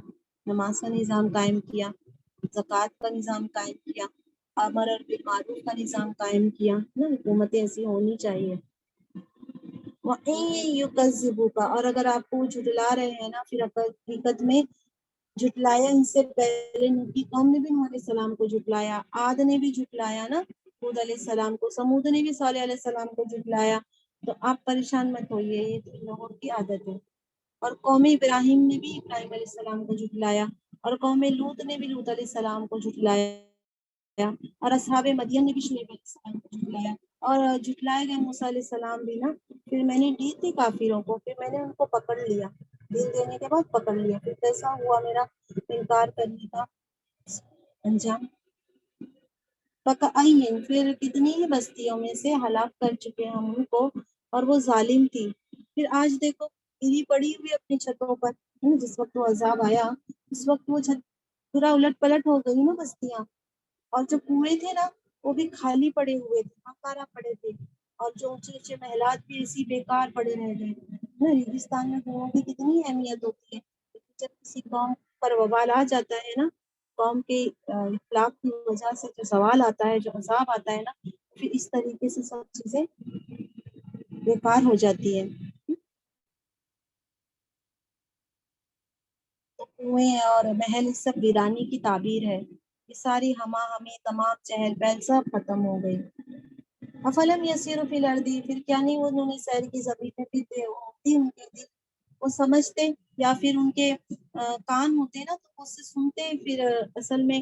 A: نماز کا نظام قائم کیا، زکوٰۃ کا نظام قائم کیا، امر بالمعروف کا نظام قائم کیا. حکومتیں ایسی ہونی چاہیے. کا، اور اگر آپ کو جھٹلا رہے ہیں نا، پھر حقیقت میں جھٹلایا ان سے پہلے نوح کی قوم نے بھی نوح علیہ السلام کو جھٹلایا، عاد نے بھی جھٹلایا نا ہود علیہ السلام کو، سمود نے بھی صالح علیہ السلام کو جھٹلایا. تو آپ پریشان مت ہوئیے، یہ تو لوگوں کی عادت ہے. اور قوم ابراہیم نے بھی ابراہیم علیہ السلام کو جھٹلایا، اور قوم لوط نے بھی لوط علیہ السلام کو جھٹلایا، اور اصحاب مدین نے بھی شعیب علیہ السلام کو جھٹلایا. اور جھٹلائے گئے موسیٰ علیہ السلام بھی نا، پھر میں نے دی تھی کافروں کو، پھر میں نے ان کو پکڑ لیا، دل دینے کے بعد پکڑ لیا. پھر کیسا ہوا میرا انکار کرنے کا انجام؟ پھر کتنی ہی بستیوں میں سے ہلاک کر چکے ہم ان کو، اور وہ ظالم تھی. پھر آج دیکھو گری پڑی ہوئی اپنی چھتوں پر. جس وقت وہ عذاب آیا اس وقت وہ چھت پورا الٹ پلٹ ہو گئی نا بستیاں، اور جو کنویں تھے نا وہ بھی خالی پڑے ہوئے تھے، مکارا پڑے تھے، اور جو اونچے اونچے محلات بھی اسی بیکار پڑے رہ گئے. ریگستان میں کنووں کی کتنی اہمیت ہوتی ہے. جب کسی قوم پر وبال آ جاتا ہے نا، قوم کے اخلاق کی وجہ سے جو زوال آتا ہے، جو عذاب آتا ہے نا، پھر اس طریقے سے سب چیزیں بیکار ہو جاتی ہیں. کنویں اور محل سب ویرانی کی تعبیر ہے. یہ ساری ہما ہمی تمام چہل پہل سب ختم ہو گئی. افلم یسیروا فی الارض، پھر کیا نہیں انہوں نے سیر کی زمین میں، پھر ہوتی ان کے دل، وہ سمجھتے، یا پھر ان کے کان ہوتے نا تو اس سے سنتے. پھر اصل میں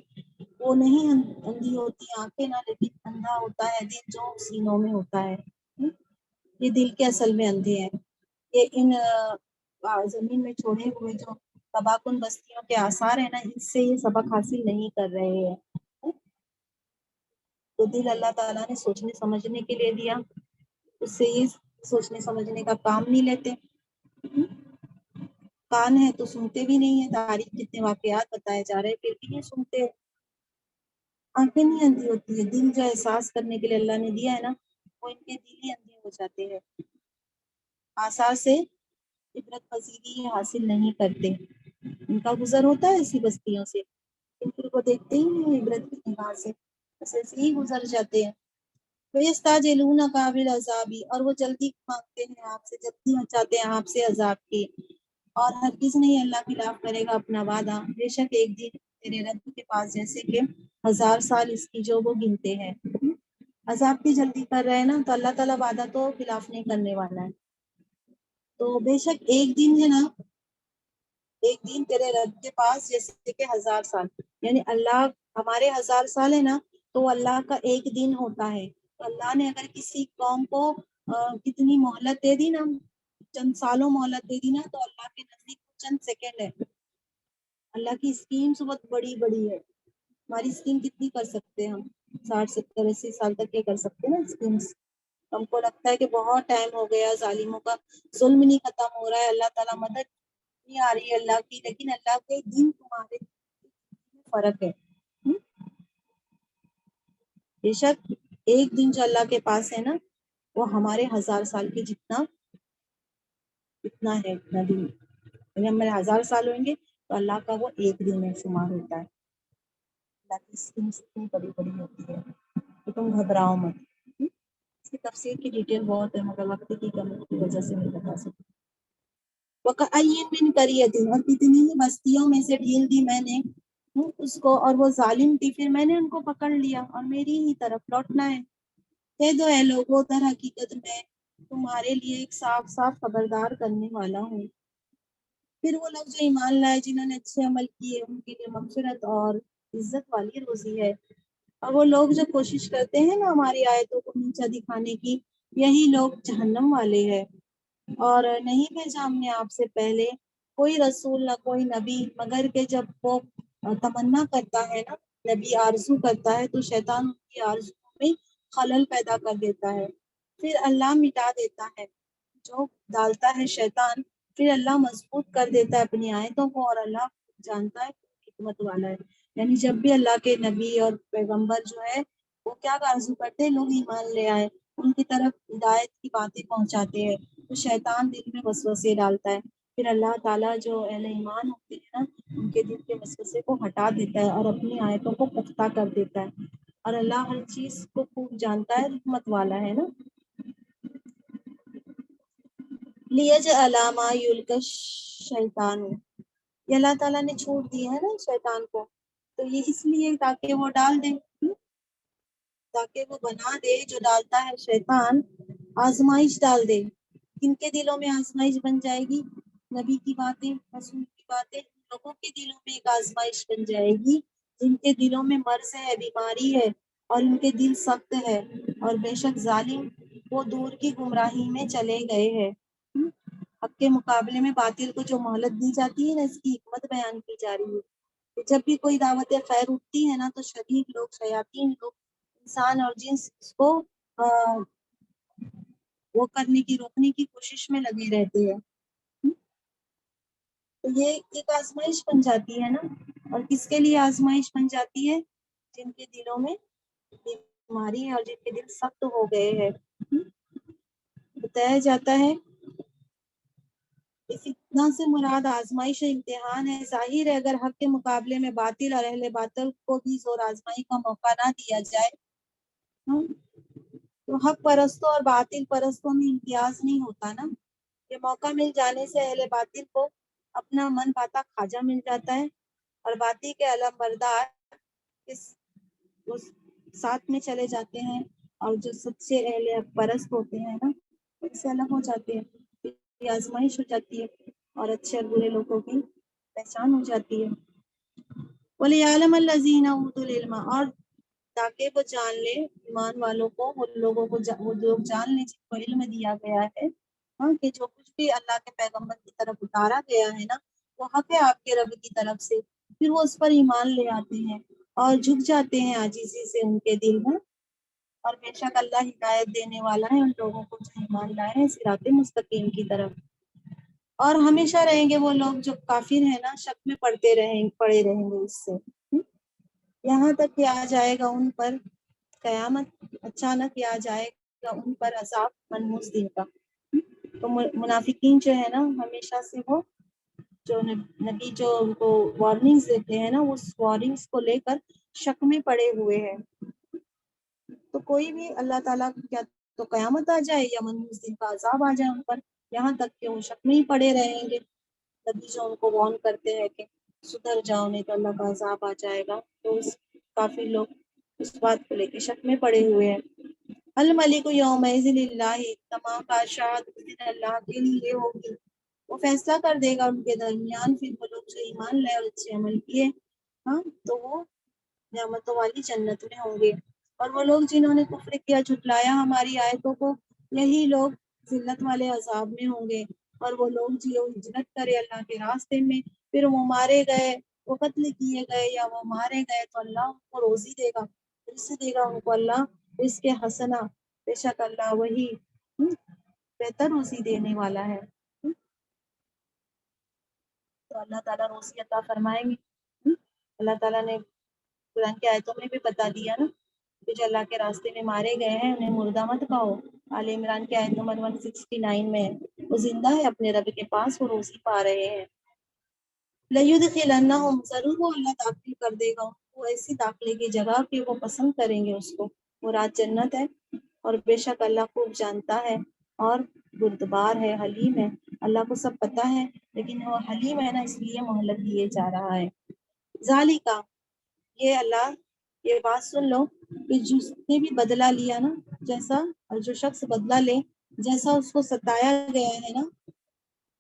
A: وہ نہیں اندھی ہوتی آنکھیں نا، لیکن اندھا ہوتا ہے دل جو سینوں میں ہوتا ہے. یہ دل کے اصل میں اندھے ہیں. یہ ان زمین میں چھوڑے ہوئے جو تباہ کن بستیوں کے آثار ہیں نا، اس سے یہ سبق حاصل نہیں کر رہے ہیں. تو دل اللہ تعالیٰ نے سوچنے سمجھنے کے لیے دیا، اس سے یہ سوچنے سمجھنے کا کام نہیں لیتے. کان ہے تو سنتے بھی نہیں ہیں، تاریخ جتنے واقعات بتائے جا رہے پھر بھی نہیں سنتے. آنکھیں نہیں اندھی ہوتی ہے، دل جو احساس کرنے کے لیے اللہ نے دیا ہے نا، وہ ان کے دل ہی اندھے ہو جاتے ہیں. آثار سے عبرت پذیری حاصل نہیں کرتے. ان کا گزر ہوتا ہے ایسی بستیوں سے، پھر کو دیکھتے ہی نہیں عبرت کی نگاہ سے، بس ایسے ہی گزر جاتے ہیں. وَيَسْتَعْجِلُونَكَ بِالْعَذَابِ، اور وہ جلدی مانگتے ہیں آپ سے، جلدی مچاتے ہیں آپ سے عذاب کی. اور ہرگز نہیں اللہ خلاف کرے گا اپنا وعدہ. بے شک ایک دن تیرے رب کے پاس جیسے کہ 1000 سال اس کی جو وہ گنتے ہیں. عذاب کی جلدی کر رہے ہیں نا، تو اللہ تعالیٰ وعدہ تو خلاف نہیں کرنے والا ہے. تو بے شک ایک دن ہے نا، ایک دن تیرے رب کے پاس جیسے کہ 1000 سال، یعنی اللہ ہمارے 1000 سال ہے نا، تو اللہ کا ایک دن ہوتا ہے. تو اللہ نے اگر کسی قوم کو کتنی مہلت دے دی نا، چند سالوں مہلت دے دی نا، تو اللہ کے نزدیک چند سیکنڈ ہے. اللہ کی اسکیمز بہت بڑی بڑی ہے. ہماری اسکیم کتنی کر سکتے ہیں ہم؟ 60 70 80 سال تک کے کر سکتے ہیں نا اسکیمز. ہم کو لگتا ہے کہ بہت ٹائم ہو گیا، ظالموں کا ظلم نہیں ختم ہو رہا ہے، اللہ تعالیٰ مدد نہیں آ رہی ہے اللہ کی، لیکن اللہ کے دین تمہارے فرق ہے. بے شک ایک دن جو اللہ کے پاس ہے نا، وہ ہمارے 1000 سال کے جتنا ہے، اتنا دن. یعنی ہمارے 1000 سال ہوئیں گے تو اللہ کا وہ ایک دن میں شمار ہوتا ہے. اللہ کی اسکیمز اتنی بڑی بڑی ہوتی ہے کہ تم گھبراؤ مت. اس کی تفسیر کی ڈیٹیل بہت ہے، مگر وقت کی کمی کی وجہ سے نہیں بتا سکتی. وَكَأَيٍّ مِّن قَرْيَةٍ، اور کتنی ہی بستیوں میں سے ڈھیل دی میں نے اس کو، اور وہ ظالم تھی، پھر میں نے ان کو پکڑ لیا اور میری ہی طرف لوٹنا ہے. کہہ دو اے لوگوں، در حقیقت میں تمہارے لیے ایک صاف صاف خبردار کرنے والا ہوں. پھر وہ لوگ جو ایمان لائے، جنہوں نے اچھے عمل کیے، ان کے لیے مغفرت اور عزت والی روزی ہے۔ اور وہ لوگ جو کوشش کرتے ہیں نا ہماری آیتوں کو نیچا دکھانے کی، یہی لوگ جہنم والے ہیں۔ اور نہیں بھیجا ہم نے آپ سے پہلے کوئی رسول نہ کوئی نبی، مگر کہ جب وہ تمنا کرتا ہے نا، نبی آرزو کرتا ہے، تو شیطان ان کی آرزو میں خلل پیدا کر دیتا ہے، پھر اللہ مٹا دیتا ہے جو ڈالتا ہے شیطان، پھر اللہ مضبوط کر دیتا ہے اپنی آیتوں کو، اور اللہ جانتا ہے حکمت والا ہے۔ یعنی جب بھی اللہ کے نبی اور پیغمبر جو ہے وہ کیا آرزو کرتے ہیں، لوگ ایمان لے آئے، ان کی طرف ہدایت کی باتیں پہنچاتے ہیں، تو شیطان دل میں وسوسے ڈالتا ہے، پھر اللہ تعالیٰ جو اہل ایمان ہوتے ہیں نا ان کے دل کے وسوسے کو ہٹا دیتا ہے اور اپنی آیتوں کو پختہ کر دیتا ہے، اور اللہ ہر چیز کو خوب جانتا ہے، حکمت والا ہے نا۔ لیجعل ما یلقی الشیطان، یہ اللہ تعالیٰ نے چھوٹ دی ہے نا شیطان کو، تو یہ اس لیے تاکہ وہ ڈال دے، تاکہ وہ بنا دے، جو ڈالتا ہے شیطان آزمائش ڈال دے۔ کن کے دلوں میں آزمائش بن جائے گی؟ نبی کی باتیں، رسول کی باتیں، لوگوں کے دلوں میں ایک آزمائش بن جائے گی جن کے دلوں میں مرض ہے، بیماری ہے، اور ان کے دل سخت ہے، اور بے شک ظالم وہ دور کی گمراہی میں چلے گئے ہیں۔ حق کے مقابلے میں باطل کو جو مہلت دی جاتی ہے نا، اس کی حکمت بیان کی جا رہی ہے کہ جب بھی کوئی دعوت خیر اٹھتی ہے نا، تو شریک لوگ، شیاطین لوگ، انسان اور جنس اس کو وہ کرنے کی، روکنے کی کوشش میں لگے رہتے ہیں۔ تو یہ ایک آزمائش بن جاتی ہے نا، اور کس کے لیے آزمائش بن جاتی ہے؟ جن کے دلوں میں بیماری ہے اور جن کے دل سخت ہو گئے ہیں۔ بتایا جاتا ہے فتنہ سے مراد آزمائش امتحان ہے۔ ظاہر ہے اگر حق کے مقابلے میں باطل اور اہل باطل کو بھی زور آزمائی کا موقع نہ دیا جائے تو حق پرستوں اور باطل پرستوں میں امتیاز نہیں ہوتا نا۔ یہ موقع مل جانے سے اہل باطل کو اپنا من پاتا کھاجا مل جاتا ہے، اور باطل کے علم بردار ساتھ میں چلے جاتے ہیں، اور جو سچے اہل حق پرست ہوتے ہیں نا ان سے الگ ہو جاتے ہیں، یہ آزمائش ہو جاتی ہے، اور اچھے اور برے لوگوں کی پہچان ہو جاتی ہے۔ وَلِيَعْلَمَ الَّذِينَ أُوتُوا الْعِلْمَ، اور تاکہ وہ جان لے ایمان والوں کو، وہ لوگوں کو، وہ لوگ جان لیں جن کو علم دیا گیا ہے کہ جو کچھ بھی اللہ کے پیغمبر کی طرف اتارا گیا ہے نا وہ حق ہے آپ کے رب کی طرف سے، پھر وہ اس پر ایمان لے آتے ہیں اور جھک جاتے ہیں عاجزی سے ان کے دل میں، اور بے شک اللہ ہدایت دینے والا ہے ان لوگوں کو جو ایمان لائے ہیں صراط مستقیم کی طرف۔ اور ہمیشہ رہیں گے وہ لوگ جو کافر ہیں نا، شک میں پڑے رہیں گے اس سے، یہاں تک کہ آ جائے گا ان پر قیامت، اچانک آ جائے گا ان پر عذاب ملموس دن کا۔ تو منافقین جو ہے نا ہمیشہ سے وہ جو نبی جو ان کو وارننگز دیتے ہیں نا، اس وارننگز کو لے کر شک میں پڑے ہوئے ہیں۔ تو کوئی بھی اللہ تعالیٰ کیا تو قیامت آ جائے یا منحوس دن کا عذاب آ جائے ان پر، یہاں تک کہ وہ شک میں ہی پڑے رہیں گے۔ نبی جو ان کو وارن کرتے ہیں کہ سدھر جاؤ نہیں تو اللہ کا عذاب آ جائے گا، تو کافی لوگ اس بات کو لے کے شک میں پڑے ہوئے ہیں۔ الملک یومئذ للہ، تمام بادشاہت اس دن اللہ کے لیے ہوگی، وہ فیصلہ کر دے گا ان کے درمیان، پھر وہ لوگ جو ایمان لائے اور اچھے عمل کیے تو وہ نعمتوں والی جنت میں ہوں گے، اور وہ لوگ جنہوں نے کفر کیا، جھٹلایا ہماری آیتوں کو، یہی لوگ ذلت والے عذاب میں ہوں گے۔ اور وہ لوگ جو ہجرت کرے اللہ کے راستے میں، پھر وہ مارے گئے، وہ قتل کیے گئے یا وہ مارے گئے، تو اللہ ان کو روزی دے گا، رزق دے گا ان کو اللہ رزق حسنہ، بے شک اللہ وہی بہتر روزی دینے والا ہے۔ تو اللہ تعالیٰ روزی عطا فرمائیں گے۔ اللہ تعالیٰ نے قرآن کی آیتوں میں بھی بتا دیا نا کہ جو اللہ کے راستے میں مارے گئے ہیں انہیں مردہ مت کہو، آل عمران کی آیت نمبر 169 میں وہ زندہ ہے اپنے رب کے پاس، وہ روزی پا رہے ہیں۔ لَيُدْخِلَنَّهُمْ، ضرور وہ اللہ داخل کر دے گا ان کو ایسی داخلے کی جگہ کہ وہ پسند کریں گے اس کو، مراد جنت ہے، اور بے شک اللہ خوب جانتا ہے اور بردبار ہے، حلیم ہے، اللہ کو سب پتہ ہے، لیکن وہ حلیم ہے نا اس لیے مہلت دیے جا رہا ہے۔ ذالکا، یہ اللہ یہ بات سن لو کہ جس نے بھی بدلہ لیا نا، جیسا اور جو شخص بدلہ لے جیسا اس کو ستایا گیا ہے نا،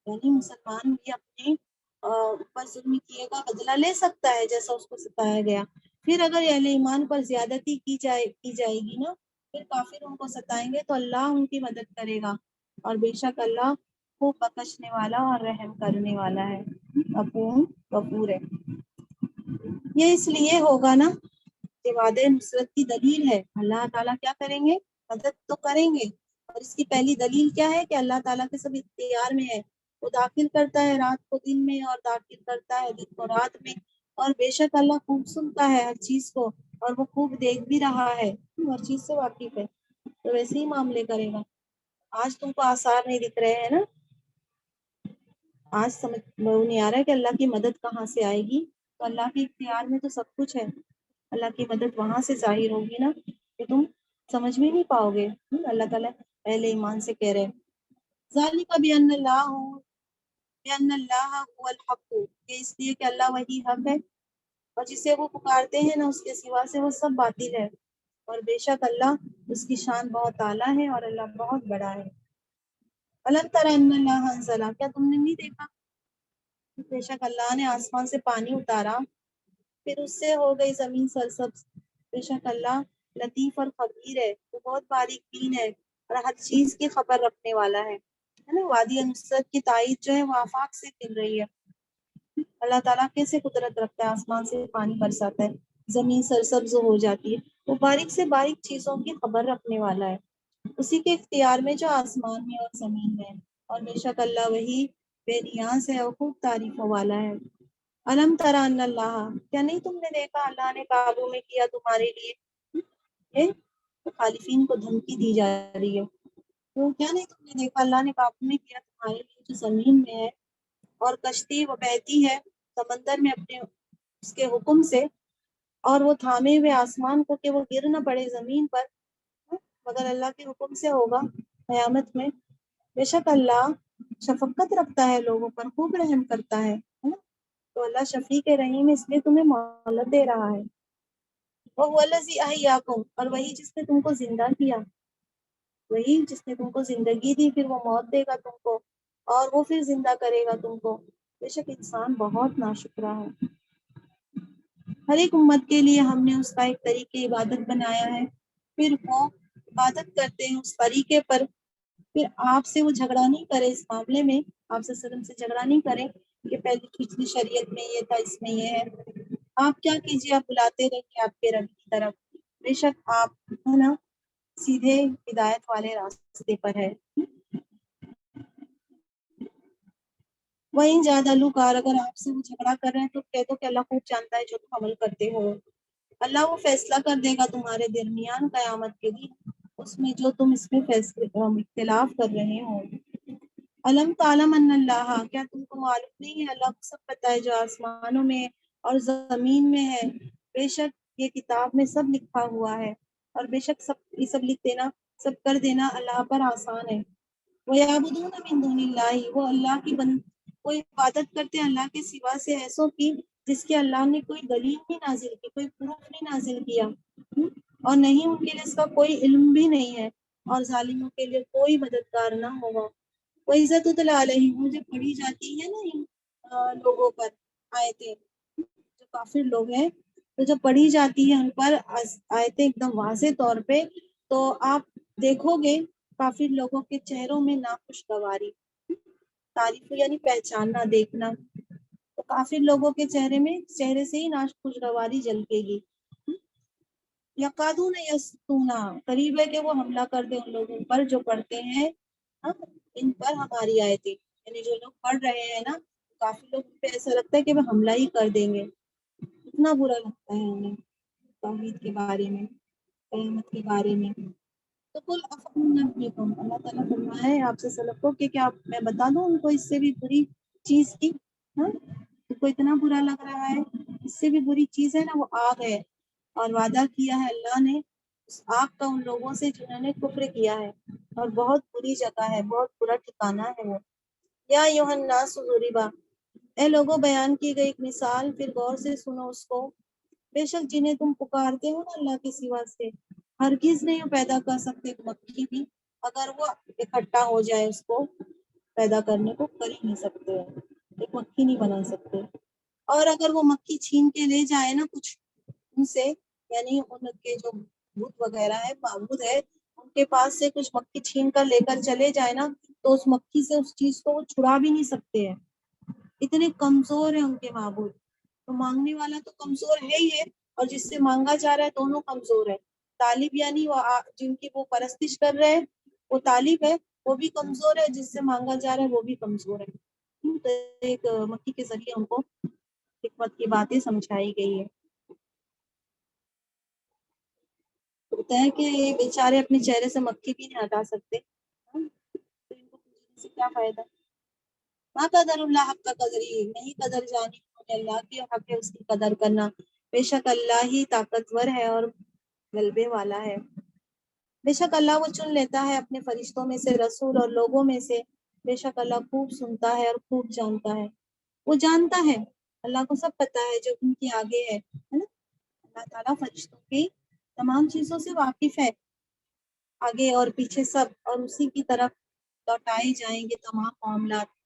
A: یعنی مسلمان بھی اپنے اوپر ظلم کیے کا بدلہ لے سکتا ہے جیسا اس کو ستایا گیا. پھر اگر اہل ایمان پر زیادتی کی جائے گی نا، پھر کافر ان کو ستائیں گے تو اللہ ان کی مدد کرے گا، اور بے شک اللہ خوب بخشنے والا اور رحم کرنے والا ہے، غفور ہے. یہ اس لیے ہوگا نا کہ وعدہ نصرت کی دلیل ہے. اللہ تعالیٰ کیا کریں گے؟ مدد تو کریں گے. اور اس کی پہلی دلیل کیا ہے؟ کہ اللہ تعالیٰ کے سب اختیار میں ہے. وہ داخل کرتا ہے رات کو دن میں، اور داخل کرتا ہے دن کو رات میں، اور بے شک اللہ خوب سنتا ہے ہر چیز کو، اور وہ خوب دیکھ بھی رہا ہے، ہر چیز سے واقف ہے. تو ویسے ہی معاملے کرے گا. آج تم کو آثار نہیں دکھ رہے ہیں نا، آج سمجھ نہیں آ رہا ہے کہ اللہ کی مدد کہاں سے آئے گی. تو اللہ کے اختیار میں تو سب کچھ ہے. اللہ کی مدد وہاں سے ظاہر ہوگی نا کہ تم سمجھ بھی نہیں پاؤ گے. اللہ تعالیٰ اہل ایمان سے کہہ رہے ہیں ذالک بأن اللہ هو الحق، کہ اس لیے کہ اللہ وہی حق ہے، اور جسے وہ پکارتے ہیں نا اس کے سوا سے وہ سب باطل ہے. اور بے شک اللہ اس کی شان بہت اعلیٰ ہے، اور اللہ بہت بڑا ہے. الم تر ان اللہ انزل، کیا تم نے نہیں دیکھا بے شک اللہ نے آسمان سے پانی اتارا، پھر اس سے ہو گئی زمین سرسبز. بے شک اللہ لطیف اور خبیر ہے، وہ بہت باریک بین ہے اور ہر چیز کی خبر رکھنے والا ہے. نا وادی نصرت کی تائید جو ہے وہ آفاق سے مل رہی ہے. اللہ تعالیٰ کیسے قدرت رکھتا ہے، آسمان سے پانی برساتا ہے، زمین سرسبز ہو جاتی ہے. وہ باریک سے باریک چیزوں کی خبر رکھنے والا ہے، اسی کے اختیار میں جو آسمان میں اور زمین میں. اور بے شک اللہ وہی بے نیاز ہے اور خوب تعریفوں والا ہے. الم ترى ان اللہ، کیا نہیں تم نے دیکھا اللہ نے قابو میں کیا تمہارے لیے. مخالفین کو دھمکی دی جا رہی ہے. تو کیا نہیں تم نے دیکھا اللہ نے قابو میں کیا تمہارے لیے جو زمین میں ہے، اور کشتی وہ بہتی ہے سمندر میں اپنے اس کے حکم سے، اور وہ تھامے ہوئے آسمان کو کہ وہ گر نہ پڑے زمین پر، مگر اللہ کے حکم سے ہوگا قیامت میں. بے شک اللہ شفقت رکھتا ہے لوگوں پر، خوب رحم کرتا ہے نا. تو اللہ شفیق رحیم اس لیے تمہیں مہلت دے رہا ہے. وَهُوَ الَّذِي أَحْيَاكُمْ، اور وہی جس نے تم کو زندہ کیا، وہی جس نے تم کو زندگی دی، پھر وہ موت دے گا تم کو، اور وہ پھر زندہ کرے گا تم کو. بے شک انسان بہت ناشکرا ہے. ہر ایک امت کے لیے ہم نے اس کا ایک طریقے عبادت بنایا ہے، پھر وہ عبادت کرتے ہیں اس طریقے پر. پھر آپ سے وہ جھگڑا نہیں کرے اس معاملے میں، آپ سے سلم سے جھگڑا نہیں کرے کہ پہلے پچھلی شریعت میں یہ تھا، اس میں یہ ہے. آپ کیا کیجیے، آپ بلاتے رہیے آپ کے رب کی طرف. بے شک آپ ہے نا سیدھے ہدایت والے راستے پر ہے. وہیں جادلو کار، اگر آپ سے وہ جھگڑا کر رہے ہیں تو کہہ دو کہ اللہ خوب جانتا ہے جو تم عمل کرتے ہو. اللہ وہ فیصلہ کر دے گا تمہارے درمیان قیامت کے دن، اس میں جو تم اس میں فیصلے اختلاف کر رہے ہو. علم تعلم ان اللہ، کیا تم کو معلوم نہیں ہے اللہ کو سب پتہ ہے جو آسمانوں میں اور زمین میں ہے. بے شک یہ کتاب میں سب لکھا ہوا ہے، اور بے شک سب یہ سب لکھ دینا، سب کر دینا اللہ پر آسان ہے. وَيَعْبُدُونَ مِن دُونِ اللَّهِ، وہ اللہ کی وہ عبادت کرتے ہیں اللہ کے سوا سے ایسوں کی جس کے اللہ نے کوئی دلیل نہیں نازل کی، کوئی پروف نہیں نازل کیا، اور نہیں ان کے لیے اس کا کوئی علم بھی نہیں ہے، اور ظالموں کے لیے کوئی مددگار نہ ہوگا. وَإِذَا تُتْلَىٰ عَلَيْهِمْ، جب پڑھی جاتی ہے نا ان لوگوں پر آیتیں، جو کافر لوگ ہیں، تو جب پڑھی جاتی ہے ان پر آیتیں ایک دم واضح طور پہ، تو آپ دیکھو گے کافر لوگوں کے چہروں میں ناخوشگواری، تعریف یعنی پہچاننا، دیکھنا. تو کافر لوگوں کے چہرے سے ہی ناخوشگواری جھلکے گی. یقادون یسطون، قریب ہے کہ وہ حملہ کر دے ان لوگوں پر جو پڑھتے ہیں ان پر ہماری آیتیں. یعنی جو لوگ پڑھ رہے ہیں نا، کافی لوگ پہ ایسا لگتا ہے کہ وہ حملہ ہی کر دیں گے. اتنا برا لگتا ہے انہیں توحید کے بارے میں، قیامت کے بارے میں. تو کل افنبئکم، اللہ تعالیٰ فرمایا ہے آپ سے سلف کو کہ کیا میں بتا دوں ان کو اس سے بھی بری چیز کی. ان کو اتنا برا لگ رہا ہے، اس سے بھی بری چیز ہے نا وہ آگ ہے، اور وعدہ کیا ہے اللہ نے اس آگ کا ان لوگوں سے جنہوں نے کفر کیا ہے، اور بہت بری جگہ ہے، بہت برا ٹھکانہ ہے وہ. یا ایھا الناس ضربا، اے لوگوں بیان کی گئی ایک مثال، پھر غور سے سنو اس کو. بے شک جنہیں تم پکارتے ہو نا اللہ کے سوا سے، ہرگز نہیں پیدا کر سکتے ایک مکھی بھی، اگر وہ اکٹھا ہو جائے اس کو پیدا کرنے کو کر ہی نہیں سکتے. ایک مکھی نہیں بنا سکتے. اور اگر وہ مکھی چھین کے لے جائے نا کچھ ان سے، یعنی ان کے جو بت وغیرہ ہے، معبود ہے، ان کے پاس سے کچھ مکھی چھین کر لے کر چلے جائے نا، تو اس مکھی سے اس چیز کو وہ چھڑا بھی نہیں سکتے ہیں. اتنے کمزور ہیں ان کے معبود. تو مانگنے والا تو کمزور ہے ہی ہے، اور جس سے مانگا جا رہا ہے دونوں کمزور ہے. طالب یعنی جن کی وہ پرستش کر رہے ہیں وہ طالب ہے، وہ بھی کمزور ہے، جس سے مانگا جا رہا ہے وہ بھی کمزور ہے. تو ایک مکھی کے ذریعے ان کو حکمت کی باتیں سمجھائی گئی ہے. ہوتا ہے کہ یہ بیچارے اپنے چہرے سے مکھی بھی نہیں ہٹا سکتے، تو ان کو پوچھنے سے کیا فائدہ. ما قدر اللہ حق کا قدر ہی نہیں قدر جانی اللہ کی حق ہے اس کی قدر کرنا. بے شک اللہ ہی طاقتور ہے اور غلبے والا ہے. بے شک اللہ وہ چن لیتا ہے اپنے فرشتوں میں سے رسول اور لوگوں میں سے. بے شک اللہ خوب سنتا ہے اور خوب جانتا ہے. وہ جانتا ہے، اللہ کو سب پتا ہے جو ان کے آگے ہے نا. اللہ تعالیٰ فرشتوں کی تمام چیزوں سے واقف ہے، آگے اور پیچھے سب، اور اسی کی طرف لوٹائے جائیں گے تمام معاملات.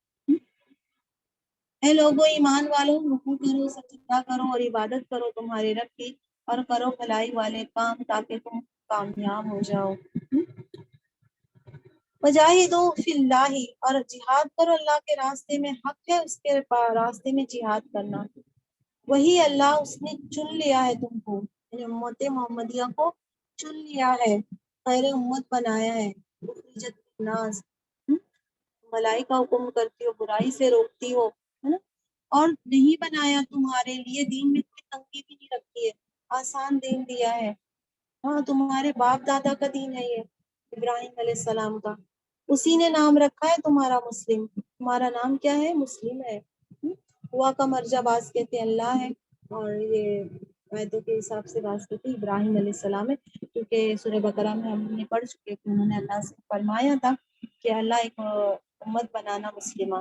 A: اے لوگو ایمان والو، رکوع کرو، سجدہ کرو اور عبادت کرو تمہارے رب کی، اور کرو بھلائی والے کام تاکہ تم کامیاب ہو جاؤ. وجاہدوا فی اللہ، اور جہاد کرو اللہ کے راستے میں. حق ہے اس کے راستے میں جہاد کرنا. وہی اللہ اس نے چن لیا ہے تم کو، یعنی امت محمدیہ کو چن لیا ہے، خیر امت بنایا ہے. اخرجت للناس، بھلائی کا حکم کرتی ہو، برائی سے روکتی ہو، ہے نا. اور نہیں بنایا تمہارے لیے دین میں کوئی تنگی بھی نہیں رکھی ہے، آسان دین دیا ہے. ہاں تمہارے باپ دادا کا دین ہے یہ، ابراہیم علیہ السلام کا. اسی نے نام رکھا ہے تمہارا مسلم. تمہارا نام کیا ہے؟ مسلم ہے. ہوا کا مرجع باز کہتے ہیں اللہ ہے، اور یہ آیتوں کے حساب سے باز کہتے ہیں ابراہیم علیہ السلام ہے، کیونکہ سورہ بقرہ میں ہم نے پڑھ چکے کہ انہوں نے اللہ سے فرمایا تھا کہ اللہ ایک امت بنانا مسلمہ.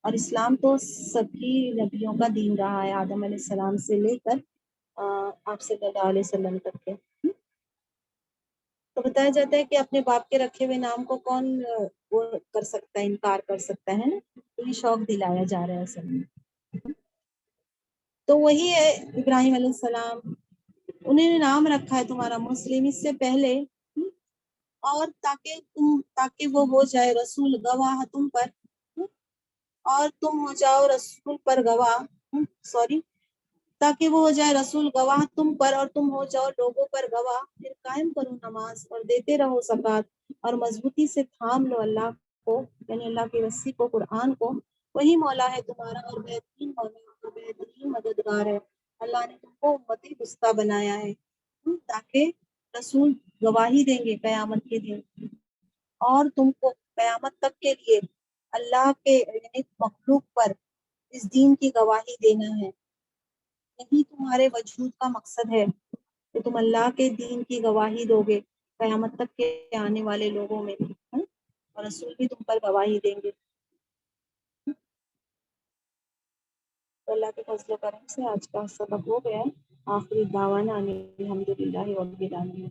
A: اور اسلام تو سبھی نبیوں کا دین رہا ہے، آدم علیہ السلام سے لے کر آپ صلی اللہ علیہ وسلم تک کے. تو بتایا جاتا ہے کہ اپنے باپ کے رکھے ہوئے نام کو کون وہ کر سکتا ہے، انکار کر سکتا ہے نا. تو یہ شوق دلایا جا رہا ہے اصل میں. تو وہی ہے ابراہیم علیہ السلام، انہیں نے نام رکھا ہے تمہارا مسلم اس سے پہلے، اور تاکہ وہ ہو جائے رسول گواہ تم پر، اور تم ہو جاؤ رسول پر گواہ، تاکہ وہ ہو جائے رسول گواہ تم پر اور تم ہو جاؤ لوگوں پر گواہ. پھر قائم کرو نماز اور دیتے رہو زکوٰۃ، اور مضبوطی سے تھام لو اللہ کو، یعنی اللہ کی رسی کو، قرآن کو. وہی مولا ہے تمہارا اور بہترین مولا اور بہترین مددگار ہے. اللہ نے تم کو امت وسطیٰ بنایا ہے تاکہ رسول گواہی دیں گے قیامت کے دن، اور تم کو قیامت تک کے لیے اللہ کے یعنی مخلوق پر اس دین کی گواہی دینا ہے. یہی تمہارے وجود کا مقصد ہے کہ تم اللہ کے دین کی گواہی دو گے قیامت تک کے آنے والے لوگوں میں، اور رسول بھی تم پر گواہی دیں گے. تو اللہ کے فضل و کرم سے آج کا سبق ہو گیا ہے. آخری دعوانا الحمدللہ رب العالمین.